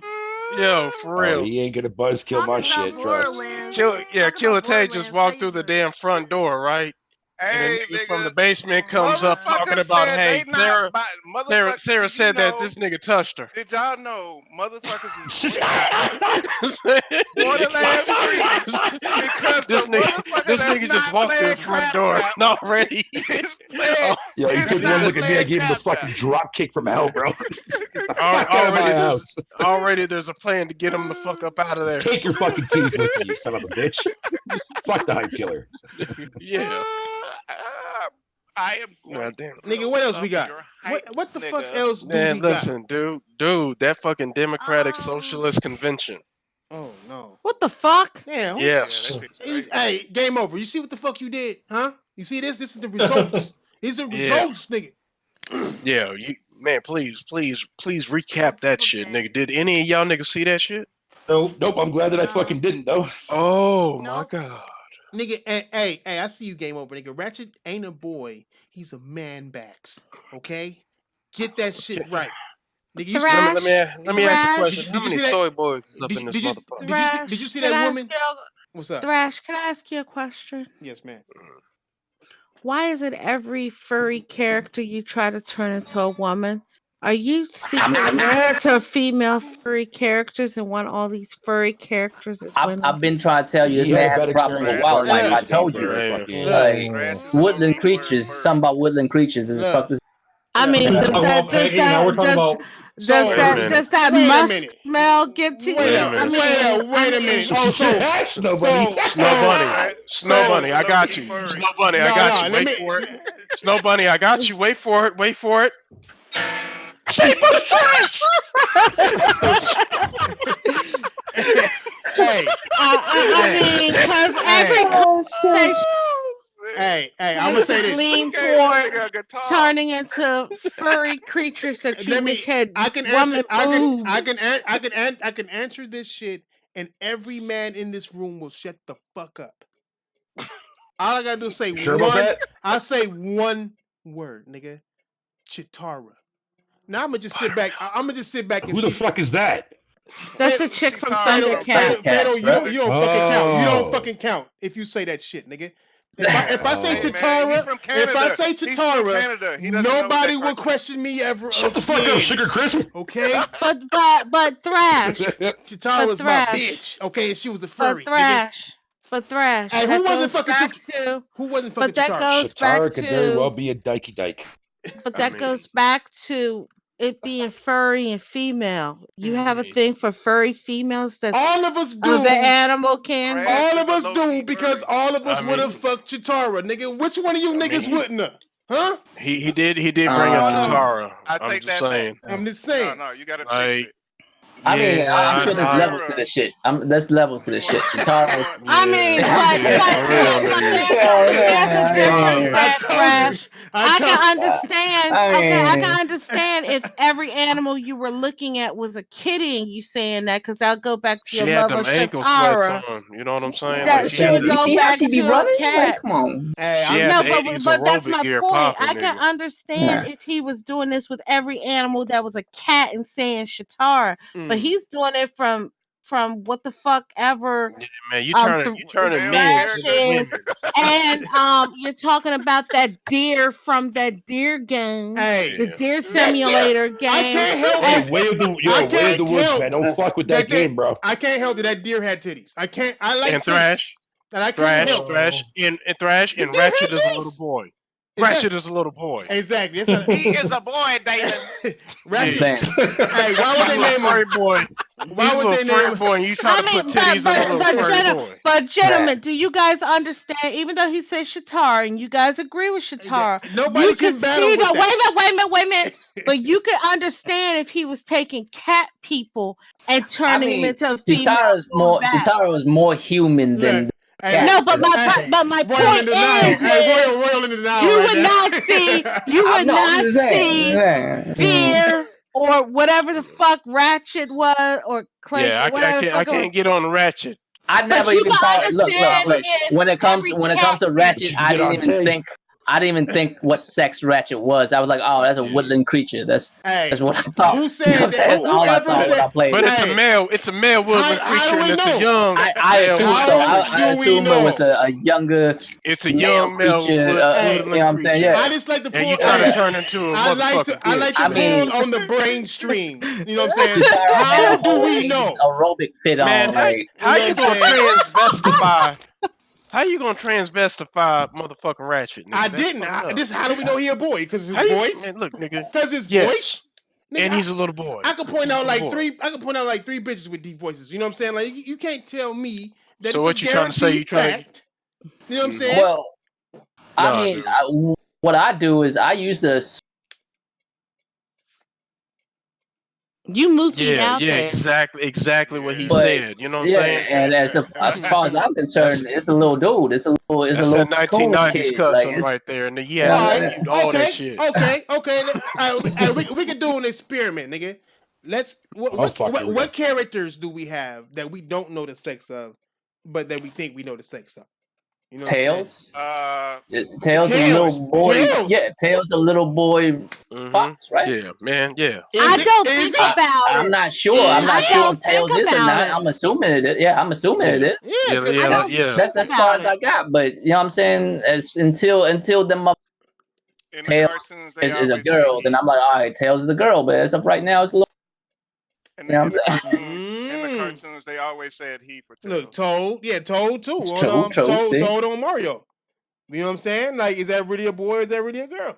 Yo, for real. He ain't gonna buzzkill my shit, trust. Killer Tay just walked through the damn front door, right? Hey, and the nigga nigga, from the basement comes up talking motherfuckers about, said hey, they not by motherfuckers. Sarah said that this nigga touched her. Did y'all know motherfuckers is for the last street because This the nigga, motherfucker this that's nigga just not walked through playing his front door claptrap already. is playing. Yo, you is took one not look at me, I playing gave him the claptrap. fucking drop kick from hell, bro. Get the fuck out of my house. Already there's a plan to get him the fuck up out of there. Take your fucking titties with you, you son of a bitch. Fuck the hype killer. Yeah. I am God damn. Nigga, what else we got? What the fuck else do Man, we listen, dude, that fucking Democratic Socialist Convention. Oh no. What the fuck? Damn. Yes. Hey, game over. You see what the fuck you did, huh? You see this? This is the results. These are the results, nigga. Yeah, man, please recap that shit, nigga. Did any of y'all niggas see that shit? Nope. I'm glad that I fucking didn't, though. Oh my god. Nigga, hey, I see you, game over, nigga. Ratchet ain't a boy. He's a man backs. Okay? Get that shit right. Nigga, you Let me ask you a question. How many soy boys is up in this motherfucker? Did you see that woman? What's up? Thrash, can I ask you a question? Yes, man. Why is it every furry character you try to turn into a woman? Are you secretly into female furry characters and want all these furry characters as women? I've been trying to tell you this man has a problem with wildlife. I told you. Like, woodland creatures. Something about woodland creatures is fucked. I mean, does that musk smell get to you? Wait a minute. Oh, Snow Bunny, I got you. Snow Bunny, I got you. Wait for it. Snow Bunny, I got you. Wait for it. Shape of the trash. Hey, I mean, because every conversation. Hey, I'm gonna say this. Lean toward turning into furry creatures that you wish had woman boobs. I can answer this shit, and every man in this room will shut the fuck up. All I gotta do is say I say one word, nigga. Chitara. Now I'm gonna just sit back. And who the fuck is that? That's the chick from Thundercat. Fado, you don't fucking count. You don't fucking count if you say that shit, nigga. If I say Chitara, nobody will question me ever. Shut the fuck up, Sugar Crisp. Okay. But Thrash. Chitara was my bitch. Okay, and she was a furry. But Thrash. Hey, who wasn't fucking Chitara? But that goes back Chitara could very well be a dykey dyke. But that goes back to it being furry and female. You have a thing for furry females that all of us do. The animal can. All of us do because all of us would have fucked Chitara, nigga. Which one of you niggas wouldn't have? Huh? He did bring up Chitara. I'm just saying. I'm just saying. No, you gotta fix it. I mean, I'm sure there's levels to this shit. There's levels to this shit. I mean, I can understand. I can understand if every animal you were looking at was a kitty and you saying that because that'll go back to your love of Chitara. You know what I'm saying? That should go back to a cat. Come on. But that's my point. I can understand if he was doing this with every animal that was a cat and saying Chitara, but he's doing it from what the fuck ever. Yeah, man, you turning men into women. And you're talking about that deer from that deer game, the deer simulator game. I can't help it. Way of the woods, man. Don't fuck with that game, bro. I can't help it. That deer had titties. I can't. I like and Thrash. And I can't help Thrash and Ratchet is a little boy. Ratchet is a little boy. Exactly. He is a boy, David. Ratchet. Hey, why would they name him? Boy. Why would they name him? Boy, and you try to put titties on a little furry boy. But gentlemen, do you guys understand? Even though he says Chitara, and you guys agree with Chitara, nobody can battle with that. Wait a minute. But you could understand if he was taking cat people and turning them into a female. Chitara was more human than. No, but my point is, you would not see deer or whatever the fuck Ratchet was or Clank. Yeah, I can't get on Ratchet. I never even thought. Look. When it comes to Ratchet, I didn't even think. I didn't even think what sex Ratchet was. I was like, oh, that's a woodland creature. That's what I thought. Who said that? That's all I thought when I played. But it's a male. It's a male woodland creature, and it's a young. I assume so. I assume it was a younger. It's a young male creature. woodland You know what I'm saying? Yeah. I just like to pull. And you try to turn into a motherfucker. I like to pull on the brain streams. You know what I'm saying? How do we know? Aerobic fit Man, on. Like, how you gonna transvestify? How you gonna transvestify motherfucking Ratchet? Nigga? I That's didn't. fucked up. This how do we know he a boy? Because his How you- voice. Man, look, nigga. Because his Yes. voice. Nigga, And he's a little boy. I could point out He's a like boy. three. I could point out like 3 bitches with deep voices. You know what I'm saying? Like you can't tell me that. So it's what a you trying to say? You trying fact. You know what I'm saying? well, I mean, what I do is I use the. You moved me Yeah, out yeah, there. exactly what he But, said. You know what I'm yeah, saying? and as far as I'm concerned, it's a little dude. It's a little. It's That's a little that cool 1990s kid. cussing Like, right there, and he All had right. to all that shit. Okay. We can do an experiment, nigga. Let's. What characters do we have that we don't know the sex of, but that we think we know the sex of? You know what I'm Tails. saying? Tails is a little boy. Tails. Yeah, Tails a little boy fox, right? Yeah, man. Yeah. I don't think about it. I'm not sure. I'm not sure if Tails is or not. I'm assuming it is. Yeah, I'm assuming it is. Yeah. That's as far as I got. But you know what I'm saying? Until them Tails is a girl, then I'm like, all right, Tails is a girl. But as of right now, it's a little. In You know what the I'm saying? cartoons, they always said he for Tails. Look, Toad. Yeah, Toad too. It's On, Toad, see? Toad on Mario. You know what I'm saying? Like, is that really a boy or is that really a girl?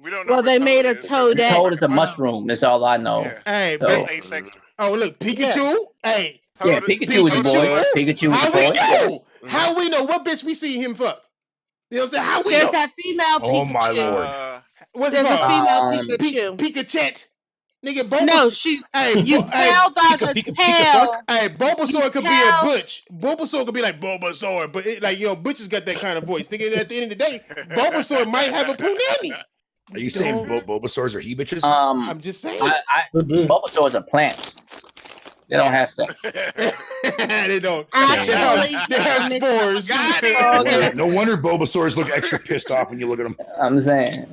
We don't know. Well, they made a Toadette. Toad is a mushroom. That's all I know. Hey, So- but, oh look, Pikachu. Hey, Yeah, Pikachu is a boy. Pikachu is How a boy. we know? How we know what bitch we see him fuck? You know what I'm saying? How we There's know? that female Pikachu. Oh my lord. What's There's it a called? female Pikachu. Pikachu. Nigga, Bulbasaur. No, she. Hey, You tell by the tail. Hey, Bulbasaur could be a butch. Bulbasaur could be like Bulbasaur, but like butches got that kind of voice. Nigga, at the end of the day, Bulbasaur might have a punani. Are you saying Bulbasaurs are he bitches? I'm just saying. Bulbasaurs are plants. They don't have sex. They don't. Actually, they have spores. No wonder Bulbasaurs look extra pissed off when you look at them. I'm saying.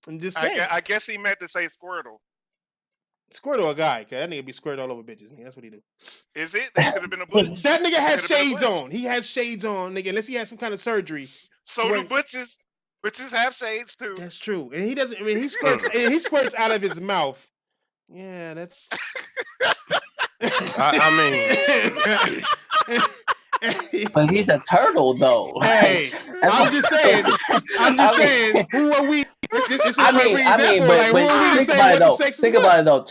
I'm just saying. I guess he meant to say Squirtle. Squirtle a guy, cause that nigga be squirted all over bitches. Nigga. That's what he do. Is it? That could have been a butch. That nigga has Could've been a shades butch. on. He has shades on, nigga. Unless he has some kind of surgery. So do butches. Butches have shades too. That's true. And he doesn't. I mean, he squirts. And he squirts out of his mouth. Yeah, that's. I mean, But he's a turtle, though. Hey, I'm just saying. I'm just saying. Who are we? This is a perfect example. But Like, who are we to think say about what it the though. sex is Think about it though.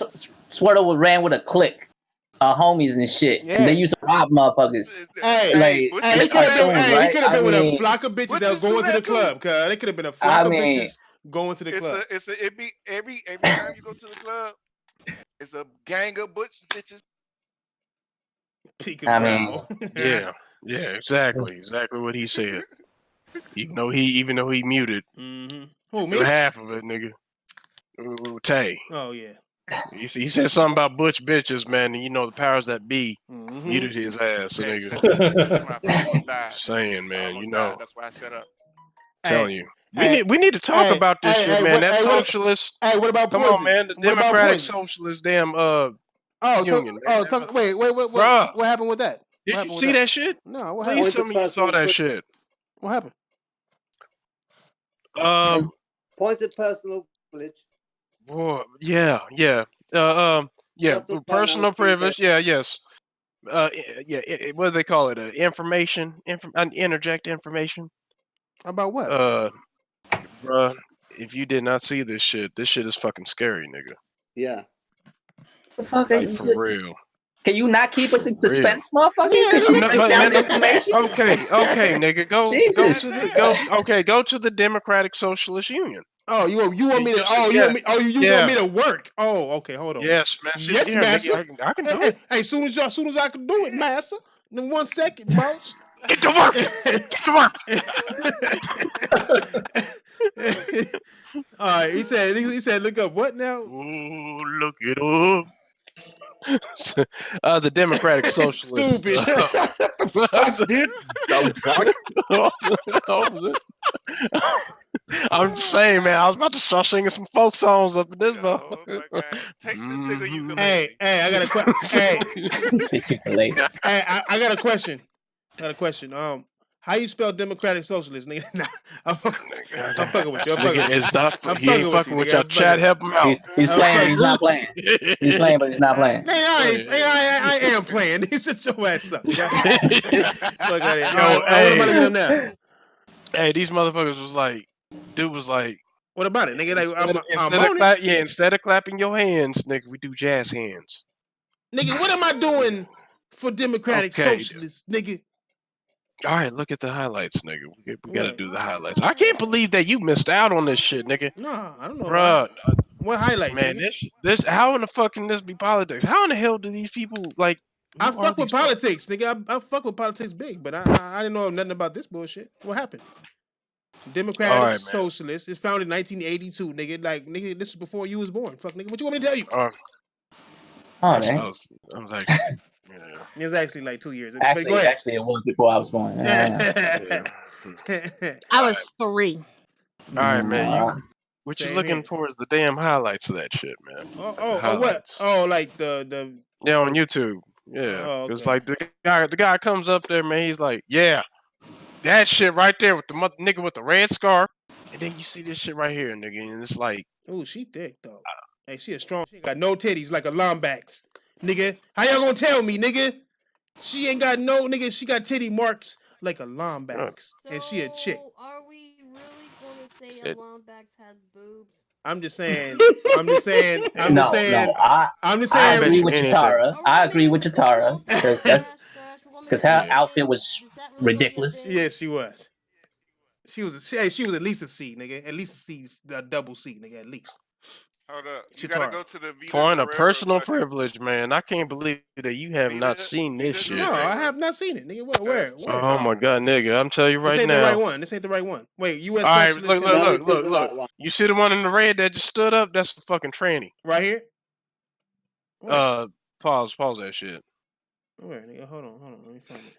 Squirtle ran with a clique, homies and shit. Yeah. They used to rob motherfuckers. Hey, Like, he could have been. Hey, he could have been with a mean, flock of bitches that was going to the club. Cause they could have been a flock I of mean, bitches going to the club. It be every time you go to the club, it's a gang of butch bitches. Peekaboo. I mean, yeah, exactly what he said. Even though he muted Who, me? half of it, nigga. Tay. Oh yeah. He said something about butch bitches, man, and you know the powers that be muted his ass, so nigga. Saying, man, you know. That's why I shut up. Telling you. We need to talk about this shit, man. That socialist. Hey, what about Come poison? on, man. The What about Democratic poison? Socialist damn union. Wait, what happened with that? Did you see that shit? No, what Please happened? tell me you saw that shit. What happened? Points of personal privilege. Boy, yeah. Personal privilege. Yeah, yes. What do they call it? Information. Interject information. About what? Bruh, if you did not see this shit is fucking scary, nigga. Yeah. The fuck like, for real. Can you not keep us in suspense, Real. motherfucker? Yeah, Can you break down the information? Okay, nigga, go to the Democratic Socialist Union. Oh, you want me to? Oh, you want me to work? Oh, okay, hold on. Yes, man. Yes, master. Nigga, I can do Hey, it. hey, soon as I can do it, master. In 1 second, boss. Get to work. Get to work. All right, he said, look up what now? Ooh, look it up. The Democratic Socialists. Stupid. I'm just saying, man. I was about to start singing some folk songs up in this motherfucker. Take this nigga ukulele. Hey, I got a question. Hey, I got a question. How you spell democratic socialist, nigga? Nah, I'm fucking with you. I'm fucking with you. It's not. I'm He ain't fucking with y'all. Chat, help him out. He's playing. He's not playing. He's playing, but he's not playing. I am playing. Shut your ass up. Fuck out of here. Yo, What am I looking at now? Hey, these motherfuckers was like, dude was like, what about it, nigga? Like, instead of clapping your hands, nigga, we do jazz hands. Nigga, what am I doing for democratic socialists, nigga? All right, look at the highlights, nigga. We gotta do the highlights. I can't believe that you missed out on this shit, nigga. Nah, I don't know. Bruh. What highlights, man? Nigga? This how in the fuck can this be politics? How in the hell do these people like? I fuck with politics, nigga. I fuck with politics big, but I didn't know nothing about this bullshit. What happened? Democratic Socialist. It's founded in 1982, nigga. Like, nigga, this is before you was born. Fuck, nigga. What you want me to tell you? Man. I was actually. It was actually like 2 years. Actually, it was before I was born. I was 3. All right, man. What you looking for is the damn highlights of that shit, man. Oh, what? Oh, like the. Yeah, on YouTube. Yeah, it's like the guy comes up there, man. He's like, yeah, that shit right there with the nigga with the red scarf, and then you see this shit right here, nigga, and it's like, oh, she thick though. Hey, she a strong. She ain't got no titties like a Lombax. Nigga, how y'all gonna tell me, nigga? She ain't got no, nigga, she got titty marks like a Lombax. And she a chick. Are we really gonna say a Lombax has boobs? I'm just saying. I agree with Chitara. I agree with Chitara because her outfit was ridiculous. Yeah, she was. She was at least a C, nigga. At least a C, a double C, nigga. At least. Hold up. You gotta go to the point of personal privilege, man. I can't believe that you have not seen this shit. No, I have not seen it, nigga. Where? Oh my god, nigga! I'm telling you right now. This ain't the right one. This ain't the right one. Wait, U.S. All right, look. You see the one in the red that just stood up? That's the fucking tranny. Right here. Where? Pause that shit. Where, nigga? Hold on. Let me find it.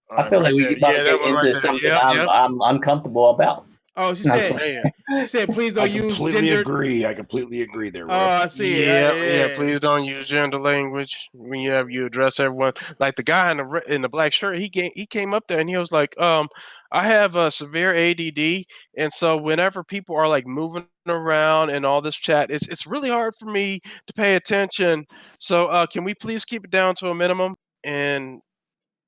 I feel like we about to get into something I'm uncomfortable about. Oh, she said, please don't use gender. I completely agree there. Bro. Oh, I see. Yeah. Please don't use gender language when you address everyone. Like the guy in the black shirt, he came up there and he was like, I have a severe ADD, and so whenever people are like moving around and all this chat, it's really hard for me to pay attention. So can we please keep it down to a minimum? And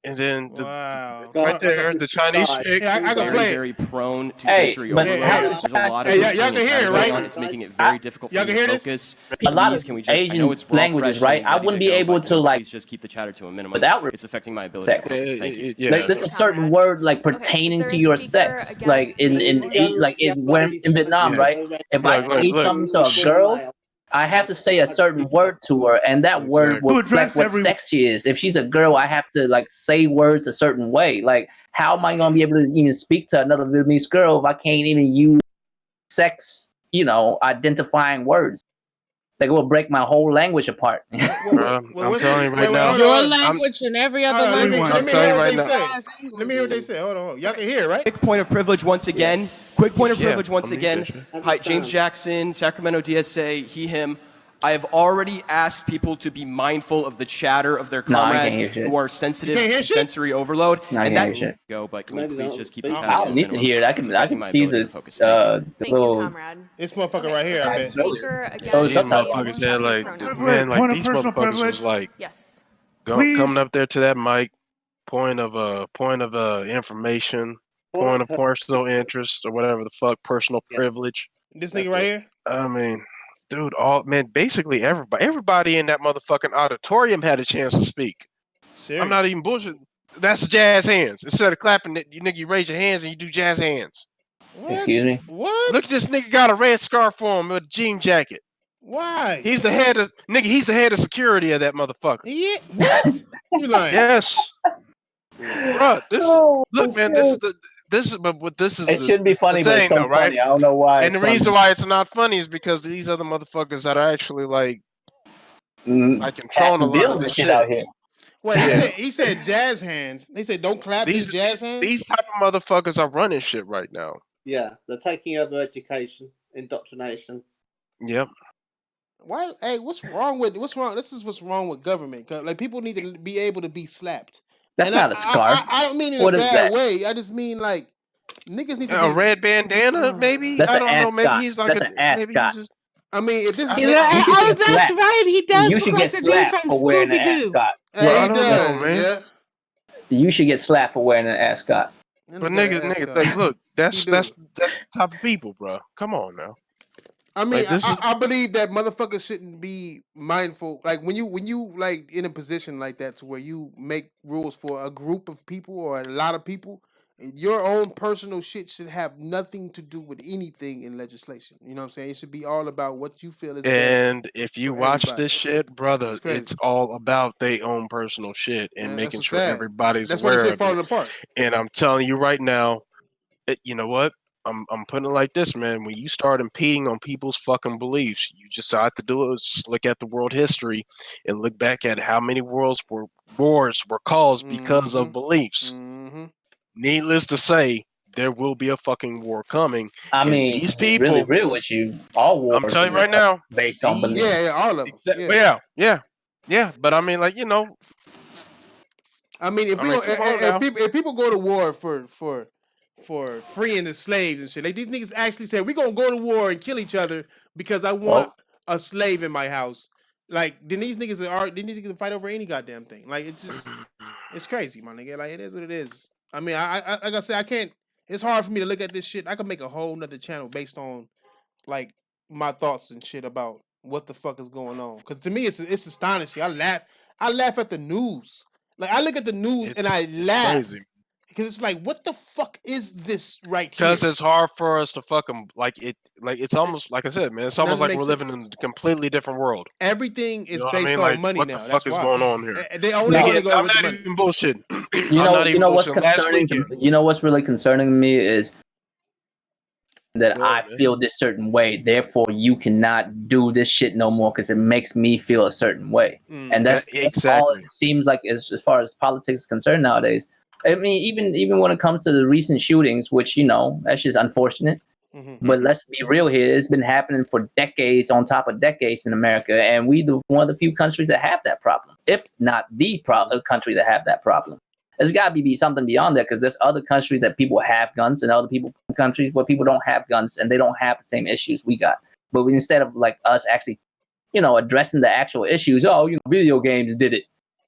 then right there, the Chinese chick. I can play. Very prone to sensory overload. There's a lot of y'all can hear it, right? It's making it very difficult for y'all can you hear to focus. A lot of Asian languages, right? I wouldn't be able to like just keep the chatter to a minimum. Without it's affecting my ability to focus. Thank you. Like, there's a certain word like pertaining to your sex, like in Vietnam, right? If I say something to a girl, I have to say a certain word to her, and that word will reflect what sex she is. If she's a girl, I have to like say words a certain way. Like, how am I gonna be able to even speak to another Vietnamese girl if I can't even use sex, identifying words? Like, it will break my whole language apart. I'm telling you right now. Your language and every other language. Let me hear what they say. Let me hear what they say. Hold on. Y'all can hear, right? Quick point of privilege once again. Hi, James Jackson, Sacramento DSA, he, him. I have already asked people to be mindful of the chatter of their comrades who are sensitive to sensory overload. And that go, but can we please just keep the chatter? I don't need to hear it. I can see the little. This motherfucker right here. I bet. These motherfuckers there, like, man, like these motherfuckers was like, coming up there to that mic, point of information, point of personal interest, or whatever the fuck, personal privilege. This nigga right here. I mean, dude, basically everybody in that motherfucking auditorium had a chance to speak. Serious? I'm not even bullshit. That's jazz hands. Instead of clapping, you raise your hands and you do jazz hands. What? Excuse me? What? Look, this nigga got a red scarf on with a jean jacket. Why? He's the head of security of that motherfucker. Yeah. What? You lying? Yes. Bruh, look, man, this is it shouldn't be funny, but it's so funny. I don't know why. And the reason why it's not funny is because these other motherfuckers that are actually like controlling a lot of this shit out here. Wait, he said jazz hands. They said don't clap these jazz hands. These type of motherfuckers are running shit right now. Yeah, they're taking over education, indoctrination. Yep. Why? Hey, what's wrong? This is what's wrong with government. Like people need to be able to be slapped. That's And not a scarf. I don't mean in What a is bad that? way. I just mean like niggas need to A be red bandana, maybe. That's I an don't know. Maybe ascot. he's like That's an maybe he's ascot. just. I mean, if this is You should get that's slapped. right. He does You look should like get the dude slapped from for wearing an Scooby Doo. ascot. Well, I he don't does, know, man. yeah. You should get slapped for wearing an ascot. But nigga, like, look, that's the type of people, bro. Come on now. I mean, Like, this is I believe that motherfuckers shouldn't be mindful. Like when you like in a position like that to where you make rules for a group of people or a lot of people, your own personal shit should have nothing to do with anything in legislation. You know what I'm saying? It should be all about what you feel is best. And if you for watch everybody. this shit, brother, It's crazy. it's all about their own personal shit and Man, making that's sure sad. everybody's That's why the aware shit of falling it. apart. And I'm telling you right now, you know what? I'm putting it like this, man. When you start impeding on people's fucking beliefs, you just have to do is just look at the world history and look back at how many wars were caused because of beliefs. Needless to say, there will be a fucking war coming. I and mean, these to be really people, real with you, all wars I'm telling you are right now, based on beliefs. Yeah, all of them. Yeah. But I mean, like, you know, I mean, if I mean, come on now. if people go to war for freeing the slaves and shit, like these niggas actually said, we're gonna go to war and kill each other because I want a slave in my house. Like, then these niggas can fight over any goddamn thing. Like, it's crazy, my nigga. Like, it is what it is. I mean, I like I said, I can't. It's hard for me to look at this shit. I could make a whole nother channel based on like my thoughts and shit about what the fuck is going on. Because to me, it's astonishing. I laugh at the news. Like, I look at the news and I laugh. Crazy. Because it's like, what the fuck is this right here? Because it's hard for us to fucking like it. Like, it's almost like I said, man. It's almost like we're living in a completely different world. Everything is You know what I based mean? on Like, money what now. the That's fuck is why. going on here? They only want to go I'm with the not money. even bullshitting. You I'm not even what's bullshitting. Last concerning weekend, you know what's really concerning to me is that Go I ahead, man. feel this certain way. Therefore, you cannot do this shit no more because it makes me feel a certain way. And that's all exactly. it seems like as far as politics is concerned nowadays. I mean, even when it comes to the recent shootings, which, you know, that's just unfortunate. But let's be real here. It's been happening for decades on top of decades in America. And we one of the few countries that have that problem, if not the country that have that problem. There's got to be something beyond that because there's other countries that people have guns and other countries where people don't have guns and they don't have the same issues we got. But instead of like us actually, you know, addressing the actual issues, video games did it.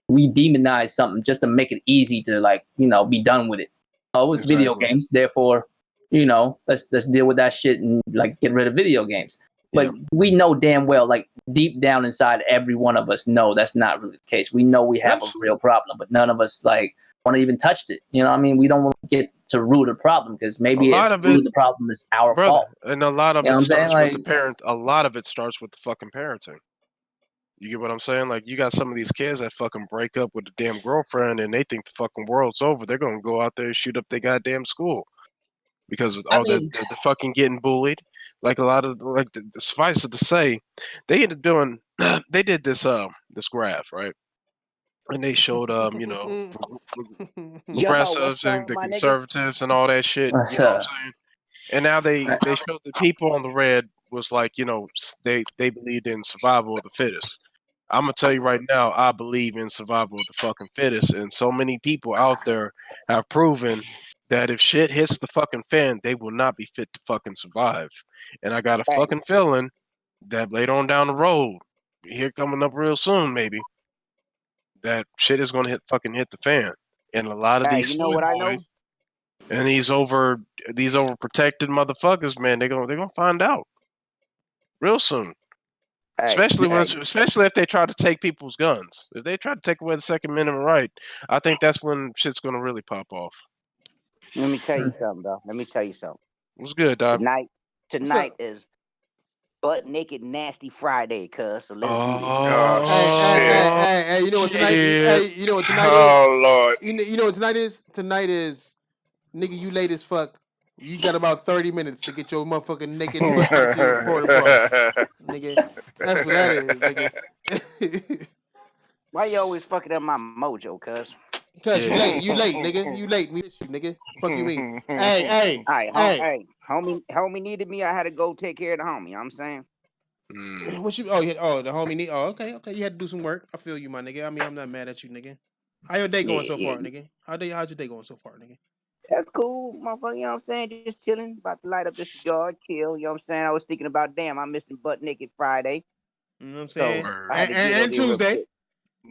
We demonize something just to make it easy to, like, you know, be done with it. Oh, it's video games, therefore, you know, let's deal with that shit and like get rid of video games. But we know damn well, like deep down inside, every one of us know that's not really the case. We know we have a real problem, but none of us like want to even touch it. You know what I mean? We don't want to get to root of the problem because maybe the problem is our fault. And a lot of You know it what I'm starts saying? with the parent. A lot of it starts with the fucking parenting. You get what I'm saying? Like, you got some of these kids that fucking break up with a damn girlfriend and they think the fucking world's over. They're gonna go out there and shoot up their goddamn school because they're fucking getting bullied. Like, a lot of suffice it to say, they ended doing. They did this this graph, right? And they showed you know, progressives and the conservatives and all that shit. You know what I'm saying? And now they showed the people on the red was like, you know, they believed in survival of the fittest. I'm gonna tell you right now, I believe in survival of the fucking fittest, and so many people out there have proven that if shit hits the fucking fan, they will not be fit to fucking survive. And I got a fucking feeling that later on down the road, here coming up real soon, maybe, that shit is gonna hit the fan. And a lot of these soy boys and these overprotected motherfuckers, man, they're gonna find out real soon. Especially if they try to take people's guns. If they try to take away the Second Amendment right, I think that's when shit's gonna really pop off. Let me tell you something, though. Let me tell you something. What's good, Doc? Tonight is Butt Naked Nasty Friday, cuz. So let's do this. Hey, you know what tonight is? Hey, you know what tonight is? Oh, Lord. You know what tonight is? Tonight is, nigga, you late as fuck. You got about 30 minutes to get your motherfucking naked butt to your porta potty. Nigga. That's what that is, nigga. Why you always fucking up my mojo, cuz? Cause you late, nigga. You late. We miss you, nigga. Fuck you mean? Hey. Homie needed me. I had to go take care of the homie. You know what I'm saying. What you? Oh, the homie need. Oh, okay. You had to do some work. I feel you, my nigga. I mean, I'm not mad at you, nigga. How your day going so far, nigga? How's your day going so far, nigga? That's cool, motherfucker. You know what I'm saying? Just chilling, about to light up this cigar, chill. You know what I'm saying? I was thinking about, damn, I'm missing Butt Naked Friday. You know what I'm saying? So I had to get and Tuesday.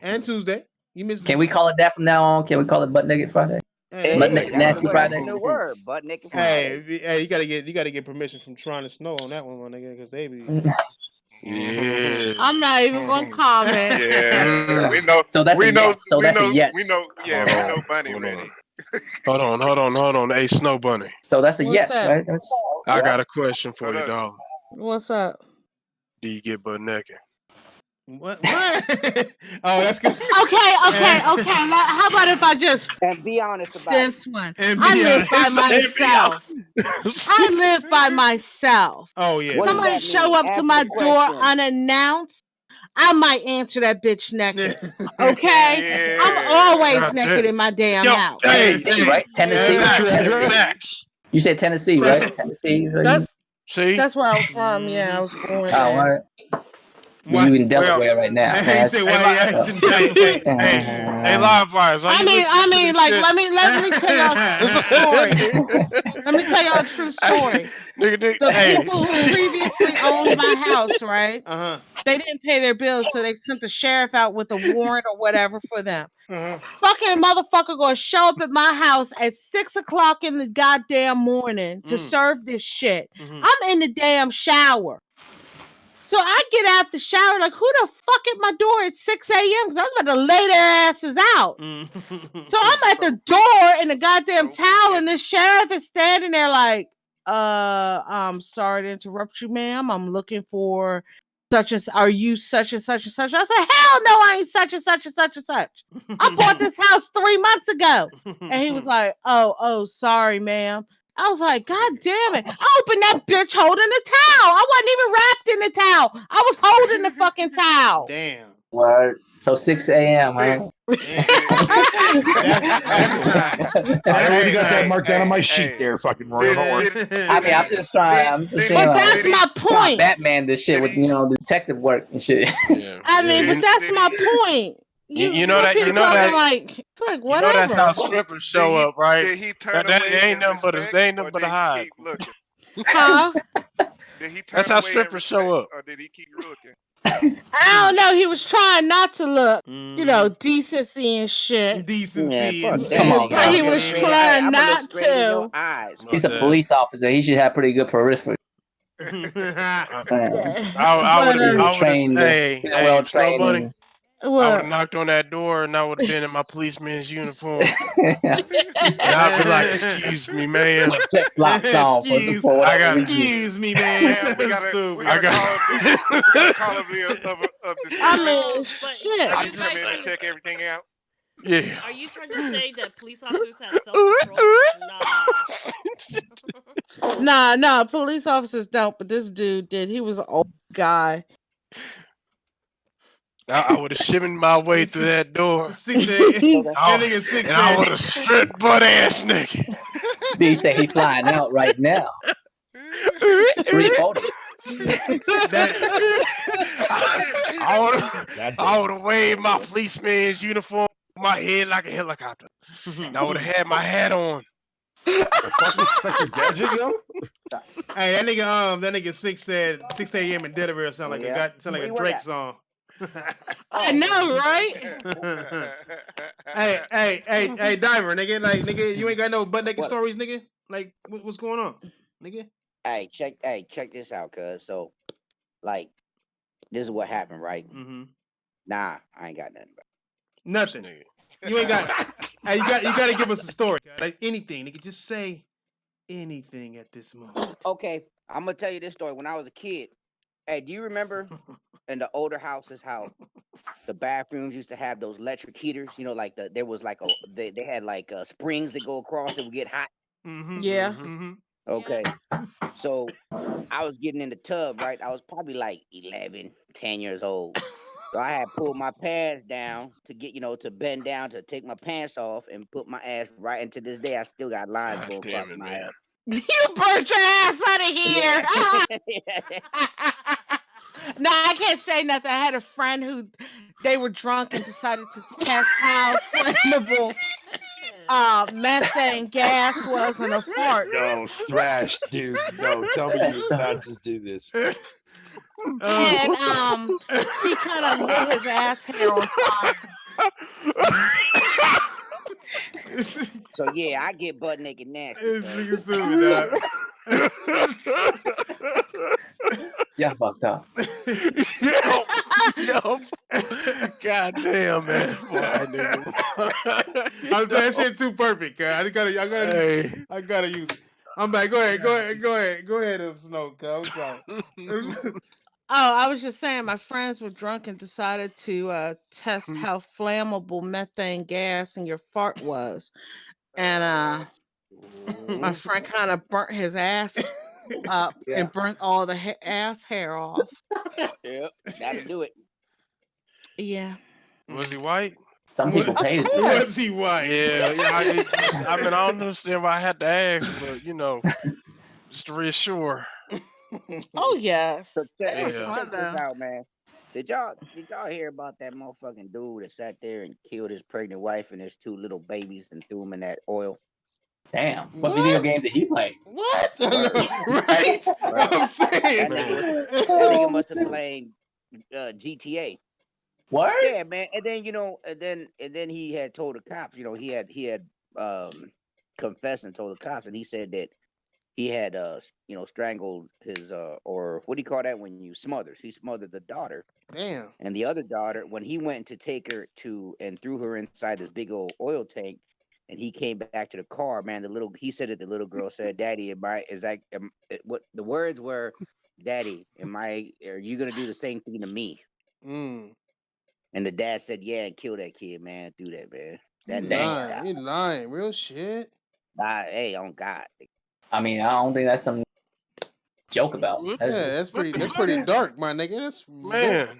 And Tuesday. You missed. Can we call it that from now on? Can we call it Butt Naked Friday? Butt Naked Nasty Friday. New word, Butt Naked Friday. Hey, you gotta get permission from Tron and Snow on that one, my nigga, because they be. Yeah. I'm not even going to comment. Yeah, we know. So that's a yes. So that's a yes. We know. Yeah, we know. Bunny ready. Hold on. Hey, Snow Bunny. So that's a yes, that? right? I got a question for you, dog. What's up? Do you get butt naked? What? Oh, that's good. Okay. Now, how about if I just and be honest about this one? I live by myself. I live by myself. Oh yeah. Somebody show up to my door unannounced, I might answer that bitch naked. Okay? Yeah. I'm always naked in my damn house. Tennessee, right? Tennessee. You said Tennessee, right? Tennessee. That's where I was from. Yeah, I was born Oh, there. right. You in Delaware right now? He said, "Why you asking Hey, live wires. I mean, like, let me tell y'all a story. Let me tell y'all a true story. The people who previously owned my house, right? They didn't pay their bills, so they sent the sheriff out with a warrant or whatever for them. Fucking motherfucker gonna show up at my house at 6:00 in the goddamn morning to serve this shit. I'm in the damn shower. So I get out the shower, like, who the fuck at my door at 6 a.m.? Because I was about to lay their asses out. So I'm at the door in the goddamn towel, and the sheriff is standing there like, I'm sorry to interrupt you, ma'am. I'm looking for are you such and such and such? I said, hell no, I ain't such and such and such and such. I bought this house 3 months ago. And he was like, oh, sorry, ma'am. I was like, God damn it. I opened that bitch holding the towel. I wasn't even wrapped in the towel. I was holding the fucking towel. Damn. Word. So 6 a.m., huh? I already got that marked down on my sheet there, fucking Royal. Don't worry. I mean, I'm just saying, but that's my point. Batman this shit with detective work and shit. I mean, but that's my point. You know that like, it's like whatever. You know that's how strippers show up, right? Did he turn that away ain't nothing but a hide. Huh? Did he turn That's how away strippers show up. Or did he keep looking? I don't know. He was trying not to look, decency and shit. Decency and shit. Come on, but he was trying not to. He's a police officer. He should have pretty good periphery. I would trained. Well trained. I would have knocked on that door and I would have been in my policeman's uniform. And I'd be like, excuse me, man. Excuse me, man. We gotta call of the I mean, shit. Are you come in and check everything out? Yeah. Are you trying to say that police officers have self-control? Nah, police officers don't, but this dude did. He was an old guy. I would have shimmied my way through that door. 6 a.m. And I would have stripped butt ass nigga. He say he flying out right now. 340. I would have waved my policeman's uniform on my head like a helicopter. And I would have had my hat on. Hey, that nigga 6 said 6 a.m. in Delaware sound like a Drake song. I know, right? hey, Diver, nigga, you ain't got no butt naked stories, nigga. Like, what's going on, nigga? Hey, check this out, cuz. So, like, this is what happened, right? Nah, I ain't got nothing. Nothing. You ain't got. Hey, you got to give us a story, like anything, nigga. Just say anything at this moment. Okay, I'm gonna tell you this story. When I was a kid, hey, do you remember in the older houses how the bathrooms used to have those electric heaters? You know, like they had like springs that go across that would get hot. Yeah. Okay. So I was getting in the tub, right? I was probably like 11, 10 years old. So I had pulled my pants down to get, to bend down to take my pants off and put my ass right. And to this day, I still got lines God going across damn it, my man. ass. You burnt your ass out of here. No, I can't say nothing. I had a friend who they were drunk and decided to test how flammable methane gas was in a fart. No, Thrash, dude. No, tell me you did not just do this. And he kind of lit his ass hair on fire. So yeah, I get butt naked nasty. This nigga stupid, Yeah, fucked up. Yo, God damn, man. Boy, nigga. I'm saying that shit too perfect, cuz. I gotta use it. I'm back. Go ahead, Snow, cuz. I'm sorry. Oh, I was just saying my friends were drunk and decided to test how flammable methane gas in your fart was. And my friend kind of burnt his ass up and burnt all the ass hair off. Yep, that'll do it. Yeah. Was he white? Some people pay. Was he white? Yeah, I mean, I don't understand why I had to ask, but just to reassure. Oh yes. So check Yeah. this out, man. Did y'all hear about that motherfucking dude that sat there and killed his pregnant wife and his 2 little babies and threw them in that oil? Damn. What video game did he play? What? Right? I'm saying. That nigga must have played GTA. What? Yeah, man. And then and then he had told the cops. He had confessed and told the cops, and he said that he had strangled his or what do you call that when you smothers? He smothered the daughter. Damn. And the other daughter, when he went to take her and threw her inside this big old oil tank, and he came back to the car, man. He said that the little girl said, "Daddy, what the words were? Daddy, are you gonna do the same thing to me?" And the dad said, "Yeah, and kill that kid, man. Do that, man." He lying. Real shit. Hey, on God. I mean, I don't think that's some joke about. That's pretty dark, my nigga. That's Man,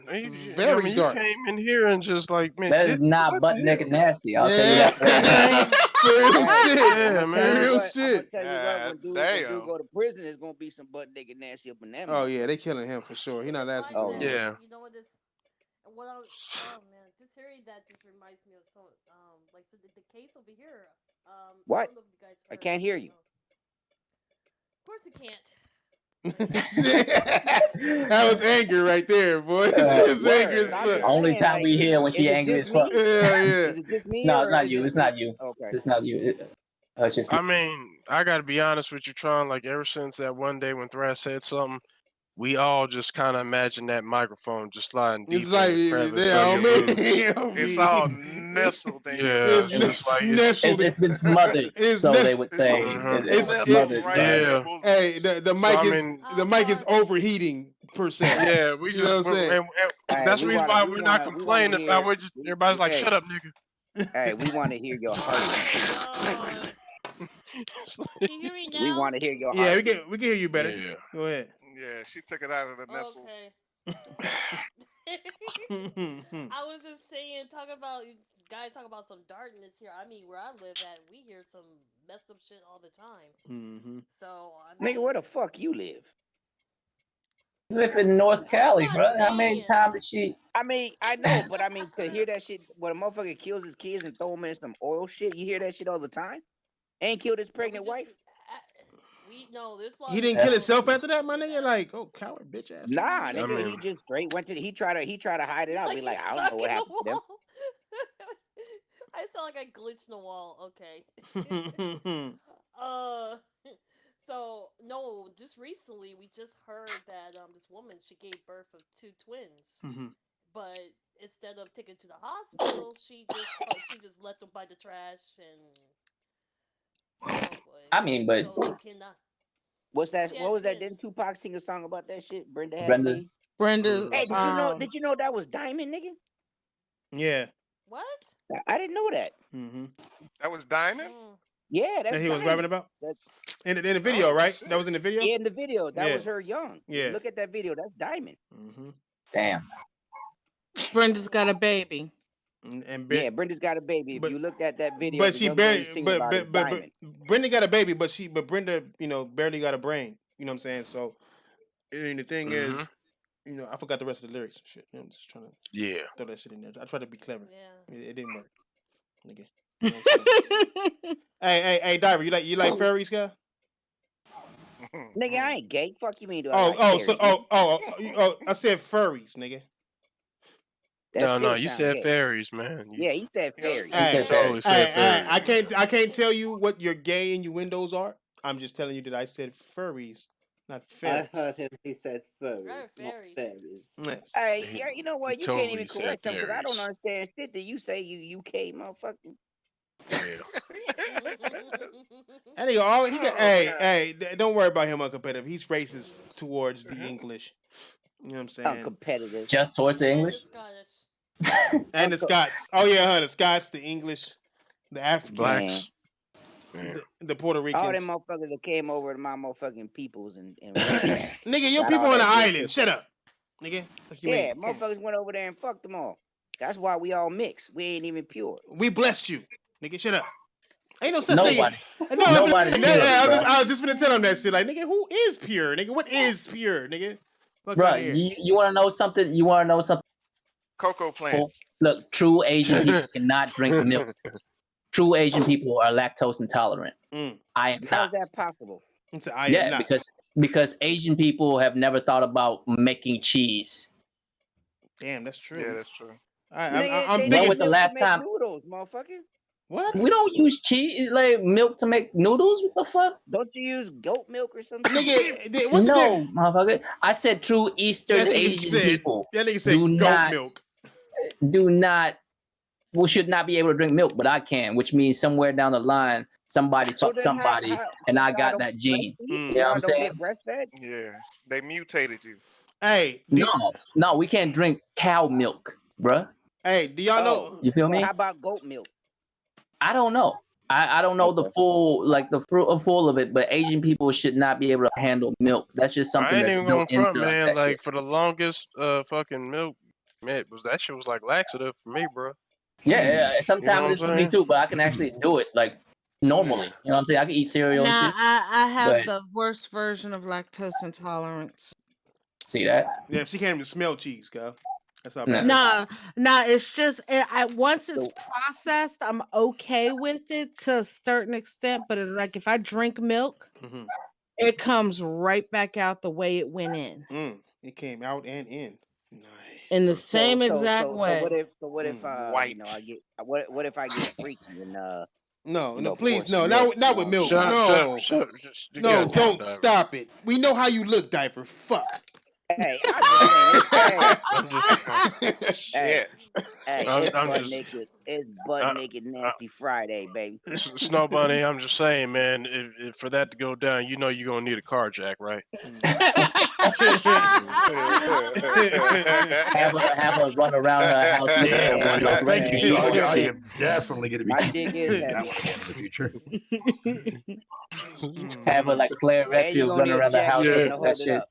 very dark. You came in here and just like, man, that is not butt naked nasty. I'll tell you that. Real shit. Yeah, man. Real shit. I'm tell you what, when dude go to prison, there's gonna be some butt naked nasty up in that. Oh yeah, they killing him for sure. He not lasting too long. Yeah. You know what this? Oh man, just hearing that just reminds me of the case over here. What? I don't know if you guys heard. I can't hear you. Of course you can't. That was anger right there, boy. It's anger as fuck. Only time we hear when she angry as fuck. Yeah. Is it just me? No, it's not you. It's not you. Okay. It's not you. It's just. I mean, I gotta be honest with you, Tron. Like ever since that one day when Thrash said something, we all just kind of imagine that microphone just sliding deep in the crevice of your roof. It's all nestled in. Yeah, It's been smothered, so they would say. It's smothered. Yeah. Hey, the mic is overheating per se. Yeah, we You know just. what I'm saying? That's the reason why we're not complaining about. We're just everybody's like, "Shut up, nigga." Hey, we want to hear your heart. Can you hear me now? We want to hear your heart. Yeah, we can hear you better. Yeah. Go ahead. Yeah, she took it out of the nestle. Okay. I was just saying, guys talk about some darkness here. I mean, where I live at, we hear some messed up shit all the time. Mm-hmm. So, I mean, Nigga, where the fuck you live? You live in North Cali, bro. How many times did she? I mean, I know, but I mean, to hear that shit, when a motherfucker kills his kids and throw them in some oil shit, you hear that shit all the time? Ain't killed his pregnant wife? He didn't kill himself after that, my nigga. Like, oh, coward, bitch ass. Nah, nigga, he just straight went to. He tried to hide it out. Be like, I don't know what happened to them. I sound like I glitched in the wall. Okay. So no, just recently we just heard that this woman, she gave birth of 2 twins, but instead of taking to the hospital, she just let them by the trash and. Oh boy. I mean, but. So they cannot. What's that? She What had was that? twins. Didn't Tupac sing a song about that shit? Brenda had Brenda. twins? Brenda. Hey, did you know that was Diamond, nigga? Yeah. What? I didn't know that. That was Diamond? Yeah, that's that he was Diamond. rapping about? In the video, right? Shit. That was in the video? Yeah, in the video. That was her young. Yeah. Look at that video. That's Diamond. Damn. Brenda's got a baby. Yeah, Brenda's got a baby. If you looked at that video, but the she young barely, lady singing about his diamond. Brenda got a baby, but Brenda, barely got a brain. You know what I'm saying? So, and the thing is, I forgot the rest of the lyrics and shit. I'm just trying to throw that shit in there. I tried to be clever. Yeah, it didn't work. Nigga. You know what I'm saying? hey, Diver, you like furries, guy? Nigga, I ain't gay. Fuck you mean? Do I like fairies, I said furries, nigga. No, you said fairies, man. Yeah, he said fairies. He totally said fairies. I can't tell you what your gay innuendos are. I'm just telling you that I said furries, not fairies. I heard him. He said furries, not fairies. Yes. Hey, you know what? You can't even totally correct him because I don't fairies. understand shit that you say. You UK motherfucker. Yeah. And he got, hey, don't worry about him uncompetitive. He's racist towards the English. You know what I'm saying? Uncompetitive. Just towards the English? And the Scots. Oh yeah, the Scots, the English, the Africans, blacks, the Puerto Ricans. All them motherfuckers that came over to my motherfucking peoples and nigga, your people on the island. Shut up, nigga. Yeah, motherfuckers went over there and fucked them all. That's why we all mixed. We ain't even pure. We blessed you, nigga. Shut up. Ain't no such Nobody. thing. Nobody. I was just gonna tell him that shit. Like, nigga, who is pure? Nigga, what is pure? Nigga, bro, you want to know something? You want to know something? Cocoa plants. Look, true Asian people cannot drink milk. True Asian people are lactose intolerant. I am How not. is that possible? Because Asian people have never thought about making cheese. Damn, that's true. Yeah, that's true. I'm when thinking. was the last time? Noodles, motherfucker. What? We don't use cheese, like milk, to make noodles. What the fuck? Don't you use goat milk or something? Nigga, what's no, motherfucker. I said true Eastern Asian people. That nigga said goat milk. We should not be able to drink milk, but I can, which means somewhere down the line, somebody fucked somebody, and I got that gene. You know what I'm saying? Yeah, they mutated you. Hey, no, we can't drink cow milk, bruh. Hey, do y'all know? You feel me? How about goat milk? I don't know. I don't know the full full of it, but Asian people should not be able to handle milk. That's just something I ain't that's even built going front, into man. that Like shit. for the longest fucking milk, man, that shit was like laxative for me, bro. Yeah, sometimes You know it's what for I'm me saying? too, but I can actually do it like normally. You know what I'm saying? I can eat cereal and Now shit. I have but- the worst version of lactose intolerance. See that? Yeah, she can't even smell cheese, girl. That's how bad. No, it's just once it's processed, I'm okay with it to a certain extent. But like if I drink milk, it comes right back out the way it went in. It came out and in. Nice. In the same exact way. So what if white. I get what if I get freaky and No, please, no, not with milk. Shut up. No, don't stop it. We know how you look, diaper. Fuck. Hey, I'm just shit. Hey, it's butt naked. It's butt naked nasty Friday, baby. Snow Bunny, I'm just saying, man. If for that to go down, you know you're gonna need a car jack, right? have her run around her house. I am definitely going to be My dick is that heavy. one in the future. Have her like Claire Redfield run around the house. That shit.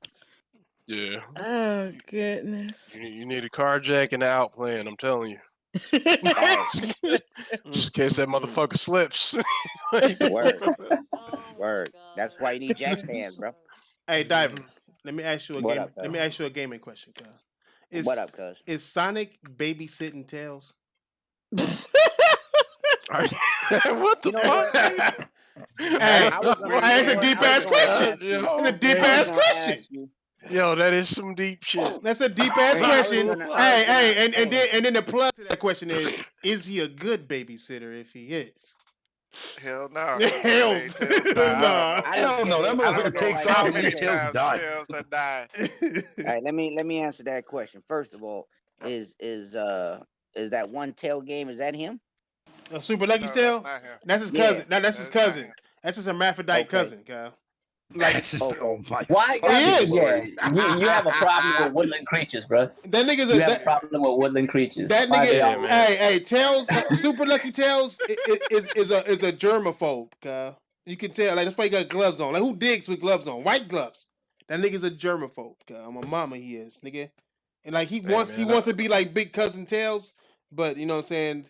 Yeah. Oh goodness. You need a car jack and an out plan. I'm telling you. Just in case that motherfucker slips. Word. That's why you need jack stands, bro. Hey, Diver, let me ask you a What game. up, Let me ask you a gaming question, cuz. What up, cuz? Is Sonic babysitting Tails? What the fuck? Hey, that's a deep ass question. It's a deep ass question. Yo, that is some deep shit. That's a deep ass question. And then the plug to that question is he a good babysitter if he is? Hell no. Hell no. Hell no. That motherfucker takes off and these Tails die. Tails that die. All right, let me answer that question. First of all, is that one tail game? Is that him? Super Lucky's Tail? That's his cousin. That's his cousin. That's his hermaphrodite cousin, Kyle. Like, why? He is. Yeah, you have a problem with woodland creatures, bro. That nigga's you have a problem with woodland creatures. That nigga, hey, Tails, Super Lucky Tails is a germaphobe, Kyle. You can tell, like that's why he got gloves on. Like who digs with gloves on? White gloves. That nigga's a germaphobe, Kyle. My mama, he is, nigga. and like he wants to be like Big Cousin Tails, but you know what I'm saying,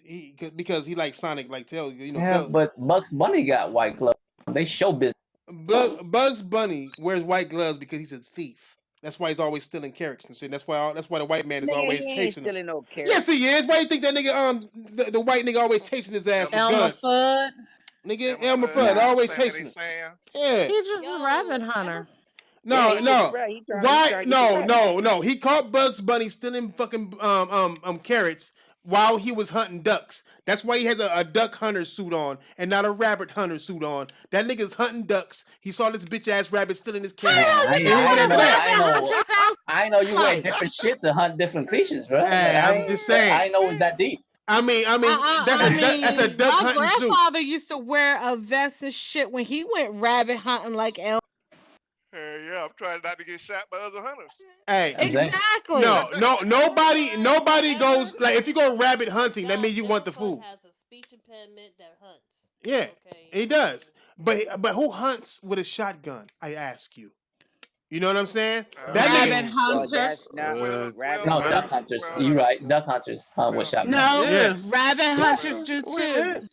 because he likes Sonic like Tails, you know. Yeah, but Bugs Bunny got white gloves. They show business. Bugs Bunny wears white gloves because he's a thief. That's why he's always stealing carrots and shit. That's why the white man is always he ain't chasing him. stealing no carrots. Yes, he is. Why do you think that nigga the white nigga always chasing his ass with Elmer guns? Fudd. Nigga, Elmer Fudd always chasing him. Yeah. He's just a rabbit hunter. No. Why? No. No. He caught Bugs Bunny stealing fucking carrots while he was hunting ducks. That's why he has a duck hunter suit on and not a rabbit hunter suit on. That nigga's hunting ducks. He saw this bitch ass rabbit stealing his carrots. I know you wear different shit to hunt different creatures, bro. Hey, I'm just saying. I know it's that deep. I mean, that's a duck hunting My suit. grandfather used to wear a vest and shit when he went rabbit hunting like Elmer. Hey, yeah, I'm trying not to get shot by other hunters. Hey, exactly. Nobody goes like if you go rabbit hunting, that means you want the food. Has a speech impediment that hunts. Yeah, he does. But who hunts with a shotgun? I ask you. You know what I'm saying? Rabbit hunters. No, duck hunters. You're right. Duck hunters hunt with shotguns. No, rabbit hunters do too.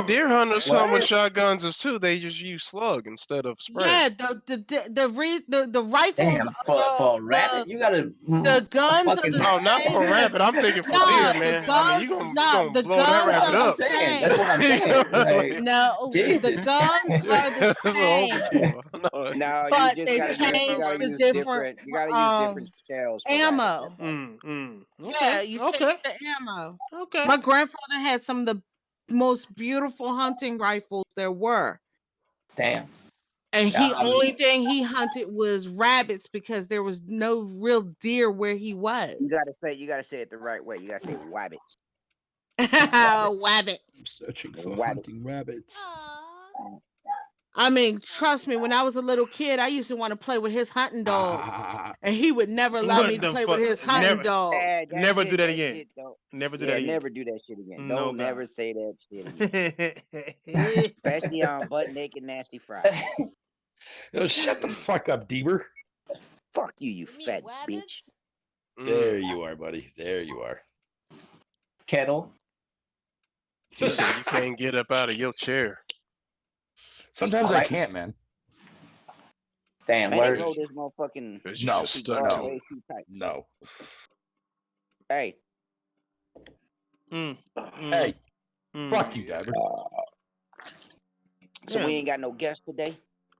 Deer hunters hunt with shotguns as too. They just use slug instead of spray. Yeah, the rifles. Damn, for a rabbit, you gotta. The guns. No, not for a rabbit. I'm thinking for deer, man. I mean, you gonna blow that rabbit up. That's what I'm saying. No, the guns are the same. No, but you they just change gotta the use different. You gotta use different shells. Ammo. Yeah, you change the ammo. Okay. My grandfather had some of the most beautiful hunting rifles there were. Damn. And only thing he hunted was rabbits because there was no real deer where he was. You gotta say it the right way. You gotta say wabbits. Wabbit. I'm searching for hunting rabbits. I mean, trust me, when I was a little kid, I used to want to play with his hunting dog. And he would never allow me to play with his hunting dog. Never do that again. Never do that again. Never do that shit again. No, Don't never say that shit again. Especially on butt naked nasty Friday. Yo, shut the fuck up, Deeber. Fuck you fat bitch. There you are, buddy. There you are. Kettle. You said you can't get up out of your chair. Sometimes I can't, man. Damn, Man, where? roll this motherfucking No. Hey. Hey. Fuck you, Dabber. So we ain't got no guests today?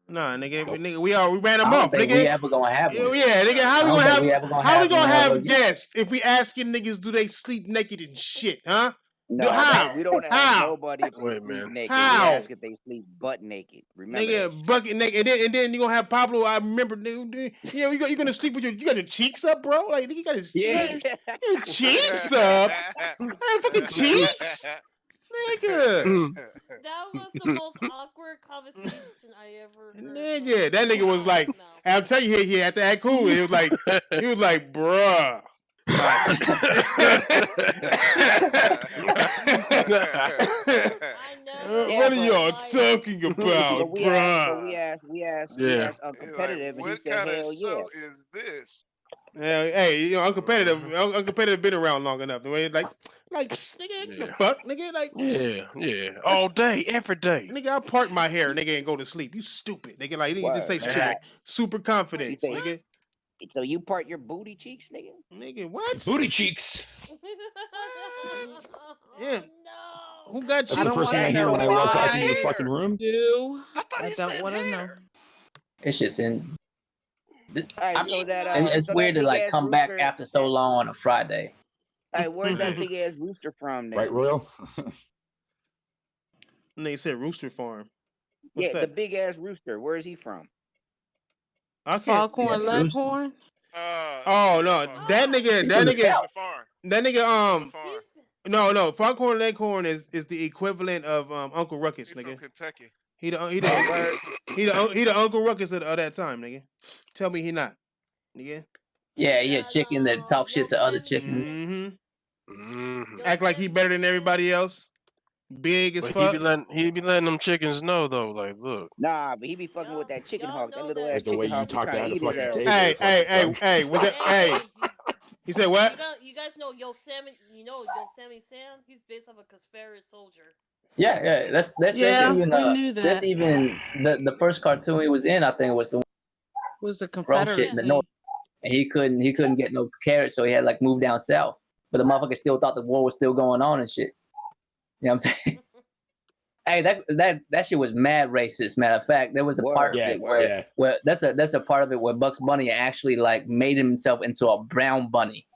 Nah, nigga, we ran them I don't off, think nigga. we ever gonna have one. Yeah, nigga, how we gonna have one guests if we asking niggas do they sleep naked and shit, huh? No, how? we don't ask nobody if they Wait, sleep man. naked. How? We ask if they sleep butt naked. Remember that. Nigga, bucket naked, and then you gonna have Pablo. I remember, dude, you gonna sleep with you got your cheeks up, bro. Like you got his cheeks up, hey, fucking cheeks, nigga. That was the most awkward conversation I ever heard. Nigga, that nigga was like, I'm telling you, he had to act cool. He was like, bruh. What are y'all talking about, bruh? We asked Uncompetitive, and he said, hell yeah. Is this? Hey, uncompetitive been around long enough. Like, nigga, the fuck, nigga, like, yeah, all day, every day. Nigga, I part my hair, nigga, and go to sleep. You stupid, nigga. Like, you just say some shit like super confidence, nigga. So you part your booty cheeks, nigga? Nigga, what? Booty cheeks. Yeah. Who got cheeks? That's the first thing I hear when I walk back into the fucking room. I don't want to know. It's just in. Right, so and it's weird to like come back after so long on a Friday. Hey, where's that big ass rooster from? Nigga? Right, Royal? They said Rooster Farm. What's that? The big ass rooster. Where is he from? I can't. Foghorn Leghorn. Oh no, that nigga. No, Foghorn Leghorn is the equivalent of Uncle Ruckus, nigga. From Kentucky. He the Uncle Ruckus of that time, nigga. Tell me he not, nigga. Yeah, chicken that talk shit to other chickens. Act like he better than everybody else. Big as fuck. He be letting them chickens know though, like, look. Nah, but he be fucking with that chicken hawk, that little ass the way chicken you hawk. talk out of fucking table. Hey, He said what? You guys know Yosemite? You know Yosemite Sam? He's based off a Confederate soldier. Yeah. There's even we knew there's that. even the first cartoon he was in. I think was the Was the grow shit in the Confederacy. north, and he couldn't get no carrots, so he had like move down south. But the motherfucker still thought the war was still going on and shit. You know what I'm saying? Hey, that shit was mad racist. Matter of fact, there was a part of it where that's a part of it where Bugs Bunny actually like made himself into a brown bunny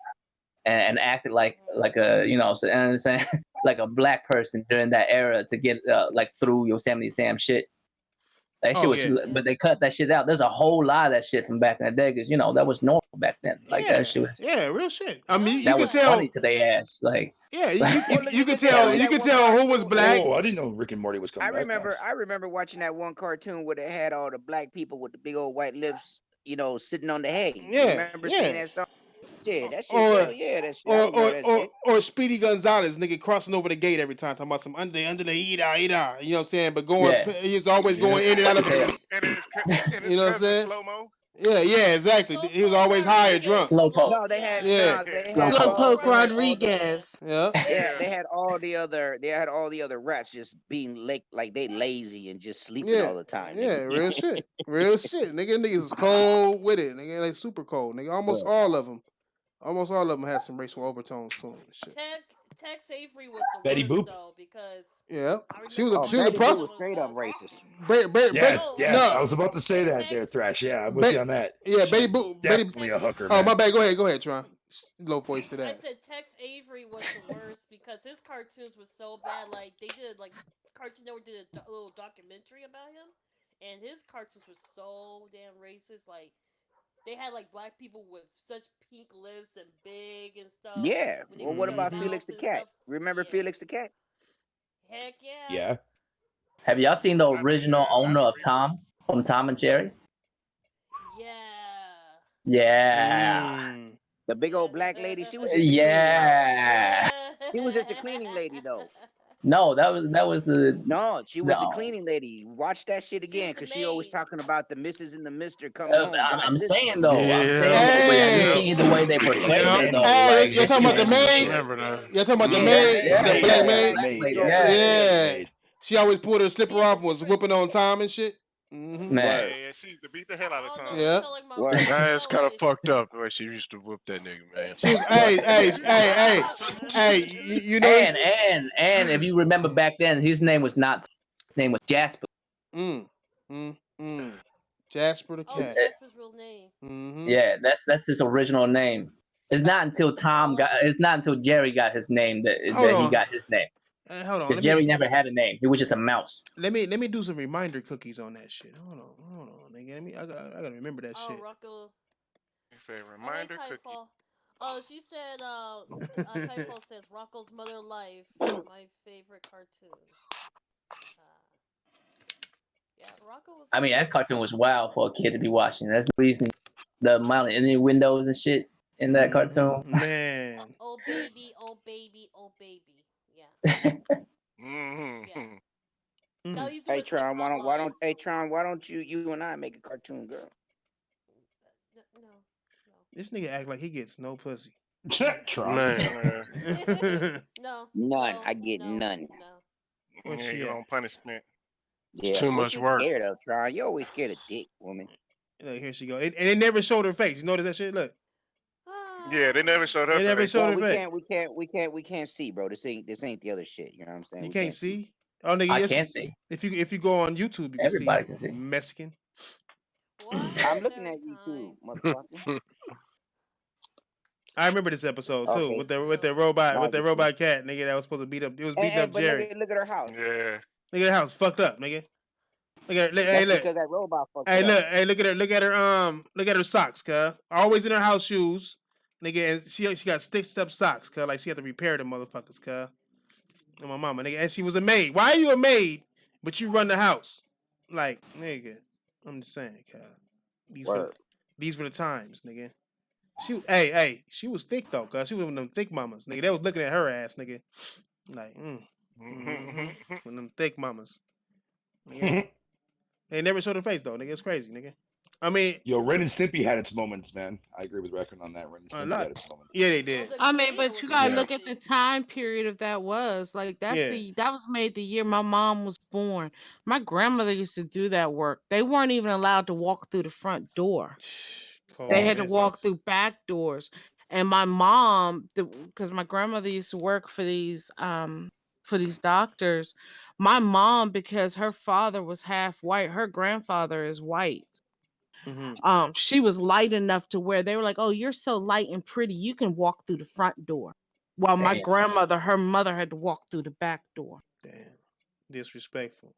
and acted like a I'm saying like a black person during that era to get like through Yosemite Sam shit. That shit was, but they cut that shit out. There's a whole lot of that shit from back in the day because that was normal back then. Like that shit was. Yeah, real shit. I mean, you That could was tell. funny to their ass. Like. Yeah, you could tell. You could tell who was black. Oh, I didn't know Rick and Morty was coming back. I remember watching that one cartoon where they had all the black people with the big old white lips, sitting on the hay. Yeah, You remember seeing that song? Yeah, that shit. Or Hell yeah, that shit. I remember that shit. or Speedy Gonzalez, nigga, crossing over the gate every time, talking about some under the ida. You know what I'm saying? But going, he's always going in and out of it. You know what I'm saying? Slow mo. Yeah, exactly. He was always high or drunk. Slowpoke. No, they had Slowpoke Rodriguez. Yeah. Yeah, they had all the other rats just being like they lazy and just sleeping all the time. Yeah, nigga. real shit. Real shit. Niggas is cold with it. Nigga, like super cold. Nigga, almost all of them had some racial overtones to them. And shit. Tex Avery was the Betty worst Boop. though because she was a Betty Boop prostitute. was straight up racist. No, I was about to say that there, Thrash. Yeah, I'm with you on that. Yeah, Betty Boop. Definitely a hooker. Oh, man. my bad. Go ahead, Tron. Low voice to I that. said Tex Avery was the worst because his cartoons were so bad. Like they did, like Cartoon Network did a little documentary about him, and his cartoons were so damn racist. Like they had like black people with such pink lips and big and stuff. Yeah. when they Well, could what cut about mouth Felix the and Cat? stuff. Remember Felix the Cat? Heck yeah. Yeah. Have y'all seen the original owner of Tom from Tom and Jerry? Yeah. Yeah. The big old black lady. She was just a Yeah. cleaning. She was just a cleaning lady though. No, that was the. No, she was the No. cleaning lady. Watch that shit again, because she always talking about the Mrs. and the Mister coming home. I'm saying though, Yeah. I'm saying have you seen the way they portrayed it though? Like, You're talking about the maid? Remember that? You're talking about the maid? The black maid? Yeah. She always pulled her slipper off and was whipping on Tom and shit. Mm-hmm. Man. Yeah, she used to beat the hell out of Tom. Yeah. That's kind of fucked up the way she used to whoop that nigga, man. She was, hey, you know. And if you remember back then, his name was Jasper. Jasper the Oh, Cat. Jasper's real name. Mm-hmm. Yeah, that's his original name. It's not until Jerry got his name that he got his name. Hold on. Because Jerry never had a name. He was just a mouse. Let me do some reminder cookies on that shit. Hold on, nigga. I gotta remember that shit. Rocco. Say reminder cookie. Oh, she said. Typho says Rocco's Mother Life, my favorite cartoon. Yeah, Rocco was. I mean, that cartoon was wild for a kid to be watching. That's the reason the amount of Indian windows and shit in that cartoon. Man. Oh baby, oh baby, oh baby. Yeah. Hey Tron, why don't you and I make a cartoon, girl? No. This nigga act like he gets no pussy. Tron. No. None. I get none. Yeah, your own punishment. Yeah. Too much work. Scared of Tron. You always scared of dick, woman. Look, here she go. And they never showed her face. You notice that shit? Look. Yeah, they never showed her. They never face. showed her face. We can't see, bro. This ain't the other shit. You know what I'm saying? You can't see? Oh, nigga, I can't see. If you go on YouTube, you Everybody can can see. Mexican. I'm looking at you too, motherfucker. I remember this episode too with the robot cat nigga that was supposed to beat up. It was beating up Jerry. Look at her house. Yeah. Look at her house, fucked up, nigga. Look at her. Hey, That's look. because that robot fucked Hey, up. look. Hey, look at her. Look at her socks, cuz. Always in her house shoes, nigga. And she got stitched up socks, cuz. Like she had to repair them motherfuckers, cuz. And my mama, nigga. And she was a maid. Why are you a maid, but you run the house? Like, nigga. I'm just saying, cuz. These were the times, nigga. She was thick though, cuz she was one of them thick mamas, nigga. They was looking at her ass, nigga. Like, one of them thick mamas. Nigga. They never showed her face though, nigga. It's crazy, nigga. I mean, Ren and Stimpy had its moments, man. I agree with Reckon on that. Ren and Stimpy had its moments. Yeah, they did. I mean, but you gotta look at the time period of that was like that was made the year my mom was born. My grandmother used to do that work. They weren't even allowed to walk through the front door. They had to walk through back doors. And my mom, because my grandmother used to work for these doctors, my mom, because her father was half white, her grandfather is white. She was light enough to where they were like, "Oh, you're so light and pretty, you can walk through the front door." While my grandmother, her mother, had to walk through the back door. Damn, disrespectful.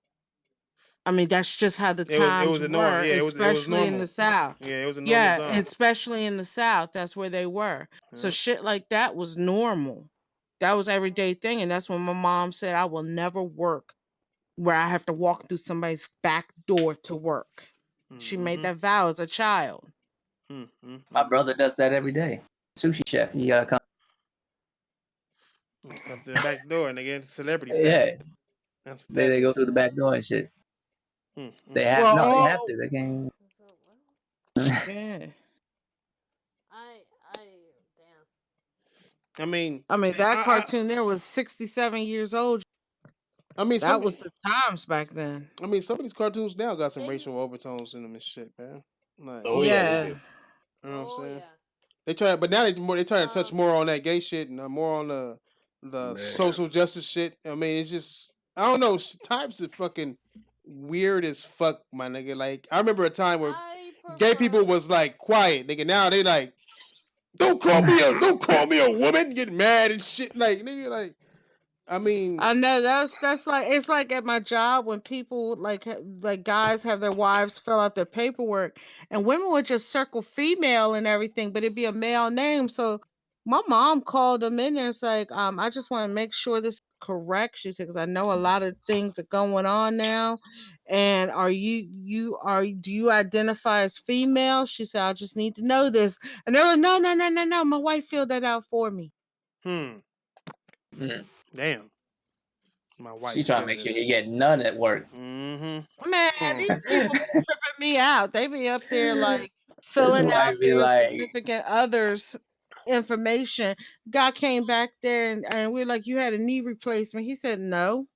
I mean, that's just how the times were, especially in the South. Yeah, it was a normal time. Especially in the South, that's where they were. So shit like that was normal. That was everyday thing, and that's when my mom said, "I will never work where I have to walk through somebody's back door to work." She made that vow as a child. My brother does that every day. Sushi chef, you gotta come. Come to the back door and they get celebrity Yeah, that's what they go through the back door and shit. They have they have to. They can't. Yeah. I mean, that cartoon there was 67 years old. I mean, that was the times back then. I mean, some of these cartoons now got some racial overtones in them and shit, man. Like, they do. You know what I'm saying? They try, but now they try to touch more on that gay shit and more on the social justice shit. I mean, it's just I don't know. Types of fucking weird as fuck, my nigga. Like I remember a time where gay people was like quiet, nigga. Now they like, don't call me a woman, get mad and shit. Like nigga, like I mean, I know that's like it's like at my job when people like guys have their wives fill out their paperwork and women would just circle female and everything, but it'd be a male name. So my mom called them in there. It's like, I just want to make sure this is correct. She said, because I know a lot of things are going on now. And do you identify as female? She said, I just need to know this. And they're like, no. My wife filled that out for me. Damn. My wife. She trying to make sure you get none at work. Man, these people be tripping me out. They be up there like filling out their significant others' information. Guy came back there and we're like, "You had a knee replacement." He said, "No."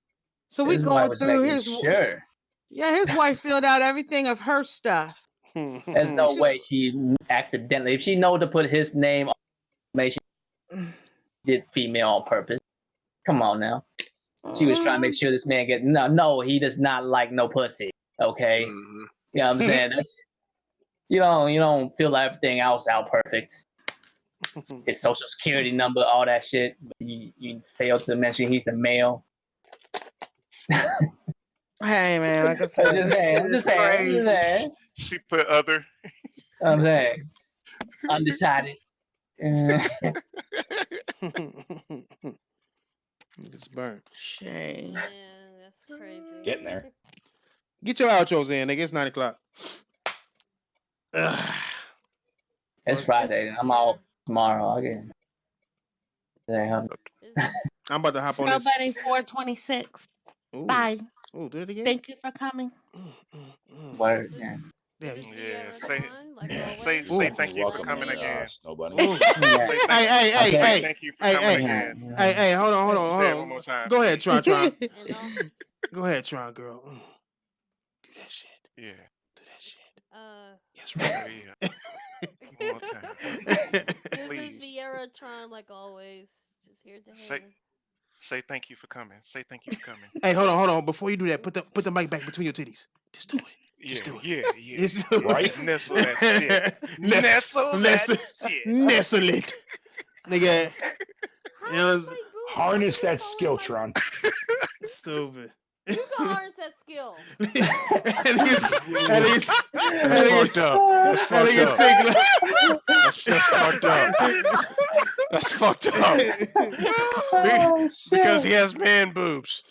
So we going through his his wife filled out everything of her stuff. There's no way she accidentally, if she know to put his name on information, did female on purpose. Come on now. She was trying to make sure this man get no, he does not like no pussy. Okay. You know what I'm saying? That's you don't fill everything else out perfect. His social security number, all that shit. But you failed to mention he's a male. Hey man, like I said, I'm just saying. She put other. I'm saying undecided. It's burnt. Shame. Man, that's crazy. Getting there. Get your outros in, nigga. It's 9:00. It's Friday. I'm out tomorrow again. I'm about to hop on this. Snowbuddy 426. Bye. Oh, do it again. Thank you for coming. Word. Yeah. Say thank you for coming again. Hey, thank you for coming again. Hey, hold on. Say it one more time. Go ahead, Tron. Go ahead, Tron, girl. Do that shit. Yeah. Do that shit. Yes, right. Yeah. One more time. This is Vieira Tron, like always. Just here to say thank you for coming. Say thank you for coming. Hey, hold on. Before you do that, put the mic back between your titties. Just do it. Just do it. Yeah. Just do it. Right? Nestle that shit. Nestle it. Nigga. Harness that skill, Tron. Stupid. You can harness that skill. That's fucked up. Because he has man boobs.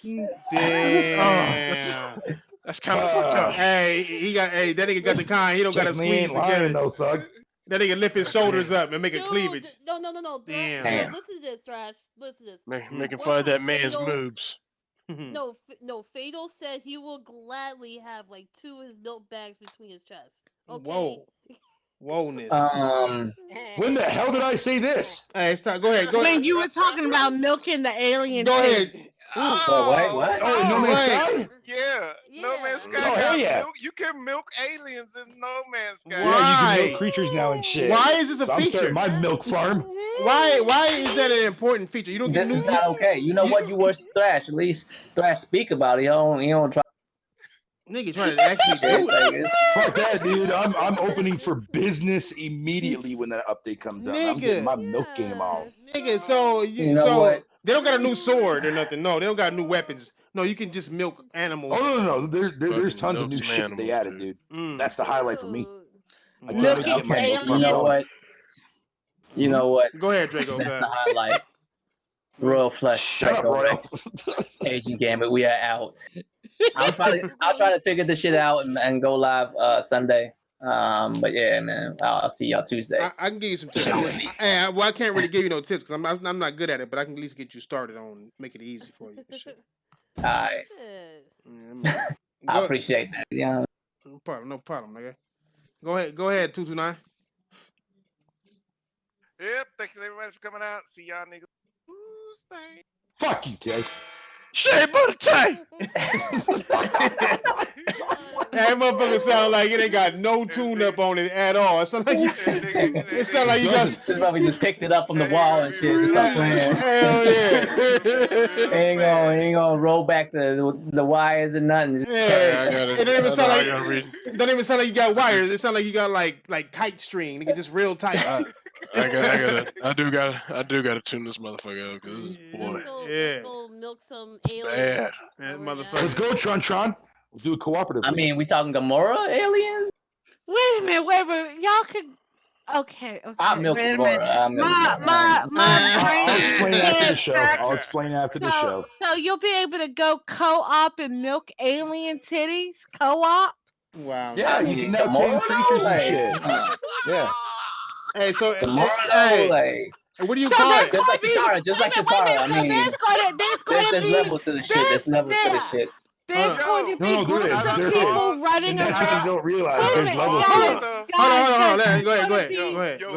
Damn. That's kind of fucked up. Hey, that nigga got the kind. He don't got to squeeze together. That nigga lift his shoulders up and make a cleavage. No. Damn. Listen to this, Thrash. Listen to this. Making fun of that man's boobs. No, Fatal said he will gladly have like 2 of his milk bags between his chest. Whoa. Whoaness. When the hell did I say this? Hey, stop. Go ahead. Go When ahead. you were talking about milking the alien. Go ahead. What? Oh, in No Man's Sky? Yeah. No Man's Sky Oh, hell got yeah. milk. You can milk aliens in No Man's Sky. Yeah, you can Why? milk creatures now and shit. Why is this a So I'm feature? starting my milk farm. Why is that an important feature? You don't get This new. is not okay. You know what? You watch Thrash. At least Thrash speak about it. You don't try. Nigga trying to actually do it. Fuck that, dude. I'm opening for business immediately when that update comes out. I'm getting my milk game on. Nigga, so You know what? they don't got a new sword or nothing. No, they don't got new weapons. No, you can just milk animals. Oh no. There's tons of milk new some shit that they animals, added, dude. That's the highlight for me. I can't Milk wait to get my milk You farm know going. what? You know what? Go ahead, Draco. That's the highlight. Royal Flush. Shut up, Draco Royal. Asian Gambit. We are out. I'll try to figure this shit out and go live Sunday. But yeah, man, I'll see y'all Tuesday. I can give you some tips. I can't really give you no tips because I'm not good at it, but I can at least get you started on make it easy for you. And shit. All right. I appreciate that. Yeah. No problem, nigga. Go ahead, 229. Yep. Thank you everybody for coming out. See y'all niggas Tuesday. Fuck you, Tay. Shea butter Tay. That motherfucker sound like it ain't got no tune up on it at all. It sound like you. It sound like you got. Just probably just picked it up from the wall and shit. Just start playing. Hell yeah. ain't gonna roll back the wires and nothing. Just It don't even sound like you got wires. It sound like you got like tight string. Nigga, just real tight. I do gotta tune this motherfucker up because Let's go milk some aliens. That motherfucker. Let's go, Tron. We'll do a cooperative. I mean, we talking Gamora aliens? Wait a minute. Y'all could. Okay. I'll milk wait a Gamora. minute. My I'll explain brain after the can't show. stop. I'll explain after the show. So you'll be able to go co-op and milk alien titties? Co-op? Wow. Yeah, you can now tame creatures and shit. Yeah. Hey, so Gamora, what do you call it? Just like Katara. I mean, there's levels to the shit. There's levels to the shit. There's going to be No, there groups is. of There people is. running And that's what around. you don't realize. Wait a There's minute, levels guys, to it. Hold on. Go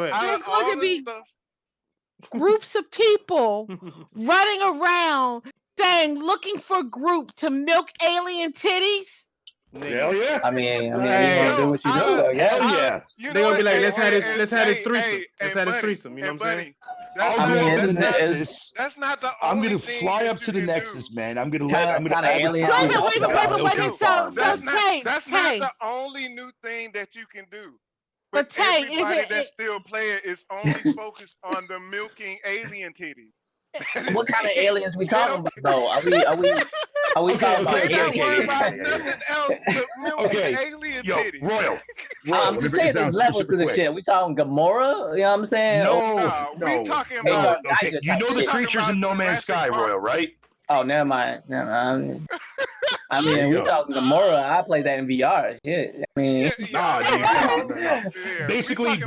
ahead. There's going to be groups of people running around looking for a group to milk alien titties. Hell yeah. I mean, you gonna do what you do. Hell yeah. They're gonna be like, let's have this threesome. Let's have this threesome. You know what I'm saying? That's not the I'm only gonna thing fly that up you to the can Nexus, do. man. I'm gonna advertise. That's not the only new thing that you can do. But Tay, everybody that's still playing is only focused on the milking alien titties. What kind of aliens we talking about though? Are we talking about aliens? Nothing else but milking alien titties. Royal. I'm just saying there's levels to the shit. We talking Gamora? You know what I'm saying? No. We talking about. Okay, you know the creatures in No Man's Sky, Royal, right? Oh, never mind. I mean, we talking Gamora. I played that in VR. Shit. I mean, No. Basically,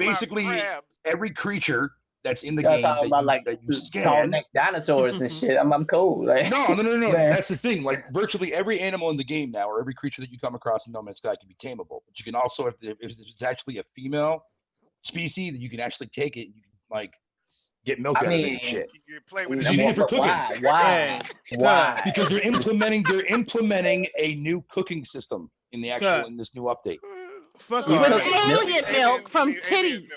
every creature that's in the game that you scan. Tall neck dinosaurs and shit. I'm cool. Like, No. That's the thing. Like virtually every animal in the game now, or every creature that you come across in No Man's Sky can be tameable. But you can also, if it's actually a female species, you can actually take it. You can like get milk out of it and shit. You can play with Because you need it for cooking. Why? Because they're implementing a new cooking system in this new update. Fuck with alien milk from titties.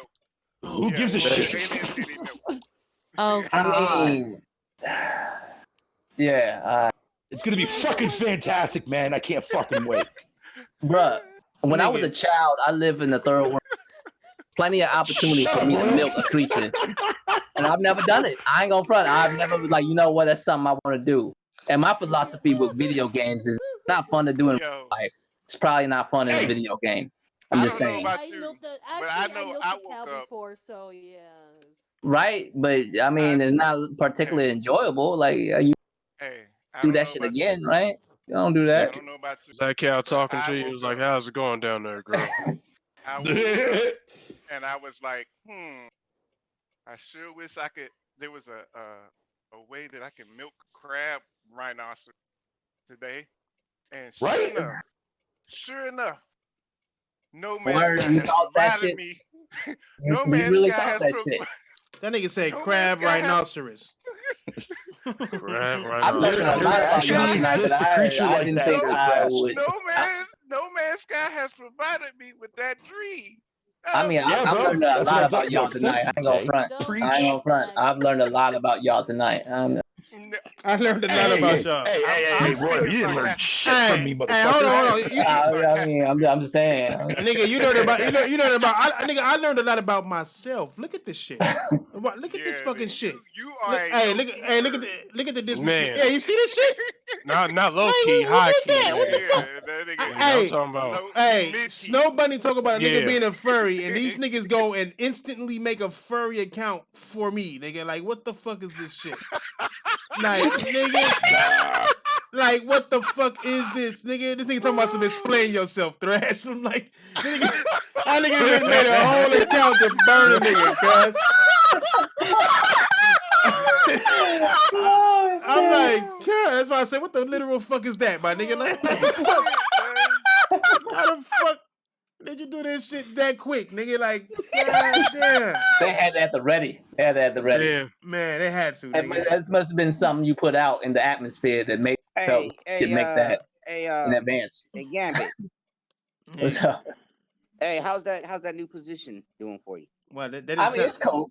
Who gives a shit? Oh, I mean, yeah. It's gonna be fucking fantastic, man. I can't fucking wait. Bruh, when I was a child, I lived in the third world. Plenty of opportunity for me to milk a creature. And I've never done it. I ain't gonna front. I've never been like, you know what, that's something I want to do. And my philosophy with video games is not fun to do in real life. It's probably not fun in a video game. I'm just saying. I milked the cow before, so yeah. Right? But I mean, it's not particularly enjoyable. Like, you do that shit again, right? You don't do that. That cow talking to you was like, how's it going down there, girl? And I was like, I sure wish there was a way that I could milk crab rhinoceros today. And sure enough, No Man's Word, Sky you has thought that provided shit? me. You, No you Man's really Sky thought has that provided. shit? That nigga said No Man's crab Sky has. rhinoceros. Crab I've learned a lot about y'all Actually tonight that exists a creature I like didn't that. think that I would. No Man's Sky has provided me with that dream. I mean, Yeah, I'm bro. learning a That's what lot I'm about talking y'all about. tonight. I ain't gonna front. I ain't gonna front. I've learned a lot about y'all tonight. I learned a lot Hey, about hey, y'all. hey, Royal, you didn't learn shit from me, Hey, hold motherfucker. on. I mean, I'm just saying. Nigga, you learned about nigga. I learned a lot about myself. Look at this shit. Look at this fucking shit. You are a Hey, low-key look at the disrespect. Man. Yeah, you see this shit? Not low Like, key, what high is key. that? What the Nigga. fuck? Nigga, I'm Hey, talking about. hey, Snow Bunny talk about a nigga Yeah. being a furry, and these niggas go and instantly make a furry account for me, nigga. Like, what the fuck is this shit? Like, nigga, like, what the fuck is this, nigga? This nigga talking about some explain yourself, thrash. I'm like, nigga, that nigga been made a whole account to burn a nigga, cuz. I'm like, God, that's why I said, what the literal fuck is that, my nigga? Like, how the fuck did you do this shit that quick, nigga? Like, God damn. They had that at the ready. They had that at the ready. Yeah. Man, they had to, nigga. This must have been something you put out in the atmosphere that made felt to make that in advance. Hey, Gambit. What's up? Hey, how's that new position doing for you? Well, they didn't I mean, it's cool.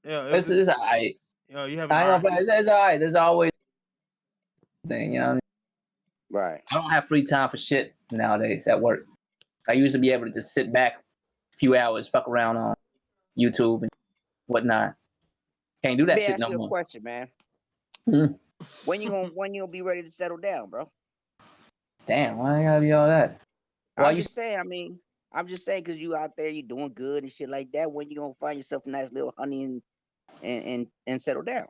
Yeah, It's alright. Yo, you have I ain't gonna. It's alright. There's always thing, you know what I mean? Right. I don't have free time for shit nowadays at work. I used to be able to just sit back a few hours, fuck around on YouTube and whatnot. Can't do that Let me shit ask no you a more. question, man. Hmm. When you gonna be ready to settle down, bro? Damn, why I gotta be all that? Why I'm you? just saying. I mean, I'm just saying because you out there, you doing good and shit like that. When you gonna find yourself a nice little honey and settle down?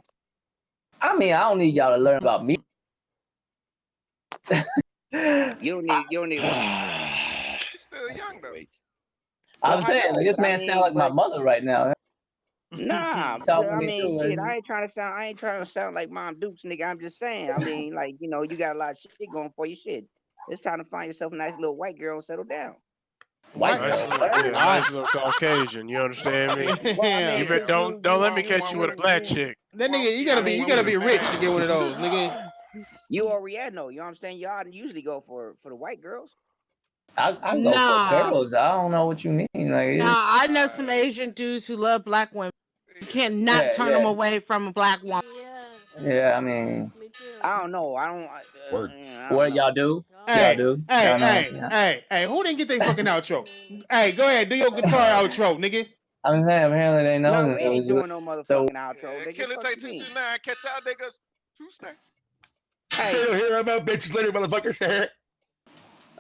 I mean, I don't need y'all to learn about me. You don't need. He's still young though. I'm Well, I saying, know, like, this but I man mean, sound like my but mother right now. nah. Talk But, to I me mean, too. shit. Man. I ain't trying to sound like Mom Dukes, nigga. I'm just saying. I mean, like you know, you got a lot of shit going for you. Shit. It's time to find yourself a nice little white girl and settle down. White Nice girl. little, yeah, nice little Caucasian. You understand me? Well, I mean, You bet, don't let me catch you with a black chick. That nigga, you gotta be rich to get one of those, nigga. You Oriental, you know what I'm saying? Y'all usually go for the white girls. I go for girls. I don't know what you mean. Like, I know some Asian dudes who love black women. You cannot turn them away from a black woman. Yeah, I mean, I don't know. I don't what y'all do? Hey, Y'all do? hey, Y'all know? hey, Yeah. hey, who didn't get their fucking outro? Hey, go ahead, do your guitar outro, nigga. I'm saying apparently they know. No, we ain't doing no So motherfucking outro. Nigga, Killer fuck take you mean? 229. Catch y'all niggas Tuesday. Hey, Here I'm out, bitches. Later, motherfuckers.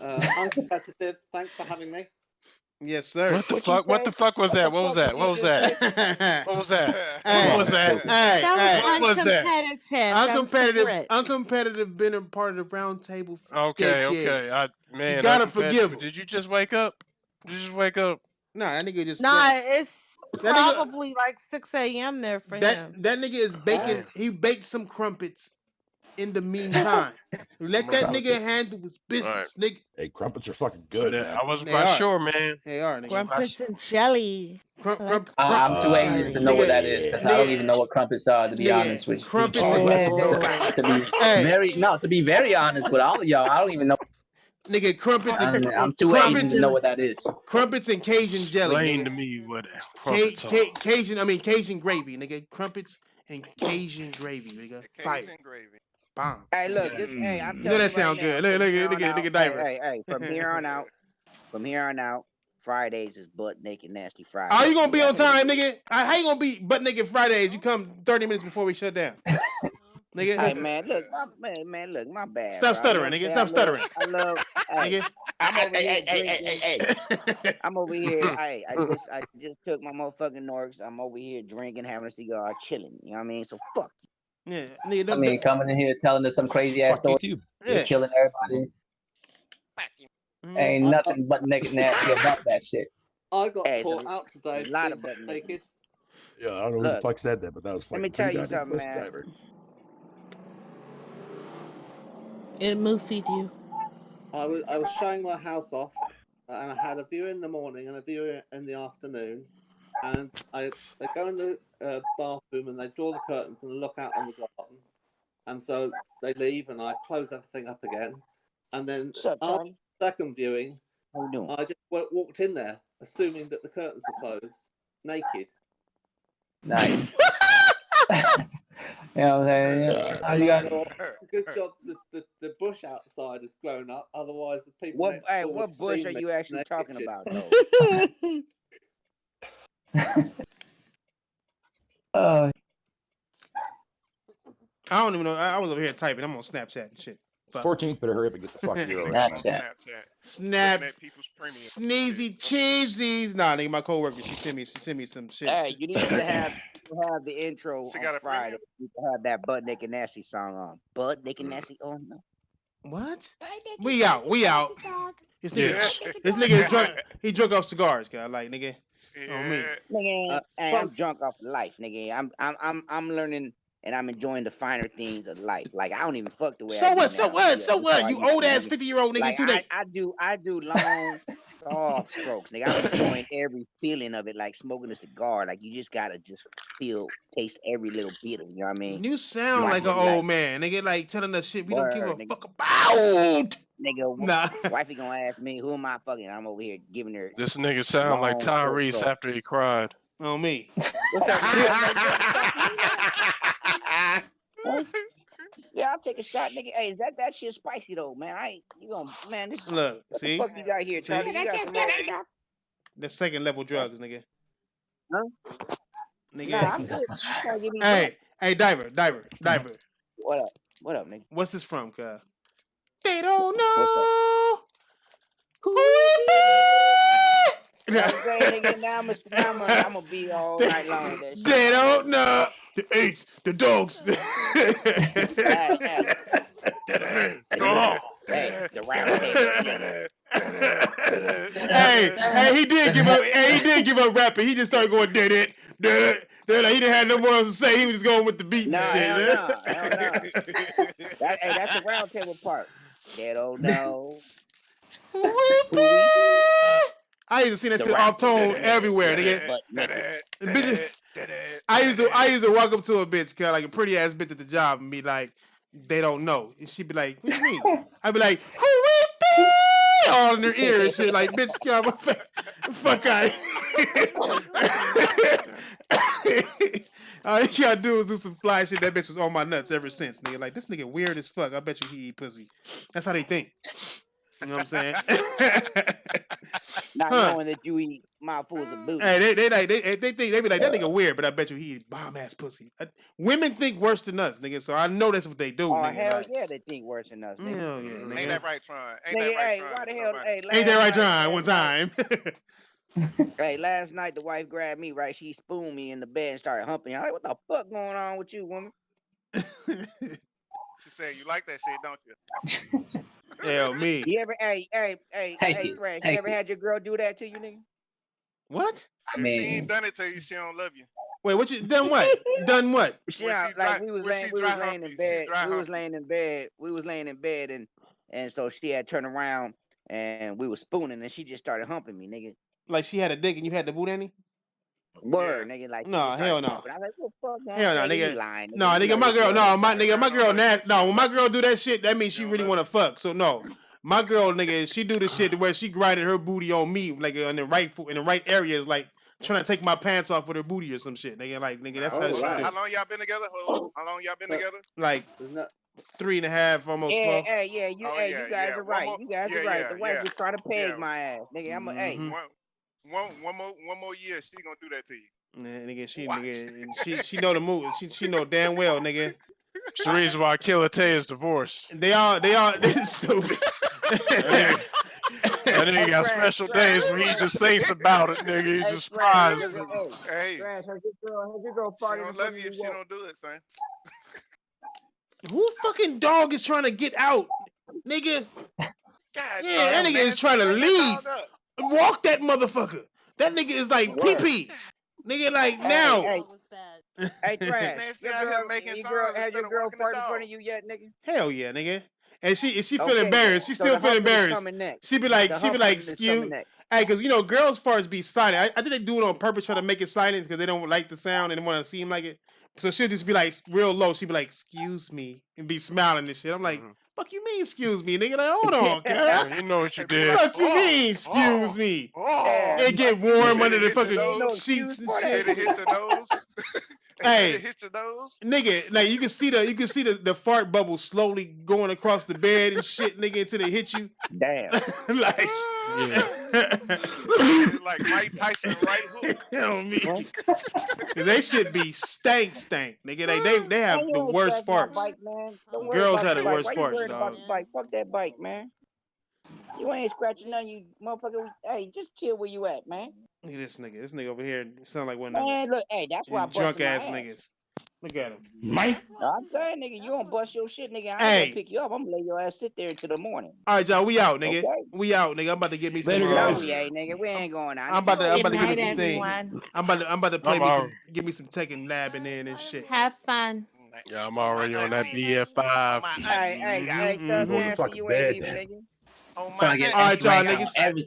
Uncompetitive, thanks for having me. Yes, sir. What the fuck? What the fuck was that? What was that? What was that? What was that? What was that? That was What was that? uncompetitive. Uncompetitive been a part of the round table for Okay, decades. Man, you gotta uncompetitive. forgive him. Did you just wake up? Did you just wake up? Nah, that nigga just. Nah, it's that nigga, probably like 6 a.m. there for him. That nigga is baking. He baked some crumpets. In the meantime, let that nigga handle his business, nigga. Hey, crumpets are fucking good, man. I wasn't quite sure, man. They are, nigga. Crumpets and jelly. I'm too Asian to know what that is because I don't even know what crumpets are. To be honest with you, Crumpets to be very honest with all of y'all, I don't even know. Nigga, crumpets and I'm too Asian to know what that is. Crumpets and Cajun jelly, Explain nigga. to me what crumpets are. Cajun gravy, nigga. Crumpets and Cajun gravy, nigga. Fire. Gravy. Bomb. hey, look, this. Hey, I'm You know that telling sound you right good. now, Look at Diver. Hey, from here on out, Fridays is butt naked nasty Friday. Are you gonna be on time, nigga? How you gonna be butt naked Fridays? You come 30 minutes before we shut down, nigga. Hey man, look, look, my bad. Stop bro. stuttering, nigga. Stop stuttering. I love. Hey, nigga. I'm over here drinking. I'm over here. I just took my motherfucking Norks. I'm over here drinking, having a cigar, chilling. You know what I mean? So fuck you. Yeah, nigga. I mean, coming in here telling us some crazy ass story, just killing everybody. Ain't nothing but naked nasty about that shit. I got caught out today. A lot of being butt naked. Yeah, I don't know who the fuck said that, but that was funny. Let me tell you something, man. It moofied you. I was showing my house off, and I had a view in the morning and a view in the afternoon. And I go in the bathroom and they draw the curtains and look out on the garden. And so they leave and I close everything up again. And then after the second viewing, I just walked in there, assuming that the curtains were closed, naked. Nice. You know what I'm saying? Yeah. You got... Good job the bush outside has grown up. Otherwise, the people next door would What bush see are me you actually in their talking kitchen. about, though? I don't even know. I was over here typing. I'm on Snapchat and shit. 14th, better hurry up and get the fuck here already. Snap. Sneezy cheesies. Nah, nigga, my coworker. She sent me some shit. Hey, you need to have the intro on Friday. You can have that butt naked nasty song on. Butt naked nasty. Oh no. What? We out. This nigga is drunk. He drunk off cigars, guy. Like nigga. On me. Nigga, hey, I'm drunk off life, nigga. I'm learning and I'm enjoying the finer things of life. Like I don't even fuck the way. So what? You old ass 50-year-old niggas. Like, too late. I do long soft strokes, nigga. I'm enjoying every feeling of it, like smoking a cigar. Like you just gotta taste every little bit of it. You know what I mean? You sound like an old man. Nigga, like telling us shit we don't give a nigga. fuck about. Nigga, nah. Wifey gonna ask me who am I fucking? I'm over here giving her. This nigga sound like Tyrese after he cried. On me. Yeah, I'll take a shot, nigga. Hey, that shit spicy though, man. This look, what see? the fuck you got here, Charlie? You got some more? The second level drugs, nigga. Huh? Nigga. Nah, I'm good. Hey, diver. What up, nigga? What's this from, cuz? They don't know who it You know what I'm saying, nigga? Now I'm gonna be all night long with that shit. They don't know. The apes, the dogs. Hey, the round table. Hey, he did give up rapping. He just started going did it. He didn't have no more else to say. He was just going with the beat and shit. Hell no. That's the round table part. They don't know. I used to see that shit off tone everywhere, nigga. I used to walk up to a bitch, like a pretty ass bitch at the job, and be like, "They don't know," and she'd be like, "What do you mean?" I'd be like, "Who it be?" All in her ear and shit, like, "Bitch, get out my face, fuck out." All you gotta do is do some fly shit. That bitch was on my nuts ever since, nigga. Like, this nigga weird as fuck. I bet you he eat pussy. That's how they think. You know what I'm saying? Not knowing that you eat mouthfuls of booty. Hey, they think they be like that nigga weird, but I bet you he eat bomb ass pussy. Women think worse than us, nigga. So I know that's what they do. Oh nigga. Hell like, yeah, they think worse than us. Nigga. Hell yeah, nigga. Ain't that right, Tron? Why the hell? Hey, ain't that right, Tron? One time. Hey, last night the wife grabbed me, right? She spooned me in the bed and started humping. I'm like, what the fuck going on with you, woman? She said you like that shit, don't you? Hell me. You ever, hey, Thrash, you ever had your girl do that to you, nigga? What? If she ain't done it to you, she don't love you. Wait, what you done? What? Done what? We was laying in bed. We was laying in bed, and so she had turned around and we was spooning, and she just started humping me, nigga. Like she had a dick and you had the boot any? Word, nigga. Like no, hell no. I was like, what the fuck? Hell no, nigga. No, nigga, my girl, no, when my girl do that shit, that means she really want to fuck. So no, my girl, nigga, she do the shit where she grinded her booty on me, like in the right areas, like trying to take my pants off with her booty or some shit, nigga. Like, nigga, that's how she do. How long y'all been together? How long y'all been together? Like 3.5, almost 4. You guys are right. You guys are right. The wife was trying to peg my ass, nigga. I'm One more year, she gonna do that to you. Nah, nigga, she know the move. She know damn well, nigga. It's the reason why Killer Tay is divorced. They stupid. That nigga got special days where he just thinks about it, nigga. He just cries. Hey, has your girl she don't love you if she don't do it, son. Who fucking dog is trying to get out, nigga? God, that nigga is trying to leave. Walk that motherfucker. That nigga is like pee-pee. Nigga, like now. Hey, Trash. Has your girl farted in front of you yet, nigga? Hell yeah, nigga. and she feel embarrassed. She still feel embarrassed. She be like, excuse. Hey, because girls' farts be silent. I think they do it on purpose, try to make it silent because they don't like the sound and they want to seem like it. So she'll just be like real low. She'll be like, excuse me, and be smiling and shit. I'm like, fuck you mean, excuse me, nigga? Like, hold on, cuz. You know what you did. Fuck you mean, excuse me? It get warm under the fucking sheets and shit. It hit your nose. Hey, it hit your nose. Nigga, like you can see the fart bubble slowly going across the bed and shit, nigga, until they hit you. Damn. Like, like Mike Tyson right hook. You know what I mean? They should be stank, nigga. They have the worst farts. Bike, man. Girls have the worst Why farts, you worried dog. about the bike? Fuck that bike, man. You ain't scratching none, you motherfucker. Hey, just chill where you at, man. Look at this nigga. This nigga over here sound like one of Man, look, hey, that's why I drunk busted my ass ass. niggas. Look at him. Mike. I'm saying, nigga, you don't bust your shit, nigga. I ain't Hey. gonna pick you up. I'm gonna let your ass sit there until the morning. All right, y'all. We out, nigga. Okay. We out, nigga. I'm about to get me some. No, we ain't, nigga. We ain't going out. I'm about to Good get me night, some thing. everyone. I'm about to play I'm me out. some. Give me some Tekken labbing in and shit. Have fun. Yeah, I'm already on that BF5. Hey, Thug Nasty, you ain't leaving, nigga. Trying to get All right, y'all information on niggas. every